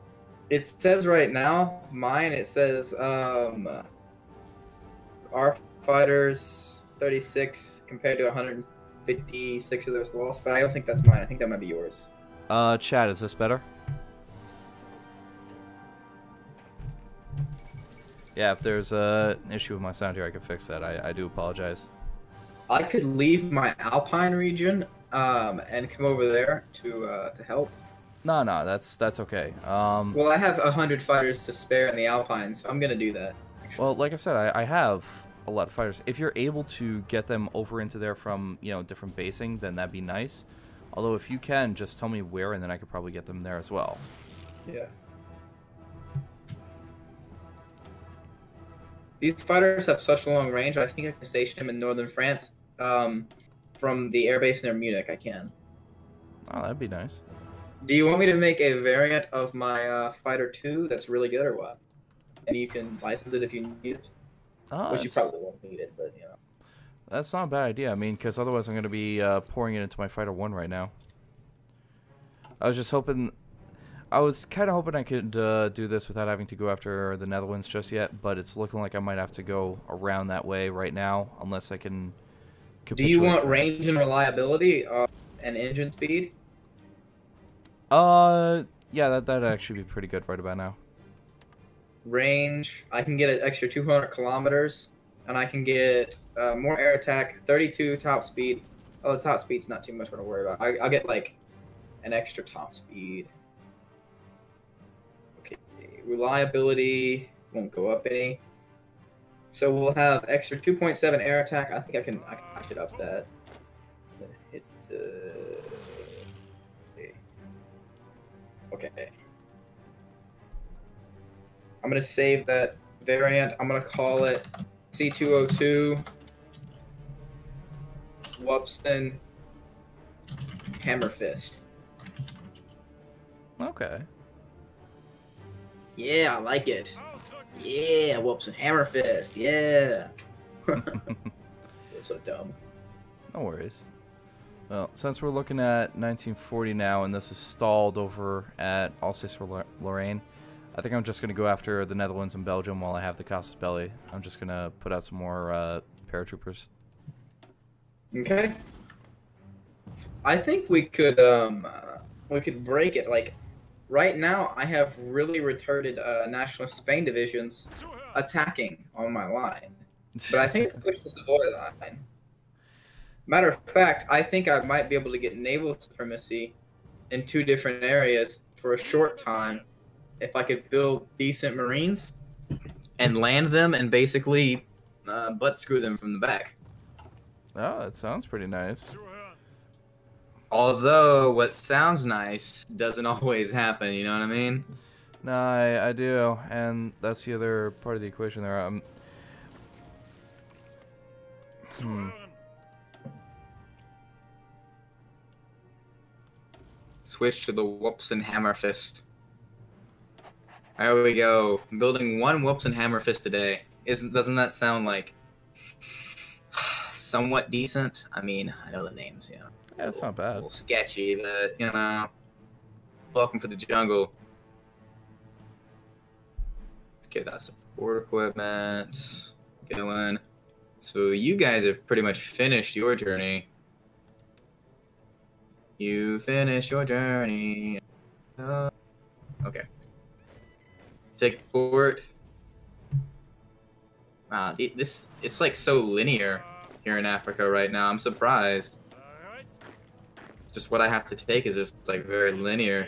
It says right now, mine, it says, our fighters, 36 compared to 156 of those lost, but I don't think that's mine. I think that might be yours. Chad, is this better? Yeah, if there's an issue with my sound here, I can fix that. I do apologize. I could leave my Alpine region, and come over there to help. No, that's okay. Well, I have 100 fighters to spare in the Alpine, so I'm gonna do that. Actually. Well, like I said, I have a lot of fighters. If you're able to get them over into there from, different basing, then that'd be nice. Although if you can, just tell me where, and then I could probably get them there as well. Yeah. These fighters have such long range, I think I can station them in northern France. From the airbase near Munich, I can. Oh, that'd be nice. Do you want me to make a variant of my Fighter 2 that's really good, or what? And you can license it if you need it. Which you probably won't need it, but, That's not a bad idea. I mean, because otherwise I'm going to be pouring it into my Fighter 1 right now. I was just hoping... I was kind of hoping I could do this without having to go after the Netherlands just yet, but it's looking like I might have to go around that way right now, unless I can... Do you want range and reliability and engine speed? Yeah, that'd actually be pretty good right about now. Range, I can get an extra 200 kilometers, and I can get more air attack, 32 top speed. Oh, the top speed's not too much to worry about. I'll get, like, an extra top speed. Okay, reliability won't go up any. So we'll have extra 2.7 air attack. I think I can should up that. Hit okay. I'm gonna save that variant. I'm gonna call it C202 Wupsin Hammer Fist. Okay. Yeah, I like it. Yeah, Wupsin Hammer Fist. Yeah. You're so dumb. No worries. Well, since we're looking at 1940 now, and this is stalled over at Alsace-Lorraine, I think I'm just going to go after the Netherlands and Belgium while I have the Casus Belli. I'm just going to put out some more paratroopers. Okay. I think we could break it. Like, right now, I have really retarded Nationalist Spain divisions attacking on my line. But I think I push the Savoy line. Matter of fact, I think I might be able to get naval supremacy in 2 different areas for a short time if I could build decent marines and land them and basically butt screw them from the back. Oh, that sounds pretty nice. Although what sounds nice doesn't always happen, you know what I mean? No, I do, and that's the other part of the equation there. Switch to the Wupsin Hammer Fist. There we go. I'm building 1 Wupsin Hammer Fist a day. Doesn't that sound like somewhat decent? I mean, I know the names, Yeah, it's not bad. A little sketchy, but, welcome to the jungle. Okay, that's support equipment. Going. So you guys have pretty much finished your journey. You finished your journey. Okay. Take fort. Wow, it's like so linear here in Africa right now. I'm surprised. Just what I have to take is just like very linear.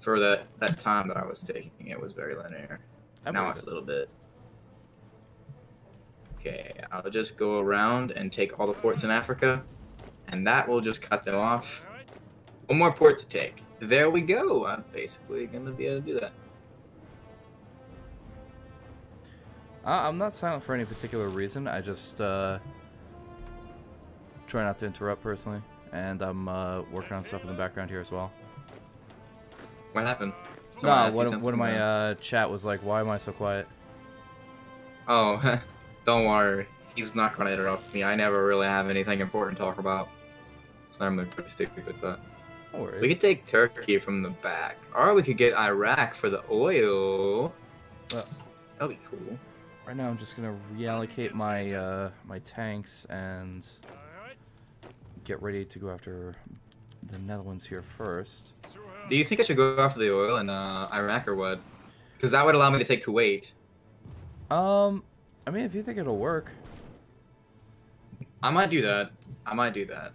For that time that I was taking, it was very linear. Now it's a little bit. Okay, I'll just go around and take all the ports in Africa, and that will just cut them off. 1 more port to take. There we go. I'm basically gonna be able to do that. I'm not silent for any particular reason. I just try not to interrupt personally, and I'm working on stuff in the background here as well. What happened? No, one of my chat was like, "Why am I so quiet?" Oh, don't worry. He's not gonna interrupt me. I never really have anything important to talk about. It's normally pretty stupid, but No worries. we could take Turkey from the back, or we could get Iraq for the oil. Well, that'd be cool. Right now, I'm just gonna reallocate my my tanks and get ready to go after the Netherlands here first. Do you think I should go after the oil in Iraq or what? Because that would allow me to take Kuwait. I mean, if you think it'll work. I might do that. I might do that.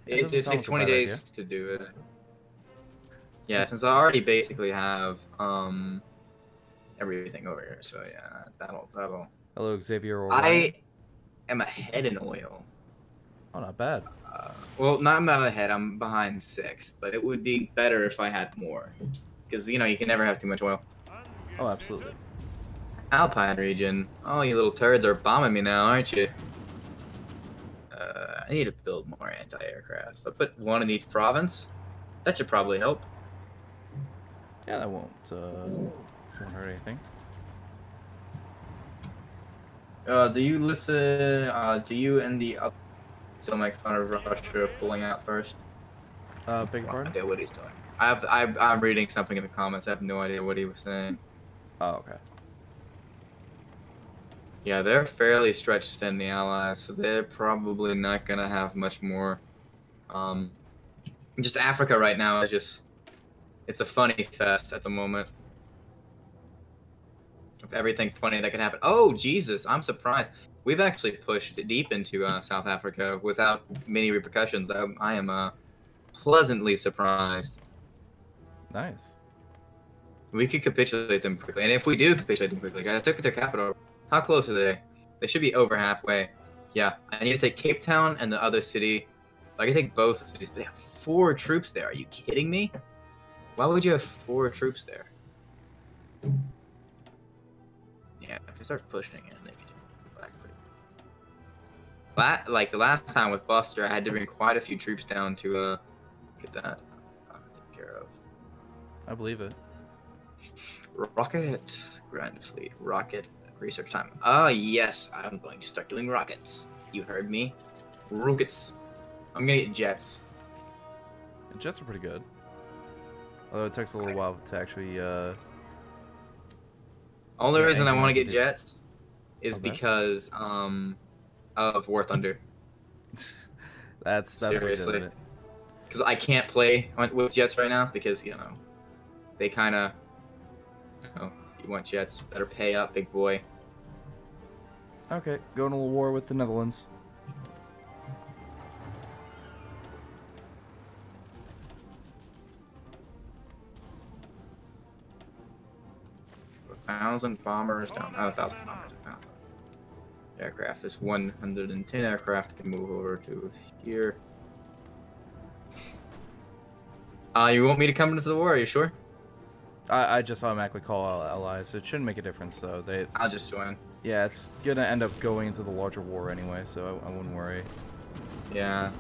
It takes 20 days to do it. Yeah, since I already basically have everything over here, so yeah, that'll. Hello, Xavier. I am ahead in oil. Oh, not bad. Well, not ahead. I'm behind 6, but it would be better if I had more, because you know you can never have too much oil. Oh, absolutely. Alpine region. Oh, you little turds are bombing me now, aren't you? I need to build more anti-aircraft. I'll put one in each province. That should probably help. Yeah, that won't hurt anything. Do you listen? Do you and the up still make fun of Russia pulling out first? Big pardon? I have no idea what he's doing. I'm reading something in the comments. I have no idea what he was saying. Oh, okay. Yeah, they're fairly stretched thin, the Allies, so they're probably not gonna have much more. Just Africa right now is just, it's a funny fest at the moment. Of everything funny that can happen. Oh, Jesus, I'm surprised. We've actually pushed deep into South Africa without many repercussions. I am pleasantly surprised. Nice. We could capitulate them quickly, and if we do capitulate them quickly, guys, look at their capital. How close are they? They should be over halfway. Yeah, I need to take Cape Town and the other city. I can take both cities. They have 4 troops there. Are you kidding me? Why would you have 4 troops there? Yeah, if they start pushing it, they can go back pretty. Like the last time with Buster, I had to bring quite a few troops down to get that taken care of. I believe it. Rocket, Grand Fleet, rocket. Research time. Yes, I'm going to start doing rockets. You heard me. Rockets. I'm gonna get jets. And jets are pretty good. Although it takes a little while to actually, Only reason I want to get jets is because, of War Thunder. that's seriously. Because I can't play with jets right now because, you know, they kind of, you know, if you want jets, better pay up, big boy. Okay, going to war with the Netherlands. A 1,000 bombers down. Oh, 1,000 bombers. 1,000 aircraft. This 110 aircraft can move over to here. You want me to come into the war? Are you sure? I just automatically call allies, so it shouldn't make a difference, though. I'll just join. Yeah, it's gonna end up going into the larger war anyway, so I wouldn't worry. Yeah.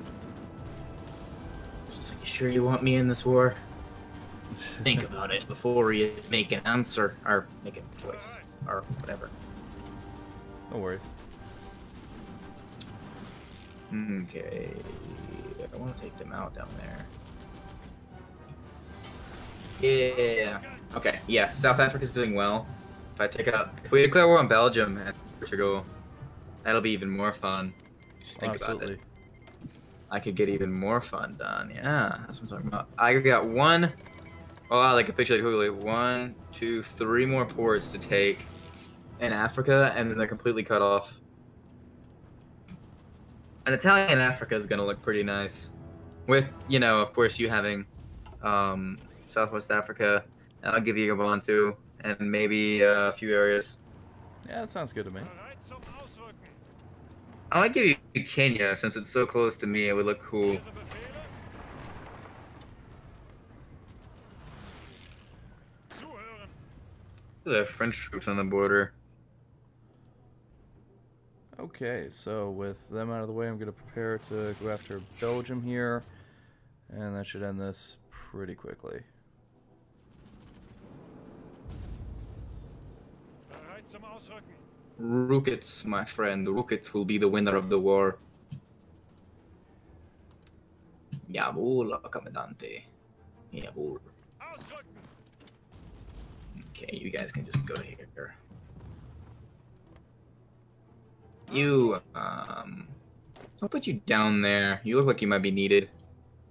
Just like, you sure you want me in this war? Think about it before you make an answer, or make a choice, or whatever. No worries. Okay. I want to take them out down there. Yeah. Okay, yeah, South Africa's doing well. If we declare war on Belgium and Portugal, that'll be even more fun. Just think about it. I could get even more fun done. Yeah, that's what I'm talking about. I got one. Oh, wow, they capitulated quickly. 1, 2, 3 more ports to take in Africa, and then they're completely cut off. An Italian Africa is gonna look pretty nice, with, you know, of course, you having Southwest Africa. And I'll give you Ubuntu and maybe a few areas. Yeah, that sounds good to me. I might give you Kenya since it's so close to me. It would look cool. There are French troops on the border. Okay, so with them out of the way, I'm going to prepare to go after Belgium here, and that should end this pretty quickly. Rookets, my friend. Rookets will be the winner of the war. Jawohl, Commandante. Jawohl. Okay, you guys can just go here. You, I'll put you down there. You look like you might be needed.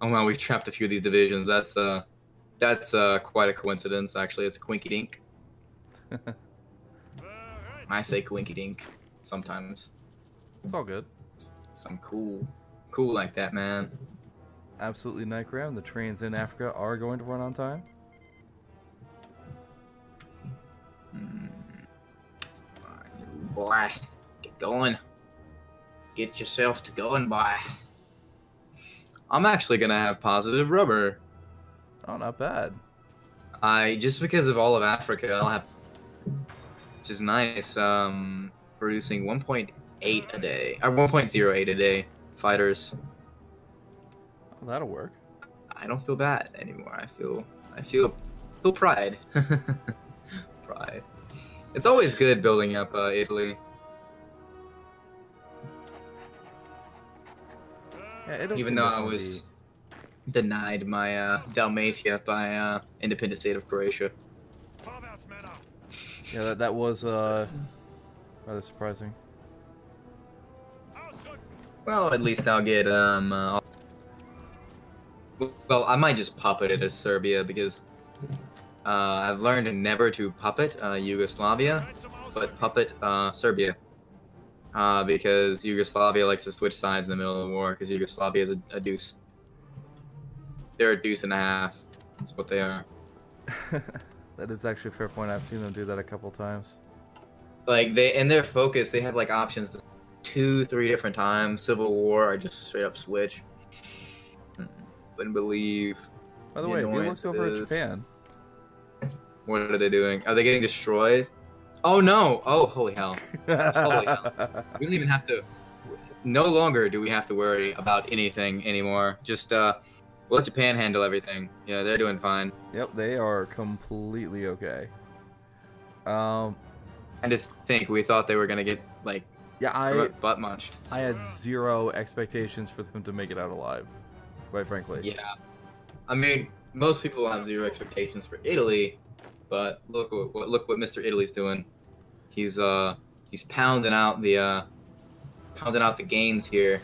Oh wow, we've trapped a few of these divisions. That's quite a coincidence, actually. It's a quinky dink. I say quinky dink sometimes. It's all good. Some cool like that, man. Absolutely, Nightgram. The trains in Africa are going to run on time. Boy, get going. Get yourself to going, boy. I'm actually gonna have positive rubber. Oh, not bad. Just because of all of Africa, I'll have, which is nice. Producing 1.8 a day, or 1.08 a day. Fighters. Oh, that'll work. I don't feel bad anymore. I feel pride. Pride. It's always good building up Italy. Yeah, even though I was denied my Dalmatia by independent state of Croatia. Yeah, that was rather surprising. Well, at least I'll get well, I might just puppet it as Serbia because I've learned never to puppet Yugoslavia, but puppet Serbia. Because Yugoslavia likes to switch sides in the middle of the war, because Yugoslavia is a deuce. They're a deuce and a half. That's what they are. That is actually a fair point. I've seen them do that a couple times. Like, in their focus, they have, like, options 2-3 different times. Civil War, or just straight up switch. Wouldn't believe. By the way, if you looked over at Japan. What are they doing? Are they getting destroyed? Oh no! Oh, holy hell. Holy hell. We don't even have to... No longer do we have to worry about anything anymore. Just, let Japan handle everything. Yeah, they're doing fine. Yep, they are completely okay. And to think, we thought they were gonna get, like... Yeah, butt munched. I had zero expectations for them to make it out alive, quite frankly. Yeah. I mean, most people have zero expectations for Italy, but look what Mr. Italy's doing. He's pounding out the gains here.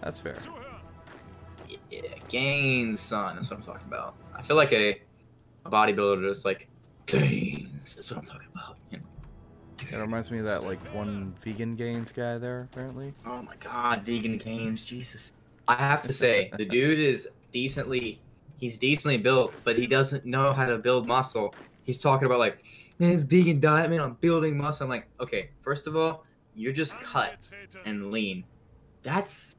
That's fair. Yeah, gains, son. That's what I'm talking about. I feel like a bodybuilder just like gains. That's what I'm talking about. You know? It reminds me of that like one vegan gains guy there, apparently. Oh my god, vegan gains, Jesus. I have to say, the dude is he's decently built, but he doesn't know how to build muscle. He's talking about like, man, this vegan diet, man, I'm building muscle. I'm like, okay, first of all, you're just cut and lean. That's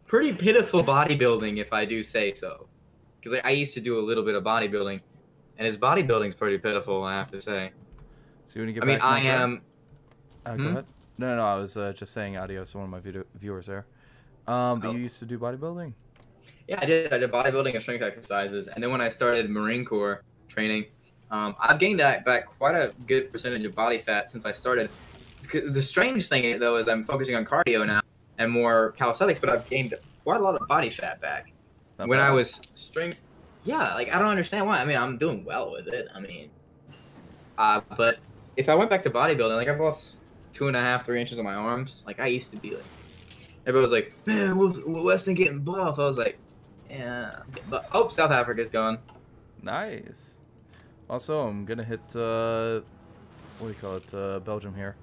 pretty pitiful bodybuilding, if I do say so. Because I used to do a little bit of bodybuilding, and his bodybuilding's pretty pitiful, I have to say. So when you get I mean, I am. Go ahead. No, I was just saying adios to one of my viewers there. But you used to do bodybuilding? Yeah, I did. I did bodybuilding and strength exercises, and then when I started Marine Corps training, I've gained back quite a good percentage of body fat since I started. The strange thing, though, is I'm focusing on cardio now and more calisthenics, but I've gained quite a lot of body fat back. When I was strength, yeah, like I don't understand why. I mean, I'm doing well with it. I mean, but if I went back to bodybuilding, like I've lost 2.5, 3 inches on my arms. Like I used to be like, everybody was like, man, Weston getting buff. I was like, yeah, but oh, South Africa's gone. Nice. Also, I'm gonna hit what do you call it? Belgium here.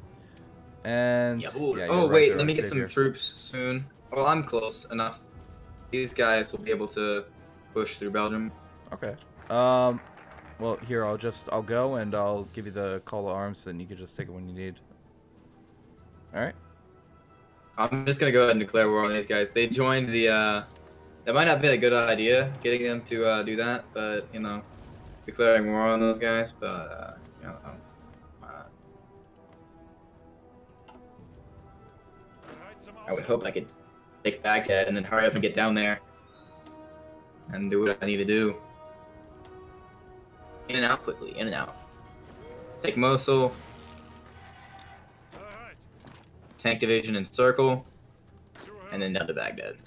And yeah, oh wait, let me get some troops soon. Well, I'm close enough. These guys will be able to push through Belgium. Okay. Well, here I'll go and I'll give you the call to arms, and you can just take it when you need. All right. I'm just gonna go ahead and declare war on these guys. They joined the. That might not be a good idea, getting them to do that, but you know, declaring war on those guys. But you know, I would hope I could take Baghdad and then hurry up and get down there and do what I need to do. In and out quickly, in and out. Take Mosul. Tank division and circle. And then down to Baghdad.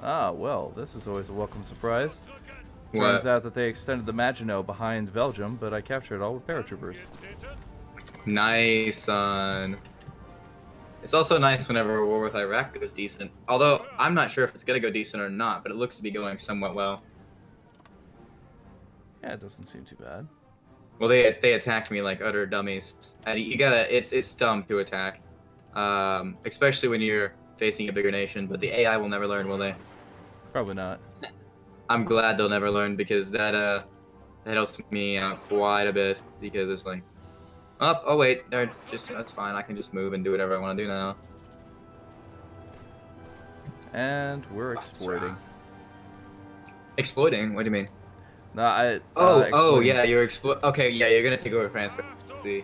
Ah, well, this is always a welcome surprise. What? Turns out that they extended the Maginot behind Belgium, but I captured it all with paratroopers. Nice, son. It's also nice whenever a war with Iraq goes decent. Although, I'm not sure if it's going to go decent or not, but it looks to be going somewhat well. Yeah, it doesn't seem too bad. Well, they attacked me like utter dummies. And you gotta, it's dumb to attack. Especially when you're facing a bigger nation, but the AI will never learn, will they? Probably not. I'm glad they'll never learn, because that helps me out quite a bit, because it's like, oh wait, that's fine, I can just move and do whatever I want to do now. And we're exploiting. Exploiting? What do you mean? No, Oh yeah, okay, yeah, you're gonna take over France. See.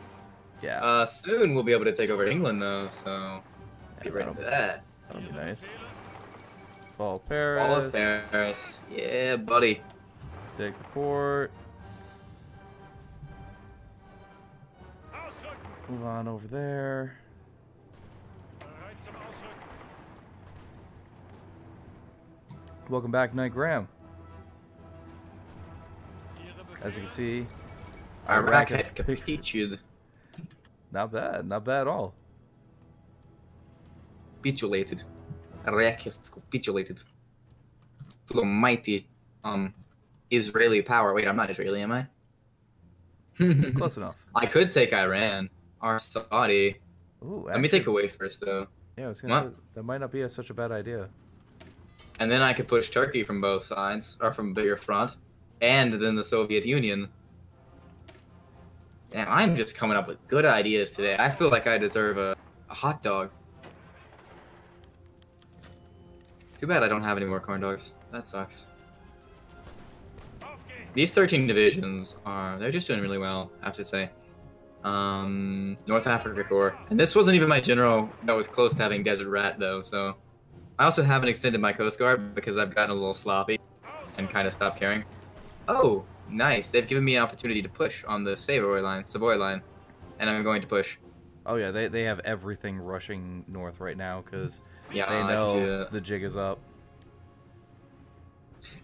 Yeah. Soon we'll be able to take over England though, so let's get ready for that. That'll be nice. Fall of Paris. All of Paris. Yeah, buddy. Take the port. Move on over there. Welcome back, Knight Graham. As you can see, Iraq has is capitulated. not bad at all. Capitulated. Iraq has capitulated to the mighty Israeli power. Wait, I'm not Israeli, am I? Close enough. I could take Iran or Saudi. Ooh, Let me take Kuwait first, though. Yeah, I was gonna say that might not be such a bad idea. And then I could push Turkey from both sides, or from bigger front, and then the Soviet Union. Damn, I'm just coming up with good ideas today. I feel like I deserve a hot dog. Too bad I don't have any more corn dogs. That sucks. These 13 divisions they're just doing really well, I have to say. North Africa Corps. And this wasn't even my general that was close to having Desert Rat, though, so. I also haven't extended my Coast Guard because I've gotten a little sloppy and kind of stopped caring. Oh, nice. They've given me an opportunity to push on the Savoy line, and I'm going to push. Oh yeah, they have everything rushing north right now because Yeah, they know the jig is up.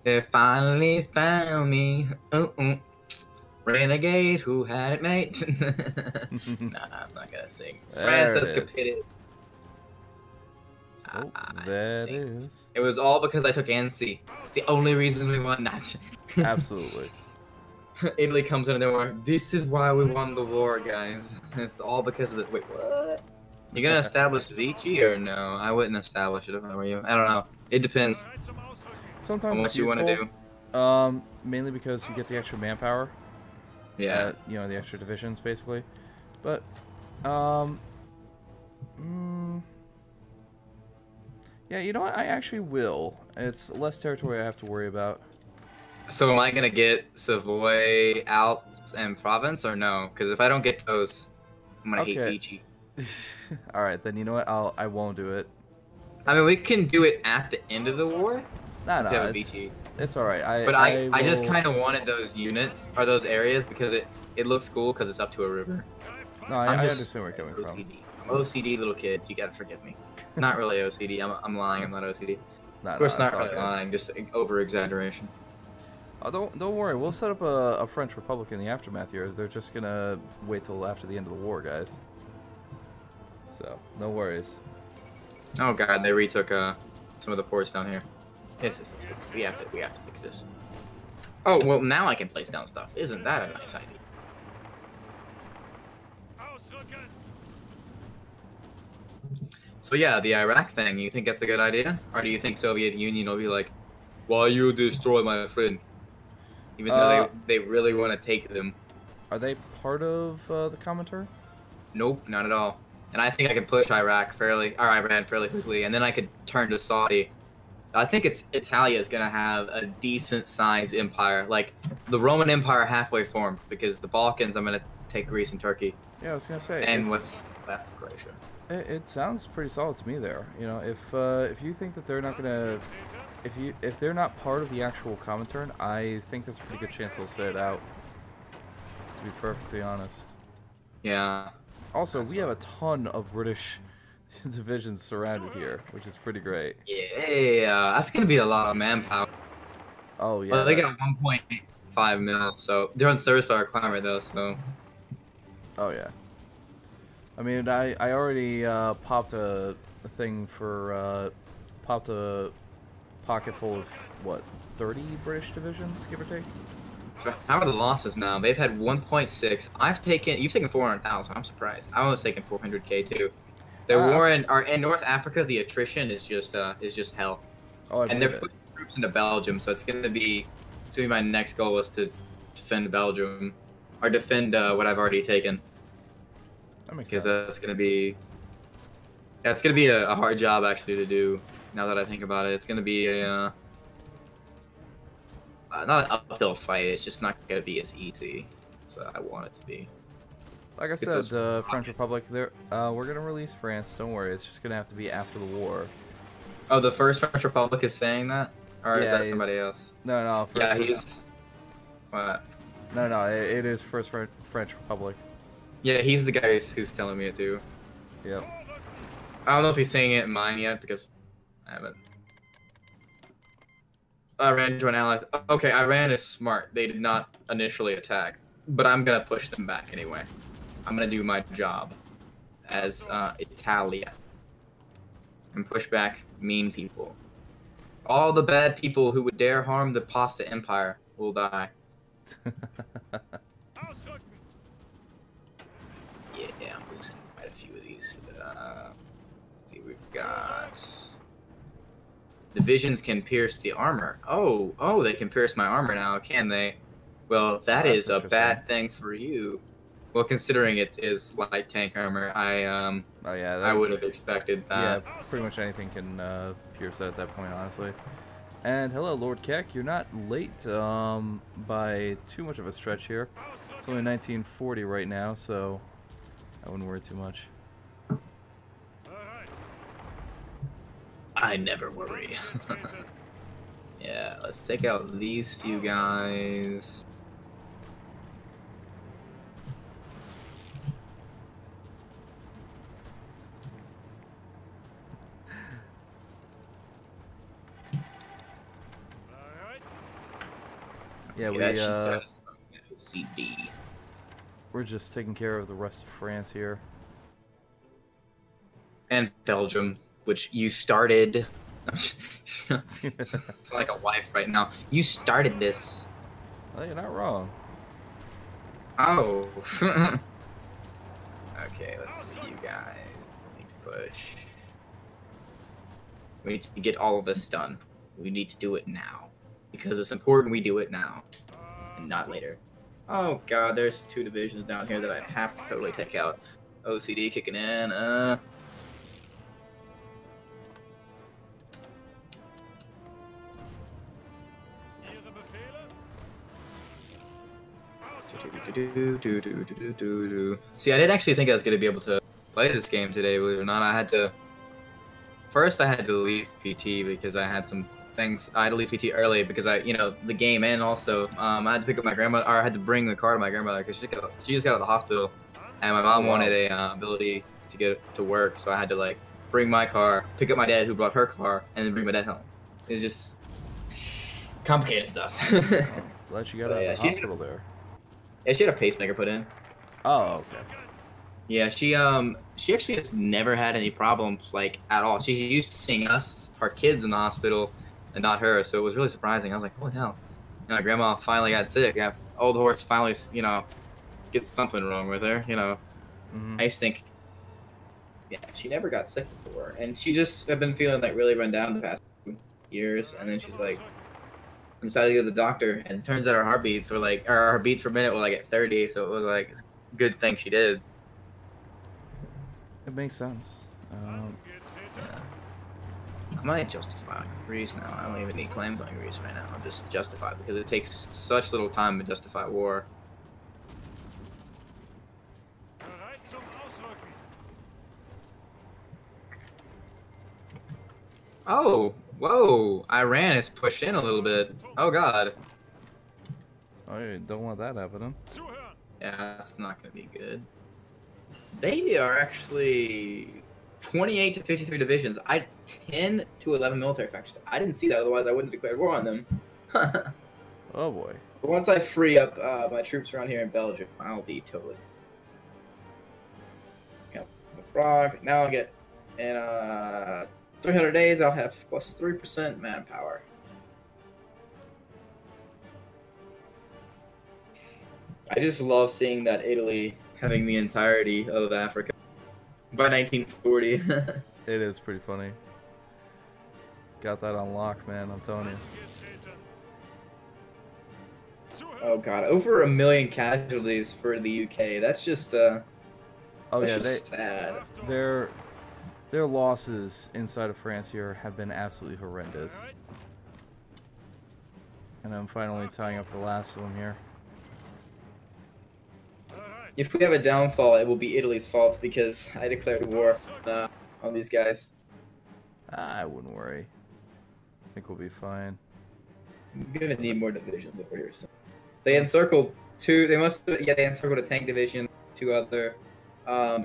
They finally found me. Renegade who had it made. Nah, I'm not gonna sing. France has capitulated. Oh, that is. It was all because I took Annecy. It's the only reason we won that. Absolutely. Italy comes in and they're like, this is why we won the war, guys. It's all because of the. Wait, what? You gonna establish Vichy or no? I wouldn't establish it if I were you. I don't know. It depends. Sometimes on what you want to do. Mainly because you get the extra manpower. Yeah. You know, the extra divisions, basically. But, yeah, you know what? I actually will. It's less territory I have to worry about. So am I gonna get Savoy, Alps, and Provence, or no? Because if I don't get those, I'm gonna hate Vichy. All right, then you know what? I won't do it. I mean, we can do it at the end of the war. No, it's all right. I just kind of wanted those units or those areas because it looks cool because it's up to a river. No, I understand where you're coming from. I'm OCD little kid. You gotta forgive me. Not really OCD. I'm lying. I'm not OCD. Of course, not really lying. Just over exaggeration. Oh, don't worry. We'll set up a French Republic in the aftermath here. They're just gonna wait till after the end of the war, guys. So no worries. Oh god, they retook some of the ports down here. This is stupid. We have to fix this. Oh well, now I can place down stuff. Isn't that a nice idea? So yeah, the Iraq thing. You think that's a good idea, or do you think Soviet Union will be like, "Why you destroy my friend?" Even though they really want to take them. Are they part of the commentary? Nope, not at all. And I think I could push Iran fairly quickly, and then I could turn to Saudi I think Italia is gonna have a decent sized empire, like the Roman Empire halfway formed, because the Balkans I'm gonna take Greece and Turkey, Yeah, I was gonna say. and what's left of Croatia. It sounds pretty solid to me there. You know, if you think that they're not gonna, if they're not part of the actual Comintern, I think there's a pretty good chance they'll sit it out. To be perfectly honest. Yeah. Also, we have a ton of British divisions surrounded here, which is pretty great. Yeah, that's gonna be a lot of manpower. Oh yeah. Well, they got 1.5 mil, so they're on service by requirement though. So. Oh yeah. I mean, I already popped a thing for popped a pocket full of what 30 British divisions, give or take. So how are the losses now? They've had 1.6. You've taken 400,000. I'm surprised. I was taking 400K too. The war in North Africa, the attrition is just hell. Oh, and they're putting troops into Belgium, so it's gonna be my next goal is to defend Belgium or defend what I've already taken. That makes sense. Because it's gonna be a hard job actually to do. Now that I think about it, it's gonna be a not an uphill fight. It's just not gonna be as easy as I want it to be. Like I said, French Republic, we're gonna release France. Don't worry, it's just gonna have to be after the war. Oh, the first French Republic is saying that, or is that somebody else? No. Yeah, he's. What? No, it is first French Republic. Yeah, he's the guy who's telling me it too. Yep. I don't know if he's saying it in mine yet because I haven't. Iran joined allies. Okay, Iran is smart. They did not initially attack, but I'm gonna push them back anyway. I'm gonna do my job as Italia and push back mean people. All the bad people who would dare harm the Pasta Empire will die. Yeah, I'm losing quite a few of these. Let's see, we've got divisions can pierce the armor. Oh, they can pierce my armor now, can they? Well, that is a bad thing for you. Well, considering it is light tank armor, I would have expected that. Yeah, pretty much anything can pierce that at that point, honestly. And hello, Lord Keck. You're not late by too much of a stretch here. It's only 1940 right now, so I wouldn't worry too much. I never worry. Yeah, let's take out these few guys. Yeah, okay, CD. We're just taking care of the rest of France here. And Belgium, which you started. It's like a wife right now. You started this. Well, you're not wrong. Oh. Okay, let's see, you guys. Need to push. We need to get all of this done. We need to do it now. Because it's important we do it now. And not later. Oh god, there's 2 divisions down here that I have to totally take out. OCD kicking in, See, I didn't actually think I was going to be able to play this game today, believe it or not. First I had to leave PT because I had some things. I had to leave PT early because the game, and also I had to pick up my grandmother, or I had to bring the car to my grandmother because she just got out of the hospital, and my mom wanted a ability to get to work, so I had to like bring my car, pick up my dad who brought her car, and then bring my dad home. It's just complicated stuff. Glad you got out of the hospital there. Yeah, she had a pacemaker put in. Oh, okay. Yeah, she actually has never had any problems like at all. She's used to seeing us, our kids, in the hospital, and not her. So it was really surprising. I was like, holy hell! My grandma finally got sick. Yeah, old horse finally, gets something wrong with her. I just think, yeah, she never got sick before, and she just had been feeling like really run down the past 2 years, and then she's like, I decided to go to the doctor, and it turns out her beats per minute were like at 30, so it was like it's a good thing she did. It makes sense. I might justify on Greece now. I don't even need claims on Greece right now. I'll just justify because it takes such little time to justify war. Oh, whoa! Iran is pushed in a little bit. Oh God. Oh, you don't want that happening. Yeah, that's not gonna be good. They are actually 28 to 53 divisions. 10 to 11 military factions. I didn't see that, otherwise I wouldn't have declared war on them. Oh boy. But once I free up my troops around here in Belgium, I'll be totally. Frog. Now I'll get in 300 days. I'll have plus 3% manpower. I just love seeing that Italy having the entirety of Africa by 1940. It is pretty funny. Got that on lock, man. I'm telling you. Oh God, over 1 million casualties for the UK. That's just Oh that's yeah, just sad. their losses inside of France here have been absolutely horrendous. And I'm finally tying up the last one here. If we have a downfall, it will be Italy's fault because I declared war on these guys. I wouldn't worry. I think we'll be fine. I'm gonna need more divisions over here. So. They encircled two. They must. Yeah, they encircled a tank division, 2 other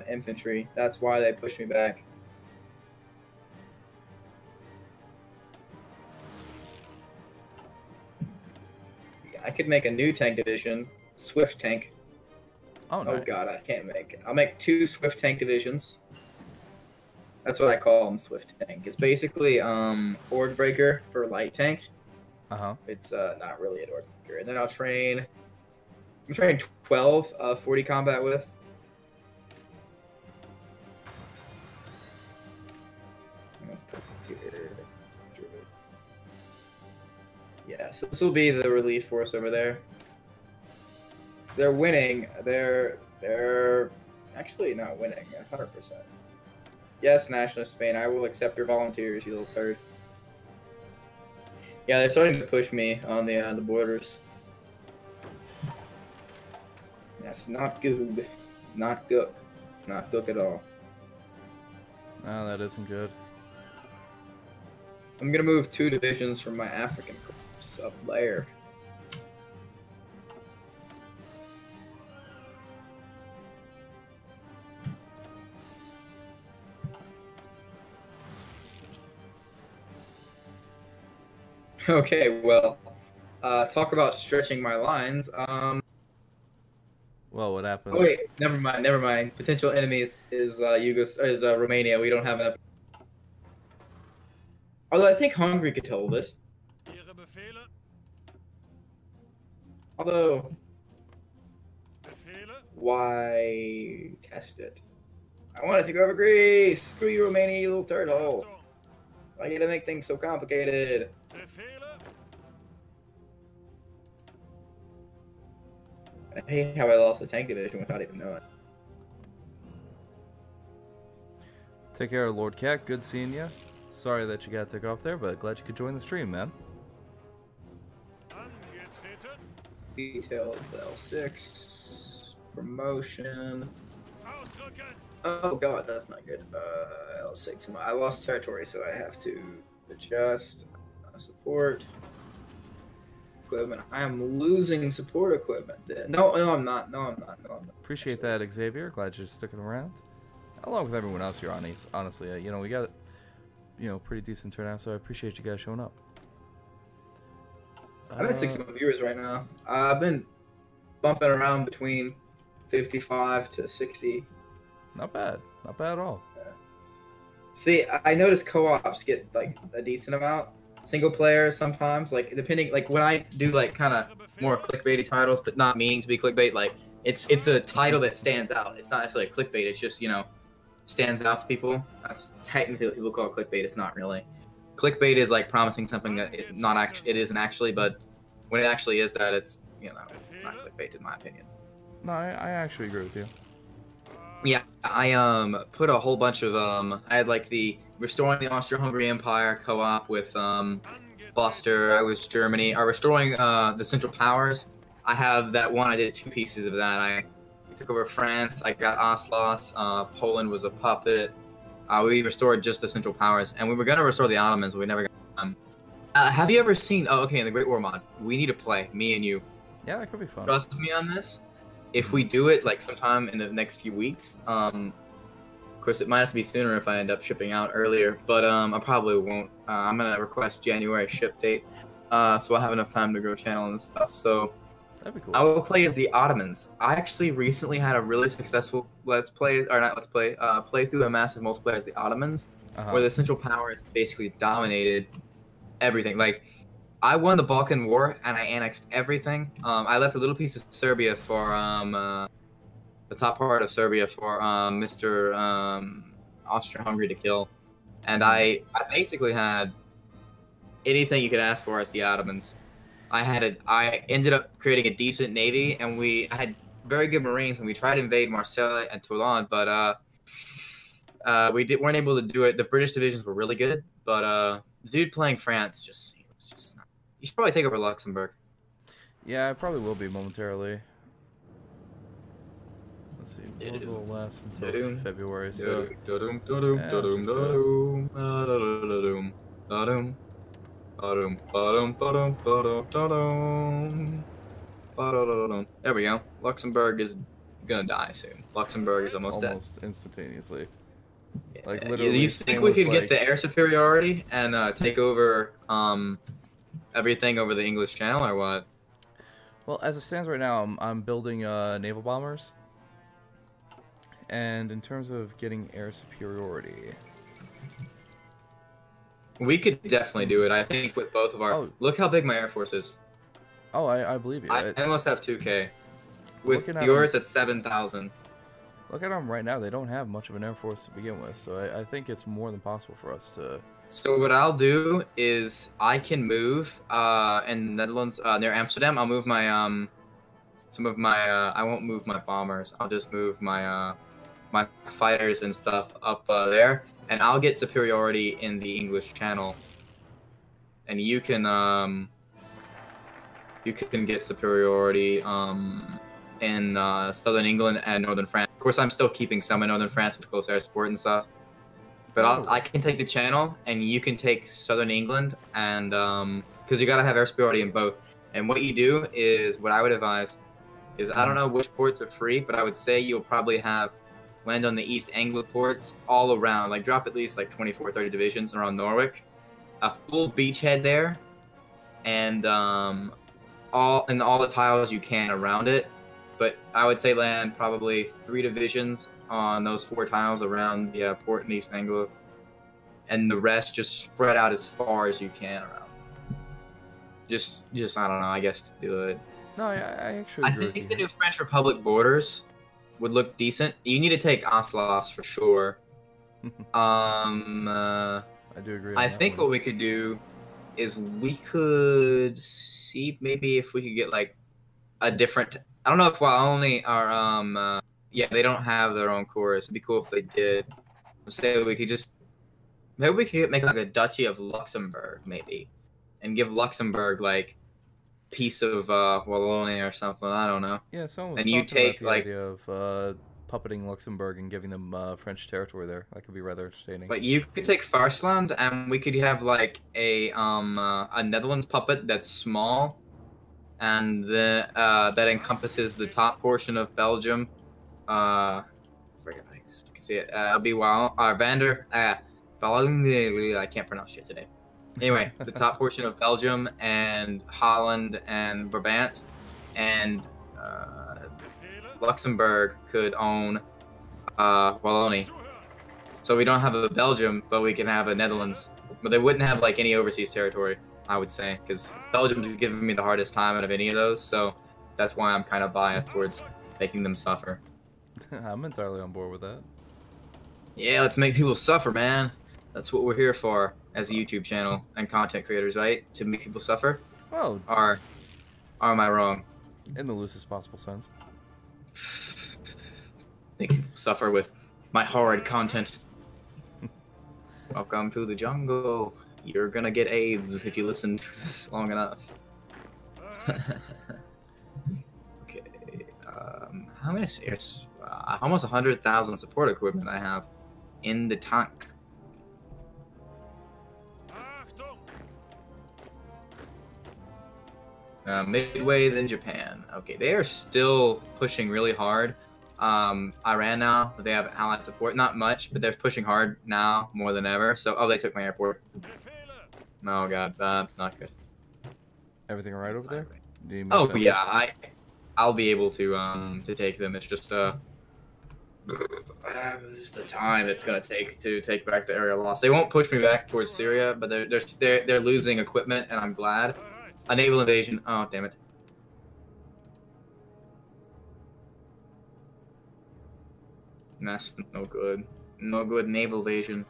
infantry. That's why they pushed me back. I could make a new tank division, Swift tank. Oh, nice. Oh God, I can't make it. I'll make 2 Swift tank divisions. That's what I call them, Swift tank. It's basically org breaker for light tank. It's not really an org breaker. And then I'll train. I'm training 12 40 combat with. Let's put it here. Yeah, so this will be the relief force over there. So they're winning. They're actually not winning 100%. Yes, Nationalist Spain, I will accept your volunteers, you little turd. Yeah, they're starting to push me on the borders. That's not good. Not good. Not good at all. No, that isn't good. I'm gonna move 2 divisions from my African corps up there. Okay, well, talk about stretching my lines. Well, what happened? Oh wait, never mind, never mind. Potential enemies is Romania. We don't have enough. Although I think Hungary could hold it. Although, why test it? I want to take over Greece. Screw you, Romania, you little turtle. Why you gotta make things so complicated? I hate how I lost the tank division without even knowing. Take care, Lord Cat. Good seeing you. Sorry that you got to take off there, but glad you could join the stream, man. Detailed L6 promotion. Oh God, that's not good. L6. I lost territory, so I have to adjust support. Equipment. I am losing support equipment. No, I'm not. No, I'm not. Appreciate that, Xavier. Glad you're sticking around. Along with everyone else here, honestly, you know, we got, you know, pretty decent turnout, so I appreciate you guys showing up. I'm at 61 viewers right now. I've been bumping around between 55 to 60. Not bad. Not bad at all. Yeah. See, I noticed co-ops get like a decent amount. Single player sometimes, like depending, like when I do like kind of more clickbaity titles, but not meaning to be clickbait, like it's a title that stands out. It's not necessarily clickbait. It's just, you know, stands out to people. That's technically what people call it clickbait. It's not really. Clickbait is like promising something that it isn't actually, but when it actually is that, it's, you know, not clickbait in my opinion. No, I actually agree with you. Yeah, I put a whole bunch of I had like the restoring the Austro-Hungary Empire co-op with Buster. I was Germany. Restoring the Central Powers. I have that one. I did 2 pieces of that. I took over France. I got Oslos. Poland was a puppet. We restored just the Central Powers, and we were gonna restore the Ottomans, but we never got them. Have you ever seen? Oh, okay. In the Great War mod, we need to play, me and you. Yeah, that could be fun. Trust me on this. If we do it like sometime in the next few weeks, of course it might have to be sooner if I end up shipping out earlier, but I probably won't. I'm gonna request January ship date, so I'll have enough time to grow channel and stuff. So That'd be cool. I will play as the Ottomans. I actually recently had a really successful play through a massive multiplayer as the Ottomans, where the Central Powers basically dominated everything. Like, I won the Balkan War and I annexed everything. I left a little piece of Serbia for the top part of Serbia for Mr. Austria-Hungary to kill, and I basically had anything you could ask for as the Ottomans. I ended up creating a decent navy, and I had very good Marines, and we tried to invade Marseille and Toulon, but weren't able to do it. The British divisions were really good, but the dude playing France just not. You should probably take over Luxembourg. Yeah, I probably will be momentarily. Let's see, it will last until February, so... There we go. Luxembourg is gonna die soon. Luxembourg is almost dead. Almost instantaneously. Yeah. Like, literally, you think we could get the air superiority and take over everything over the English Channel, or what? Well, as it stands right now, I'm building naval bombers. And in terms of getting air superiority... We could definitely do it. I think with both of our... Oh. Look how big my Air Force is. Oh, I believe you. I almost have 2K. With Looking at yours at 7,000. Look at them right now. They don't have much of an air force to begin with, so I think it's more than possible for us to... So what I'll do is I can move in the Netherlands near Amsterdam. I'll move my some of my I won't move my bombers. I'll just move my my fighters and stuff up there, and I'll get superiority in the English Channel, and you can get superiority in southern England and northern France. Of course, I'm still keeping some in northern France with close air support and stuff. But I can take the Channel, and you can take southern England, and because you gotta have air superiority in both. And what you do is, what I would advise is, I don't know which ports are free, but I would say you'll probably have land on the East Anglia ports all around. Like, drop at least like 24, 30 divisions around Norwich, a full beachhead there, and all the tiles you can around it. But I would say land probably 3 divisions on those 4 tiles around the port in East Anglia, and the rest just spread out as far as you can around. Just I don't know, I guess to do it. No, I actually agree I think the new French Republic borders would look decent. You need to take Oslos for sure. I do agree. I think what we could do is we could see maybe if we could get like a different. I don't know if Wallonie are yeah, they don't have their own chorus. It'd be cool if they did. Say we could just maybe we could make like a Duchy of Luxembourg maybe, and give Luxembourg like piece of Wallonia or something. I don't know. Yeah, someone was and you talking take about the like idea of puppeting Luxembourg and giving them French territory there. That could be rather entertaining. But you could take Farsland, and we could have like a Netherlands puppet that's small, and that encompasses the top portion of Belgium. I can see it. It'll be Vander. I can't pronounce shit today. Anyway, the top portion of Belgium and Holland and Brabant, and Luxembourg could own Wallonie. So we don't have a Belgium, but we can have a Netherlands. But they wouldn't have like any overseas territory, I would say, because Belgium's giving me the hardest time out of any of those. So that's why I'm kind of biased towards making them suffer. I'm entirely on board with that. Yeah, let's make people suffer, man. That's what we're here for as a YouTube channel and content creators, right? To make people suffer? Well, Or am I wrong? in the loosest possible sense. Make people suffer with my horrid content. Welcome to the jungle. You're gonna get AIDS if you listen to this long enough. Okay. How many stairs? Almost 100,000 support equipment I have in the tank. Midway, then Japan. Okay, they are still pushing really hard. Iran now, they have allied support. Not much, but they're pushing hard now more than ever. So, oh, they took my airport. Oh god, that's not good. Everything all right over there? Do you need Oh more yeah, samples? I'll be able to take them. It's just just the time it's gonna take to take back the area lost. They won't push me back towards Syria, but they're losing equipment, and I'm glad. A naval invasion. Oh damn it. That's no good. No good naval invasion.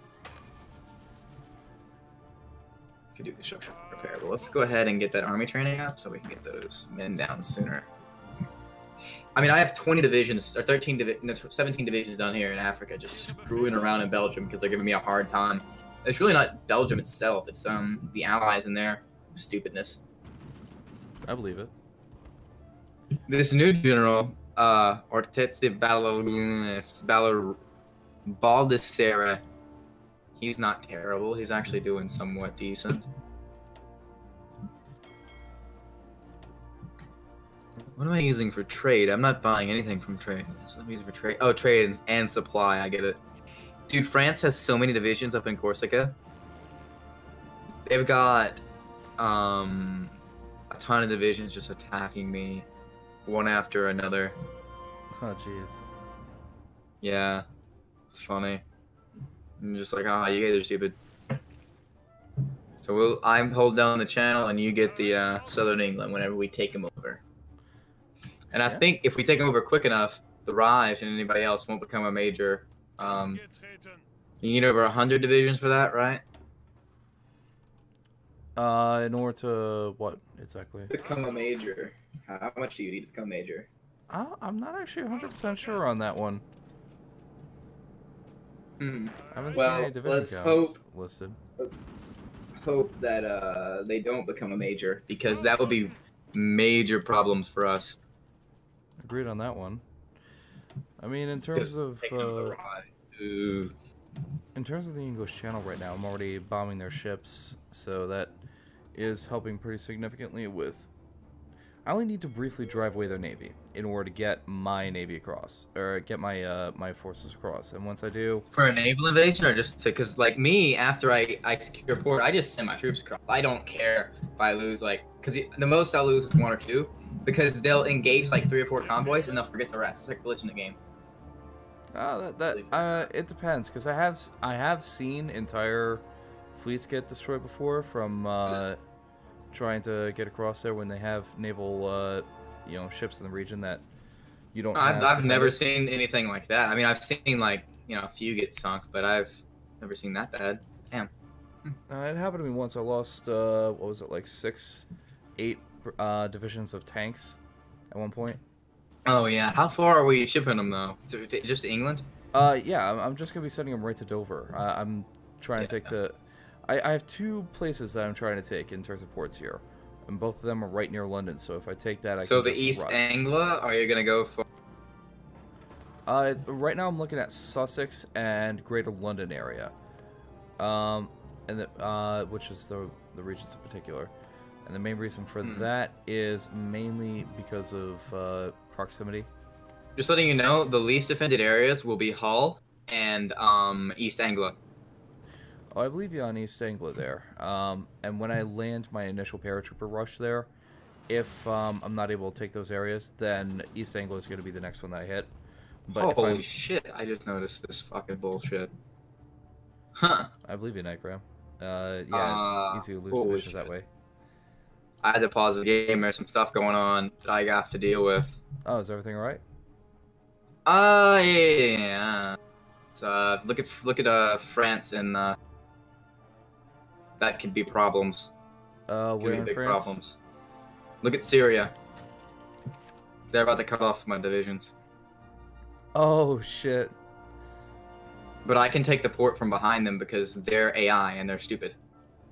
Could do construction repair, but let's go ahead and get that army training up so we can get those men down sooner. I mean, I have 20 divisions, or 17 divisions down here in Africa, just screwing around in Belgium because they're giving me a hard time. It's really not Belgium itself; it's the allies and their stupidness. I believe it. This new general, Ortetse Baldissera, he's not terrible. He's actually doing somewhat decent. What am I using for trade? I'm not buying anything from trade. So I'm using for trade. Oh, trade and supply. I get it. Dude, France has so many divisions up in Corsica. They've got a ton of divisions just attacking me, one after another. Oh, jeez. Yeah, it's funny. I'm just like, ah, you guys are stupid. So I'm hold down the channel, and you get the Southern England whenever we take them over. And I think if we take them over quick enough, the Raj and anybody else won't become a major. You need over 100 divisions for that, right? In order to what exactly? Become a major. How much do you need to become a major? I'm not actually 100% sure on that one. Hmm. I haven't Well, seen any division let's counts hope. listed. Let's hope that they don't become a major, because that would be major problems for us. Agreed on that one. I mean, in terms of in terms of the English Channel right now, I'm already bombing their ships, so that is helping pretty significantly with... I only need to briefly drive away their navy in order to get my navy across, or get my my forces across. And once I do... For a naval invasion, or just because, like me, after I secure port, I just send my troops across. I don't care if I lose, like, because the most I'll lose is 1 or 2, because they'll engage like 3 or 4 convoys and they'll forget the rest. It's like a glitch in the game. It depends, because I have seen entire fleets get destroyed before from trying to get across there when they have naval ships in the region that you don't have. I've never seen anything like that. I mean, I've seen like a few get sunk, but I've never seen that bad. Damn. It happened to me once. I lost what was it, like 6, 8 divisions of tanks at one point. Oh yeah. How far are we shipping them though? Just to England? Yeah, I'm just gonna be sending them right to Dover. I'm trying to take the... I have 2 places that I'm trying to take in terms of ports here, and both of them are right near London. So if I take that, I so can the East Anglia, or are you gonna go for? Right now I'm looking at Sussex and Greater London area, which is the regions in particular. And the main reason for that is mainly because of proximity. Just letting you know, the least defended areas will be Hull and East Anglia. Oh, I believe you on East Anglia there. And when I land my initial paratrooper rush there, if I'm not able to take those areas, then East Anglia is going to be the next one that I hit. But holy shit, I just noticed this fucking bullshit. Huh. I believe you, Nightgram. Yeah, easy to lose divisions that way. I had to pause the game. There's some stuff going on that I have to deal with. Oh, is everything alright? Yeah. So look at France, and that could be problems. Where in big France? Problems. Look at Syria. They're about to cut off my divisions. Oh shit. But I can take the port from behind them because they're AI and they're stupid.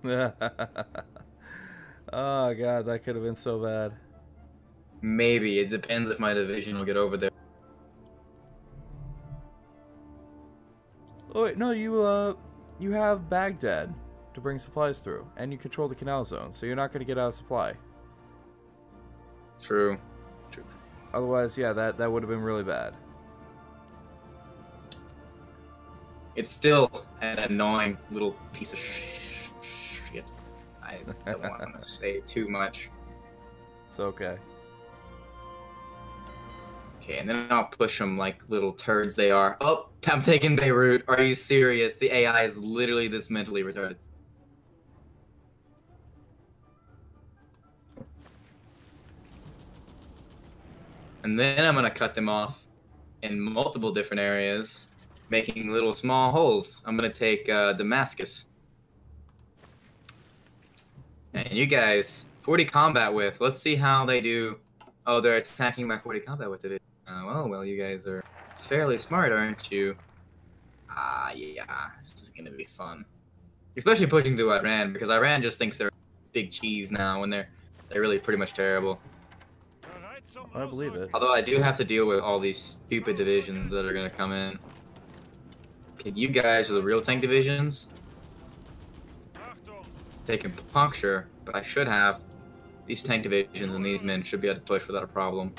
Oh god, that could have been so bad. Maybe. It depends if my division will get over there. Oh wait, no, you have Baghdad to bring supplies through, and you control the canal zone, so you're not going to get out of supply. True. Otherwise, yeah, that would have been really bad. It's still an annoying little piece of shit. I don't want to say too much. It's okay. Okay, and then I'll push them like little turds they are. Oh, I'm taking Beirut. Are you serious? The AI is literally this mentally retarded. And then I'm gonna cut them off in multiple different areas, making little small holes. I'm gonna take Damascus. And you guys, 40 combat with. Let's see how they do. Oh, they're attacking my 40 combat with it. Well, you guys are fairly smart, aren't you? Yeah, this is gonna be fun. Especially pushing through Iran, because Iran just thinks they're big cheese now when they're really pretty much terrible. I believe it. Although I do have to deal with all these stupid divisions that are gonna come in. Okay, you guys are the real tank divisions. They can puncture, but I should have these tank divisions and these men should be able to push without a problem.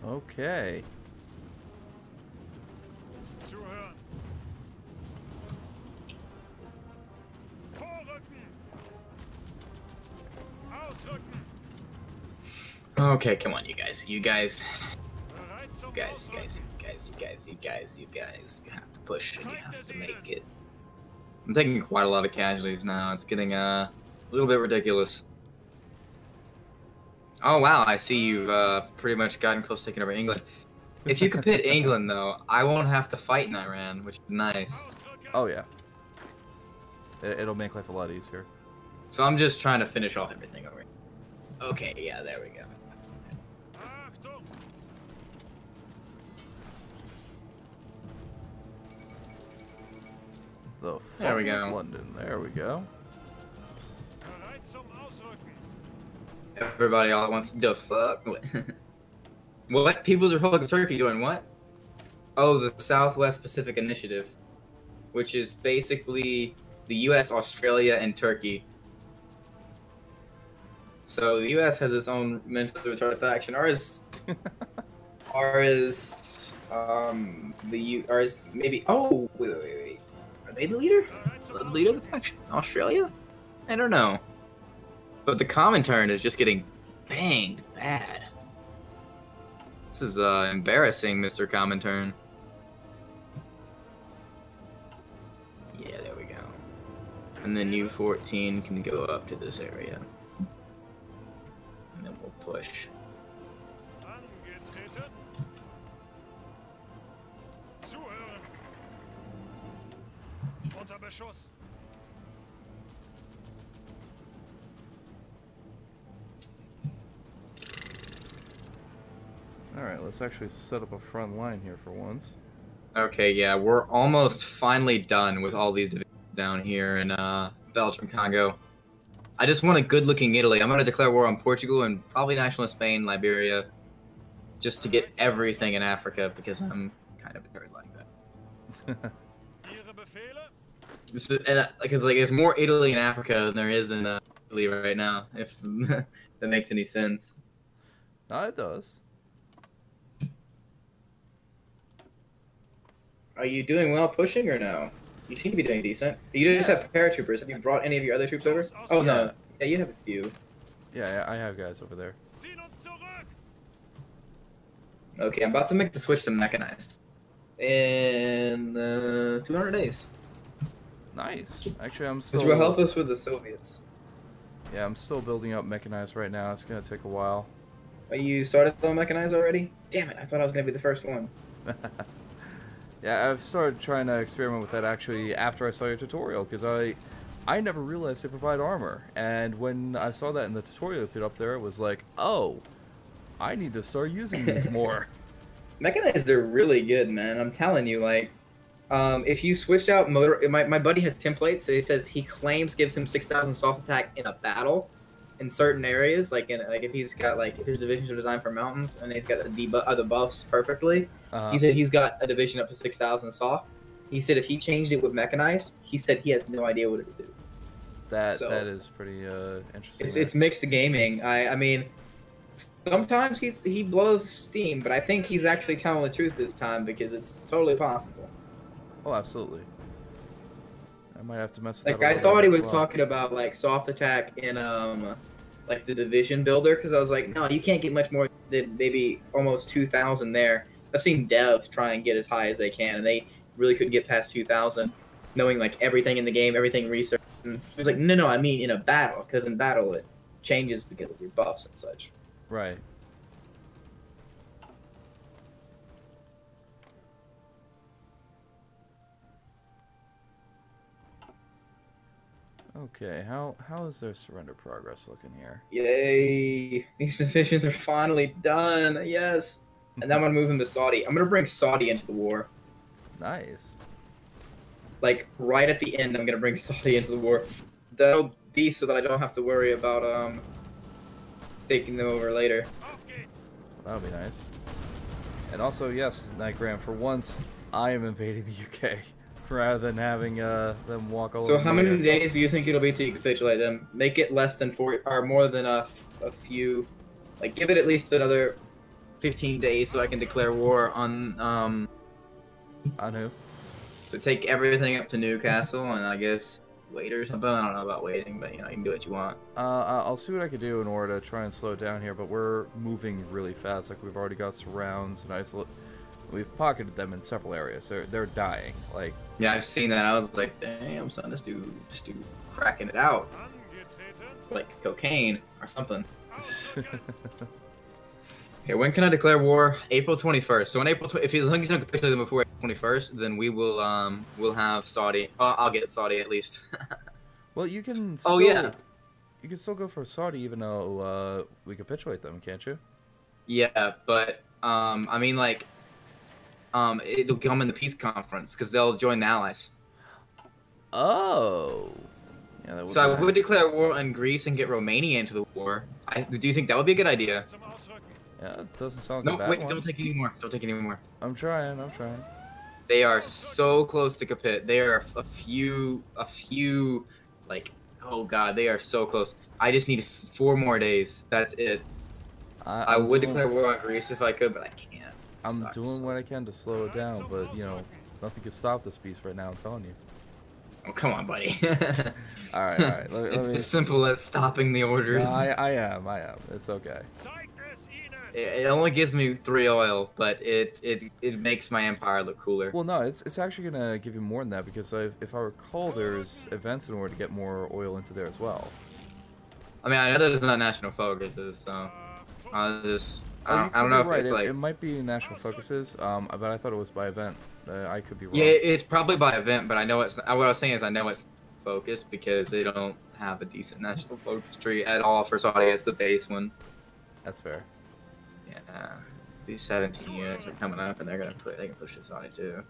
Okay. Okay, come on, you guys. You have to push and you have to make it. I'm taking quite a lot of casualties now. It's getting a little bit ridiculous. Oh wow, I see you've pretty much gotten close to taking over England. If you could pit England though, I won't have to fight in Iran, which is nice. Oh yeah. It'll make life a lot easier. So I'm just trying to finish off everything over here. Okay, yeah, there we go. There we go. London. There we go. Everybody all at once. The fuck? What? People's Republic of Turkey doing what? Oh, the Southwest Pacific Initiative, which is basically the U.S., Australia, and Turkey. So the U.S. has its own mentally retarded faction. Ours maybe. Oh, wait. Are they the leader? The leader of the faction? Australia? I don't know. But the Comintern is just getting banged bad. This is embarrassing, Mr. Comintern. Yeah, there we go. And then U-14 can go up to this area. And then we'll push. Alright, let's actually set up a front line here for once. Okay, yeah, we're almost finally done with all these divisions down here in Belgium, Congo. I just want a good-looking Italy. I'm going to declare war on Portugal and probably nationalist Spain, Liberia, just to get everything in Africa because I'm kind of a nerd like that. Because there's more Italy in Africa than there is in Italy right now, if that makes any sense. No, it does. Are you doing well pushing or no? You seem to be doing decent. You just have paratroopers. Have you brought any of your other troops over? Oh, no. Yeah, you have a few. Yeah, I have guys over there. Okay, I'm about to make the switch to mechanized. In 200 days. Nice. Actually, I'm still... Which will help us with the Soviets. Yeah, I'm still building up mechanized right now. It's going to take a while. Are you started on mechanized already? Damn it, I thought I was going to be the first one. Yeah, I've started trying to experiment with that actually after I saw your tutorial, because I I never realized they provide armor. And when I saw that in the tutorial put up there, it was like, oh, I need to start using these more. Mechanized are really good, man. I'm telling you, like, if you switch out motor, my buddy has templates. So he says he claims gives him 6,000 soft attack in a battle, in certain areas. Like if he's got if his divisions are designed for mountains and he's got the buffs perfectly. He said he's got a division up to 6,000 soft. He said if he changed it with mechanized, he said he has no idea what it would do. That is pretty interesting. It's mixed gaming. I mean, sometimes he blows steam, but I think he's actually telling the truth this time because it's totally possible. Oh, absolutely. I might have to mess with like that. I thought he was talking about like soft attack in like the division builder, because I was like, no, you can't get much more than maybe almost 2,000 there. I've seen devs try and get as high as they can, and they really couldn't get past 2,000, knowing like everything in the game, everything researched. And he was like, no, I mean in a battle, because in battle it changes because of your buffs and such. Right. Okay, how is their surrender progress looking here? Yay! These divisions are finally done. Yes. And then I'm gonna move him to Saudi. I'm gonna bring Saudi into the war. Nice. Like right at the end, I'm gonna bring Saudi into the war. That'll be so that I don't have to worry about taking them over later. That'll be nice. And also, yes, Nightgram, for once, I am invading the UK rather than having them walk all over. So how many days do you think it'll be till you capitulate them? Make it less than 4 or more than a few. Like give it at least another 15 days so I can declare war on On who? So take everything up to Newcastle and I guess wait or something. I don't know about waiting, but you know you can do what you want. I'll see what I can do in order to try and slow it down here, but we're moving really fast. Like we've already got surrounds and isolate. We've pocketed them in several areas. They're dying. Like yeah, I've seen that. I was like, damn son, this dude cracking it out like cocaine or something. Okay, when can I declare war? April 21st. So on April, if as long as you don't capitulate them before April 21st, then we will we'll have Saudi. I'll get Saudi at least. Well, you can. Still, oh yeah. You can still go for Saudi even though we capitulate them, can't you? Yeah, but I mean like it'll come in the peace conference because they'll join the allies. Oh. Yeah, that would so be I nice. would declare war on Greece and get Romania into the war. Do you think that would be a good idea? Yeah, it doesn't sound No, like a bad wait, one. don't take any more. Don't take any more. I'm trying. They are so close to capit. They are a few, like, oh god, they are so close. I just need 4 more days. That's it. I would declare war on Greece if I could, but I can't. I'm doing what I can to slow it down, but you know, nothing can stop this beast right now. I'm telling you. Oh come on, buddy. all right. It's as simple as stopping the orders. No, I am. It's okay. It only gives me 3 oil, but it makes my empire look cooler. Well, no, it's actually gonna give you more than that because if I recall, there's events in order to get more oil into there as well. I mean, I know there's not national focuses, so I don't know if right. it's like it might be national focuses, but I thought it was by event. I could be wrong. yeah, it's probably by event, but I know it's. What I was saying is I know it's focused because they don't have a decent national focus tree at all for Saudi. It's the base one. That's fair. Yeah, these 17 units are coming up, and they can push this on it too.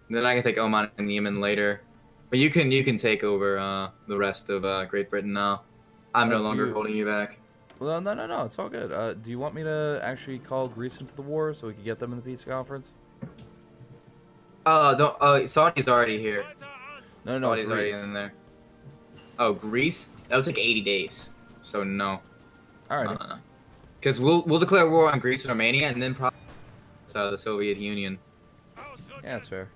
And then I can take Oman and Yemen later, but you can take over the rest of Great Britain now. I'm no longer holding you back. Well, no, it's all good. Do you want me to actually call Greece into the war so we can get them in the peace conference? Don't. Saudi's already here. No, Saudi's Greece. already in there. Oh, Greece? That would take 80 days. So no. All right. No. Because we'll declare war on Greece and Romania, and then probably the Soviet Union. Yeah, that's fair.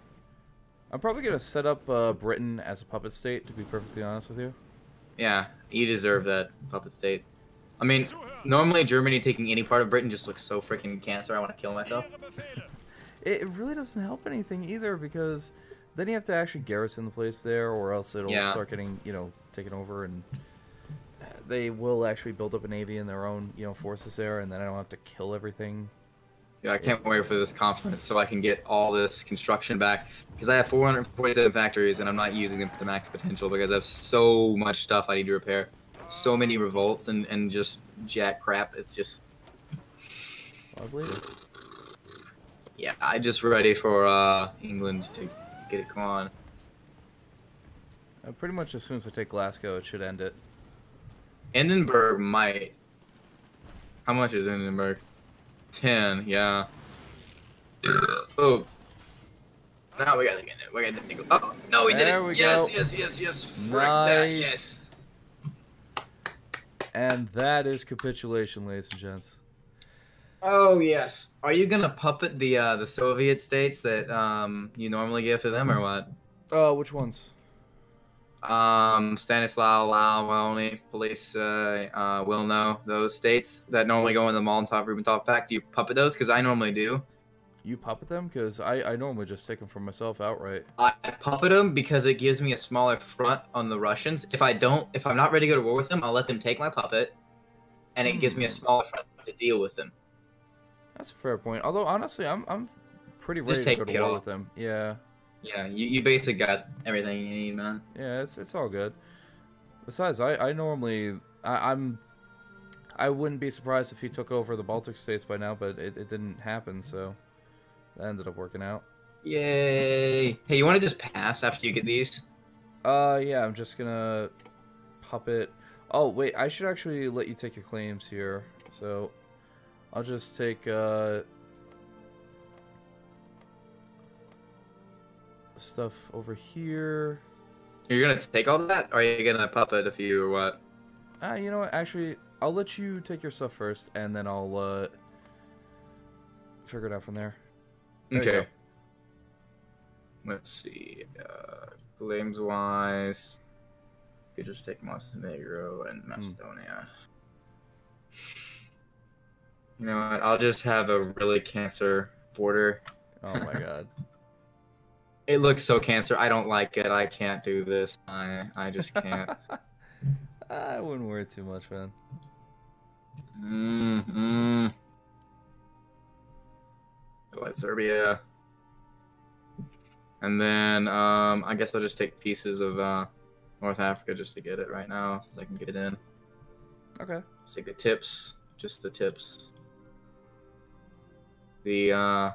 I'm probably gonna set up Britain as a puppet state, to be perfectly honest with you. Yeah, you deserve that puppet state. I mean, normally Germany taking any part of Britain just looks so freaking cancer. I want to kill myself. It really doesn't help anything either because then you have to actually garrison the place there, or else it'll start getting taken over, and they will actually build up a navy in their own forces there, and then I don't have to kill everything. Yeah, I can't wait for this conference so I can get all this construction back. Because I have 447 factories and I'm not using them to max potential because I have so much stuff I need to repair. So many revolts and just jack crap. It's just... Lovely. Yeah, I'm just ready for England to get it going. Pretty much as soon as I take Glasgow, it should end it. Edinburgh might. How much is Edinburgh? 10, yeah. Oh. Now we gotta get it. We gotta go. Oh, no, we did There it. we Yes, go. yes, yes, yes. Frick that, yes. And that is capitulation, ladies and gents. Oh, yes. Are you gonna puppet the Soviet states that you normally give to them, or what? Which ones? Stanislaw, Lao, Walny, Police, Wilno, those states that normally go in the Molotov-Ribbentrop Pact. Do you puppet those? Because I normally do. You puppet them? Because I normally just take them for myself outright. I puppet them because it gives me a smaller front on the Russians. If I'm not ready to go to war with them, I'll let them take my puppet, and it gives me a smaller front to deal with them. That's a fair point. Although honestly, I'm pretty ready Just to take go to it war all. with them. Yeah. Yeah, you basically got everything you need, man. Yeah, it's all good. Besides, I normally I wouldn't be surprised if he took over the Baltic states by now, but it didn't happen, so that ended up working out. Yay! Hey, you want to just pass after you get these? Yeah, I'm just gonna puppet. Oh wait, I should actually let you take your claims here. So I'll just take stuff over here. You're gonna take all that, or are you gonna puppet a few, or what? You know what? Actually, I'll let you take your stuff first, and then I'll figure it out from there. There you Okay. go. Let's see. Claims wise, you could just take Montenegro and Macedonia. You know what? I'll just have a really cancer border. Oh my god. It looks so cancer. I don't like it. I can't do this. I just can't. I wouldn't worry too much, man. Like Serbia. And then I guess I'll just take pieces of North Africa just to get it right now, since I can get it in. Okay. Let's take the tips. Just the tips. The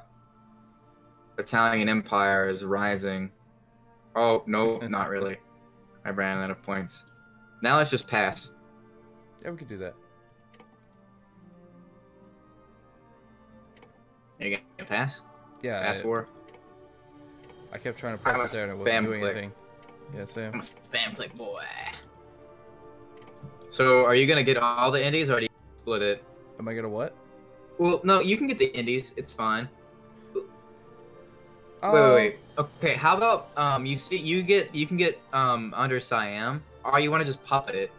Italian Empire is rising. Oh, no, not really. I ran out of points. Now let's just pass. Yeah, we could do that. Are you gonna pass? Yeah. Pass war? I kept trying to press it there and it wasn't doing anything. Yeah, I'm Sam. a spam click boy. So, are you gonna get all the indies, or do you split it? Am I gonna what? Well, no, you can get the indies. It's fine. Wait. Okay, how about you can get under Siam, or you want to just puppet it?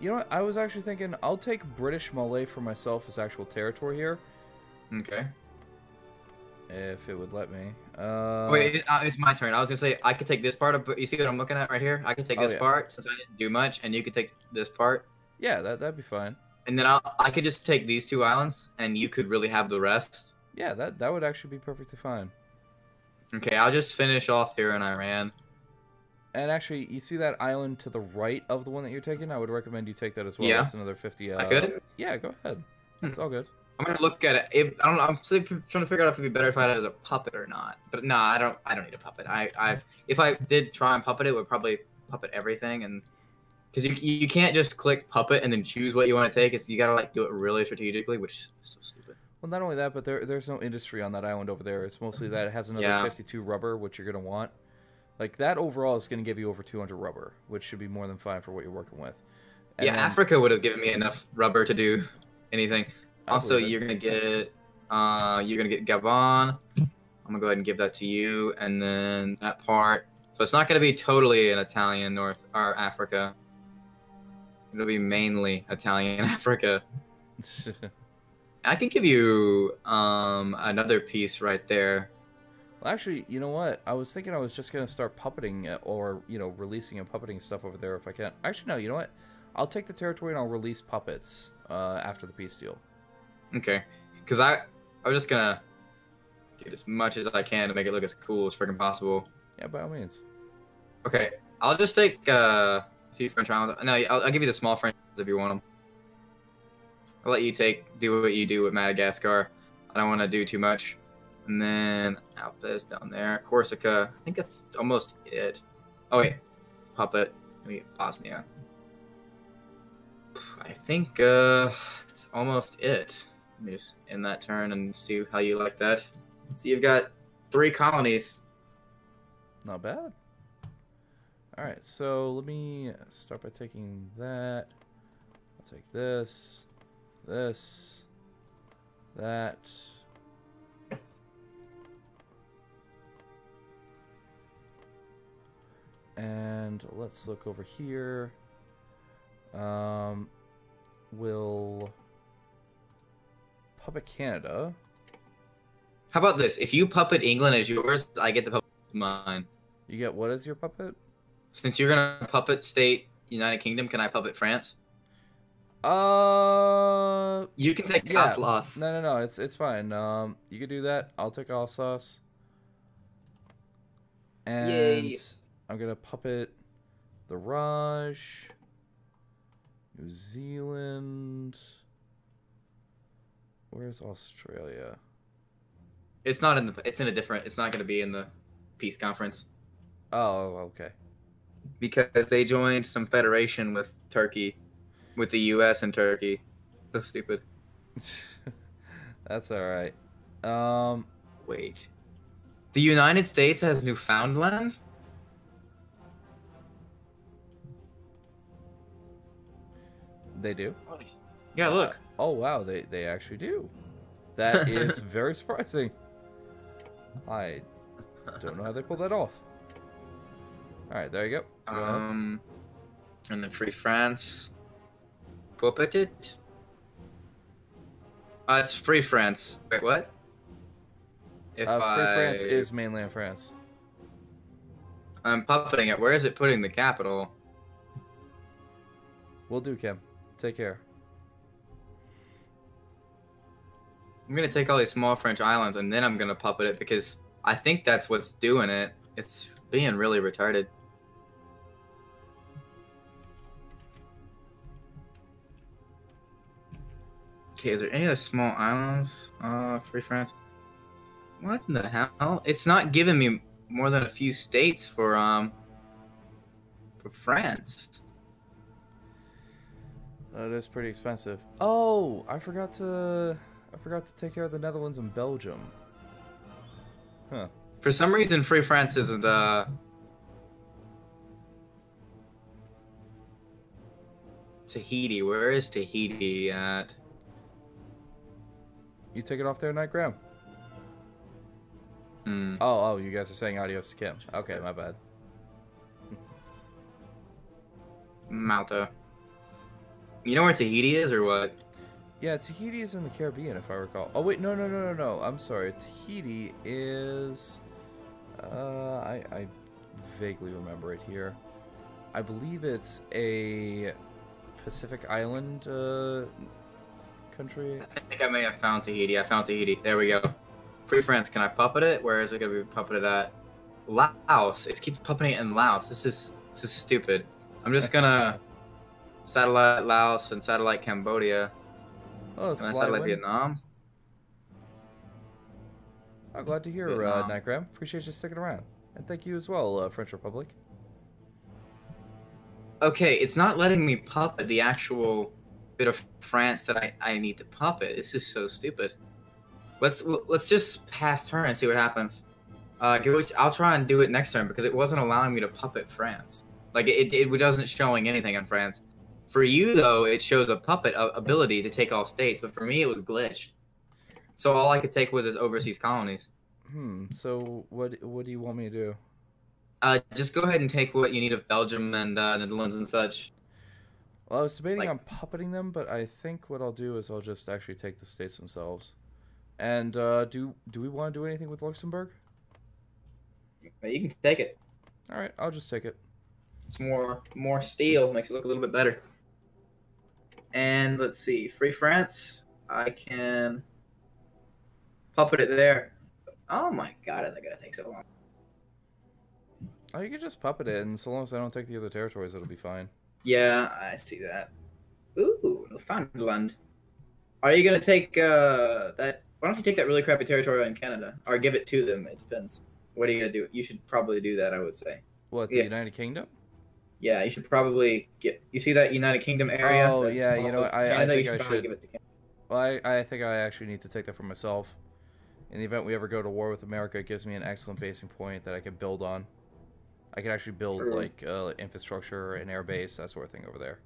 You know what? I was actually thinking I'll take British Malay for myself as actual territory here, Okay. if it would let me. Wait, it's my turn. I was gonna say I could take this part of. You see what I'm looking at right here? I could take this yeah. part since I didn't do much, and you could take this part, Yeah, that'd be fine. and then I could just take these two islands, and you could really have the rest. Yeah, that would actually be perfectly fine. Okay, I'll just finish off here in Iran. And actually, you see that island to the right of the one that you're taking? I would recommend you take that as well. Yeah. That's another 50. I could? Yeah, go ahead. It's all good. I'm gonna look at it. I don't know. I'm still trying to figure out if it'd be better if I had it as a puppet or not. But no, I don't need a puppet. If I did try and puppet it, would probably puppet everything, and because you can't just click puppet and then choose what you want to take. You gotta like do it really strategically, which is so stupid. Well, not only that, but there's no industry on that island over there. It's mostly that it has another Yeah. 52 rubber, which you're gonna want. Like that overall is gonna give you over 200 rubber, which should be more than fine for what you're working with. And Yeah, then- Africa would have given me enough rubber to do anything. Also, believe it. you're gonna get Gabon. I'm gonna go ahead and give that to you, and then that part. So it's not gonna be totally an Italian North or Africa. It'll be mainly Italian Africa. I can give you another piece right there. Well, actually, you know what? I was thinking I was just gonna start puppeting or releasing and puppeting stuff over there if I can. Actually, no. You know what? I'll take the territory and I'll release puppets after the peace deal. Okay, because I'm just gonna get as much as I can to make it look as cool as freaking possible. Yeah, by all means. Okay, I'll just take a few French islands. No, I'll give you the small French islands if you want them. I'll let you do what you do with Madagascar. I don't want to do too much. And then Alpes down there. Corsica. I think that's almost it. Oh, wait. Puppet. Let me get Bosnia. I think it's almost it. Let me just end that turn and see how you like that. So you've got 3 colonies. Not bad. All right, so let me start by taking that. I'll take this, that. And let's look over here. We'll puppet Canada. How about this? If you puppet England as yours, I get to puppet mine. You get what as your puppet? Since you're gonna puppet state United Kingdom, can I puppet France? You can take yeah. Alsace. No, it's fine. You can do that. I'll take Alsace. And Yay. I'm gonna puppet the Raj, New Zealand. Where's Australia? It's not in the. It's in a different. It's not gonna be in the peace conference Oh, okay. because they joined some federation with Turkey, with the U.S. and Turkey. So stupid. That's all right. Wait. The United States has Newfoundland? They do. Yeah, look. Oh wow, they actually do. That is very surprising. I don't know how they pulled that off. All right, there you go. Go ahead. And then Free France. Puppet it. It's Free France. Wait, what? If Free France is mainland France. I'm puppeting it. Where is it putting the capital? Will do, Kim. Take care. I'm gonna take all these small French islands and then I'm gonna puppet it because I think that's what's doing it. It's being really retarded. Okay, is there any other small islands? Free France. What in the hell? It's not giving me more than a few states for France. That is pretty expensive. Oh, I forgot to take care of the Netherlands and Belgium. Huh. For some reason, Free France isn't Tahiti. Where is Tahiti at? You take it off there, Night Graham. Hmm. Oh, you guys are saying adios to Kim. Okay, my bad. Malta. You know where Tahiti is, or what? Yeah, Tahiti is in the Caribbean, if I recall. Oh wait, no. I'm sorry. Tahiti is. I vaguely remember it here. I believe it's a Pacific island country. I think I may have found Tahiti. I found Tahiti. There we go. Free France. Can I puppet it? Where is it gonna be puppeted at? Laos. It keeps puppeting it in Laos. This is stupid. I'm just gonna satellite Laos and satellite Cambodia. Oh, And then satellite Vietnam. Oh, glad to hear, Vietnam. Night Graham. Appreciate you sticking around, and thank you as well, French Republic. Okay, it's not letting me puppet the actual bit of France that I need to puppet. This is so stupid. Let's just pass turn and see what happens. I'll try and do it next turn because it wasn't allowing me to puppet France. Like it wasn't showing anything on France. For you though, it shows a puppet ability to take all states, but for me it was glitched. So all I could take was his overseas colonies. So what do you want me to do? Just go ahead and take what you need of Belgium and Netherlands and such. Well, I was debating on puppeting them, but I think what I'll do is I'll just actually take the states themselves. And do we want to do anything with Luxembourg? You can take it. All right, I'll just take it. It's more steel, makes it look a little bit better. And let's see, Free France. I can puppet it there. Oh my god, is that gonna take so long? Oh, you can just puppet it, and so long as I don't take the other territories, it'll be fine. Yeah, I see that. Ooh, Newfoundland. Are you gonna take that? Why don't you take that really crappy territory in Canada, or give it to them? It depends. What are you gonna do? You should probably do that, I would say. What, the United Kingdom? Yeah, you should probably get. You see that United Kingdom area? Oh, that's yeah, you know, I Canada. think You should I probably should. give it to Canada. Well, I think I actually need to take that for myself. In the event we ever go to war with America, it gives me an excellent basing point that I can build on. I can actually build, True. like, infrastructure, an air base, that sort of thing over there.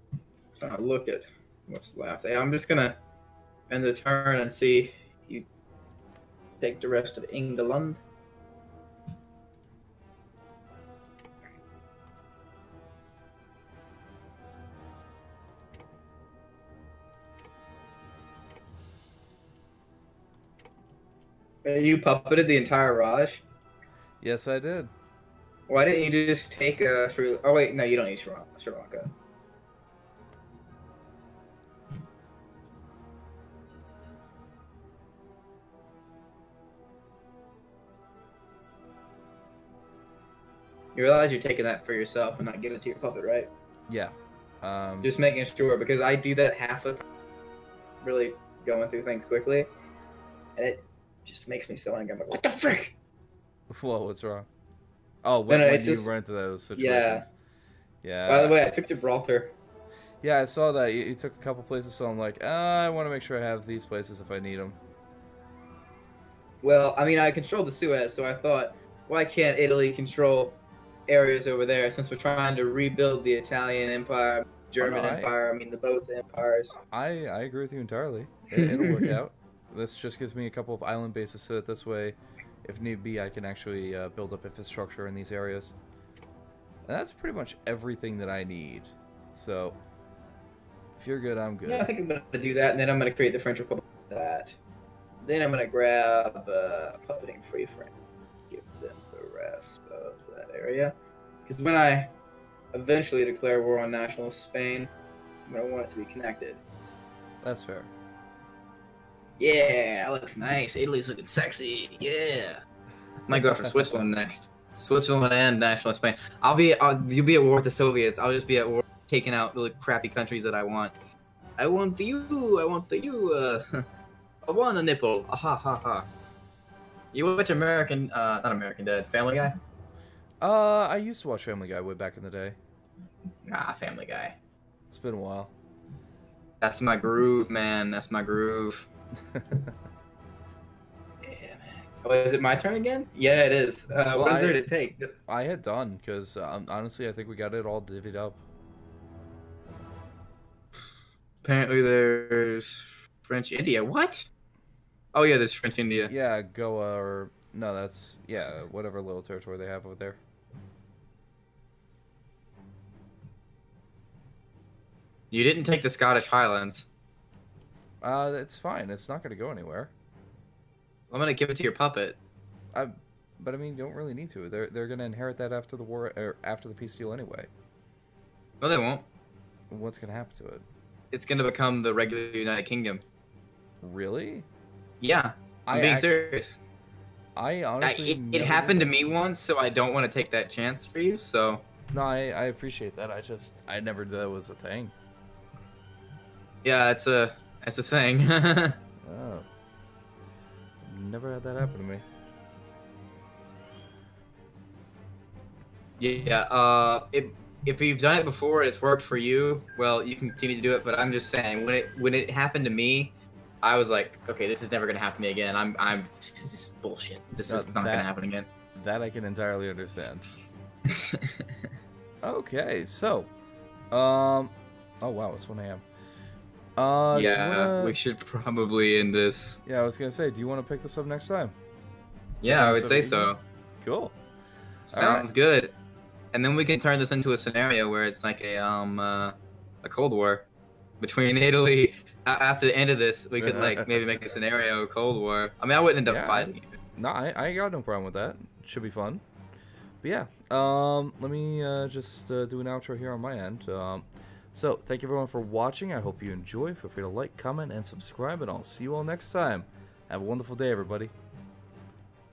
So I look at what's left. Hey, I'm just gonna end the turn and see you take the rest of England. You puppeted the entire Raj? Yes, I did. Why didn't you just take Sri? Oh wait, no, you don't need Sri Lanka. You realize you're taking that for yourself and not giving it to your puppet, right? Yeah. Just making sure, because I do that half the time, really going through things quickly, and it just makes me so angry. I'm like, what the frick? Whoa, what's wrong? Oh, when it's you just- run into those situations. Yeah. Yeah. By the way, I took Gibraltar. Yeah, I saw that. You took a couple places, so I'm like, I want to make sure I have these places if I need them. Well, I mean, I control the Suez, so I thought, why can't Italy control areas over there since we're trying to rebuild the Italian Empire, German Empire, I mean, both empires. I agree with you entirely. It'll work out. This just gives me a couple of island bases so that this way, if need be, I can actually build up infrastructure in these areas. And that's pretty much everything that I need. So, if you're good, I'm good. Yeah, I think I'm going to do that, and then I'm going to create the French Republic for that. Then I'm going to grab puppeting free France. Give them the rest of that area. Because when I eventually declare war on nationalist Spain, I'm going to want it to be connected. That's fair. Yeah, that looks nice. Italy's looking sexy. Yeah. Might go after Switzerland next. Switzerland and nationalist Spain. You'll be at war with the Soviets. I'll just be at war taking out the crappy countries that I want. I want you. I want you. I want a nipple. Ha ha ha. You watch American, not American Dad, Family Guy? I used to watch Family Guy way back in the day. Ah, Family Guy. It's been a while. That's my groove, man. That's my groove. Yeah, man. Oh, is it my turn again? Yeah, it is. Well, what is there to take? I had done, because honestly, I think we got it all divvied up. Apparently there's French India. What? Oh, yeah, there's French India. Yeah, Goa, or... No, that's... Yeah, whatever little territory they have over there. You didn't take the Scottish Highlands. It's fine. It's not going to go anywhere. I'm going to give it to your puppet. But I mean, you don't really need to. They're going to inherit that after the war, or after the peace deal anyway. No, they won't. What's going to happen to it? It's going to become the regular United Kingdom. Really? Yeah, I'm being serious. I honestly... It happened to me once, so I don't want to take that chance for you, so... No, I appreciate that. I never knew that was a thing. Yeah, it's a thing. Oh. Never had that happen to me. Yeah, if you've done it before and it's worked for you, well, you can continue to do it, but I'm just saying, when it happened to me, I was like, okay, this is never gonna happen to me again. This is bullshit. This is not gonna happen again. That I can entirely understand. Okay, so, oh wow, it's 1 a.m. Yeah, we should probably end this. Yeah, I was gonna say, do you want to pick this up next time? Yeah, I would say so. Cool. Sounds good. And then we can turn this into a scenario where it's like a Cold War between Italy. After the end of this, we could like maybe make a scenario Cold War. I mean, I wouldn't end up fighting. No, I got no problem with that. Should be fun. But yeah, let me just do an outro here on my end. So thank you everyone for watching. I hope you enjoy. Feel free to like, comment, and subscribe, and I'll see you all next time. Have a wonderful day, everybody.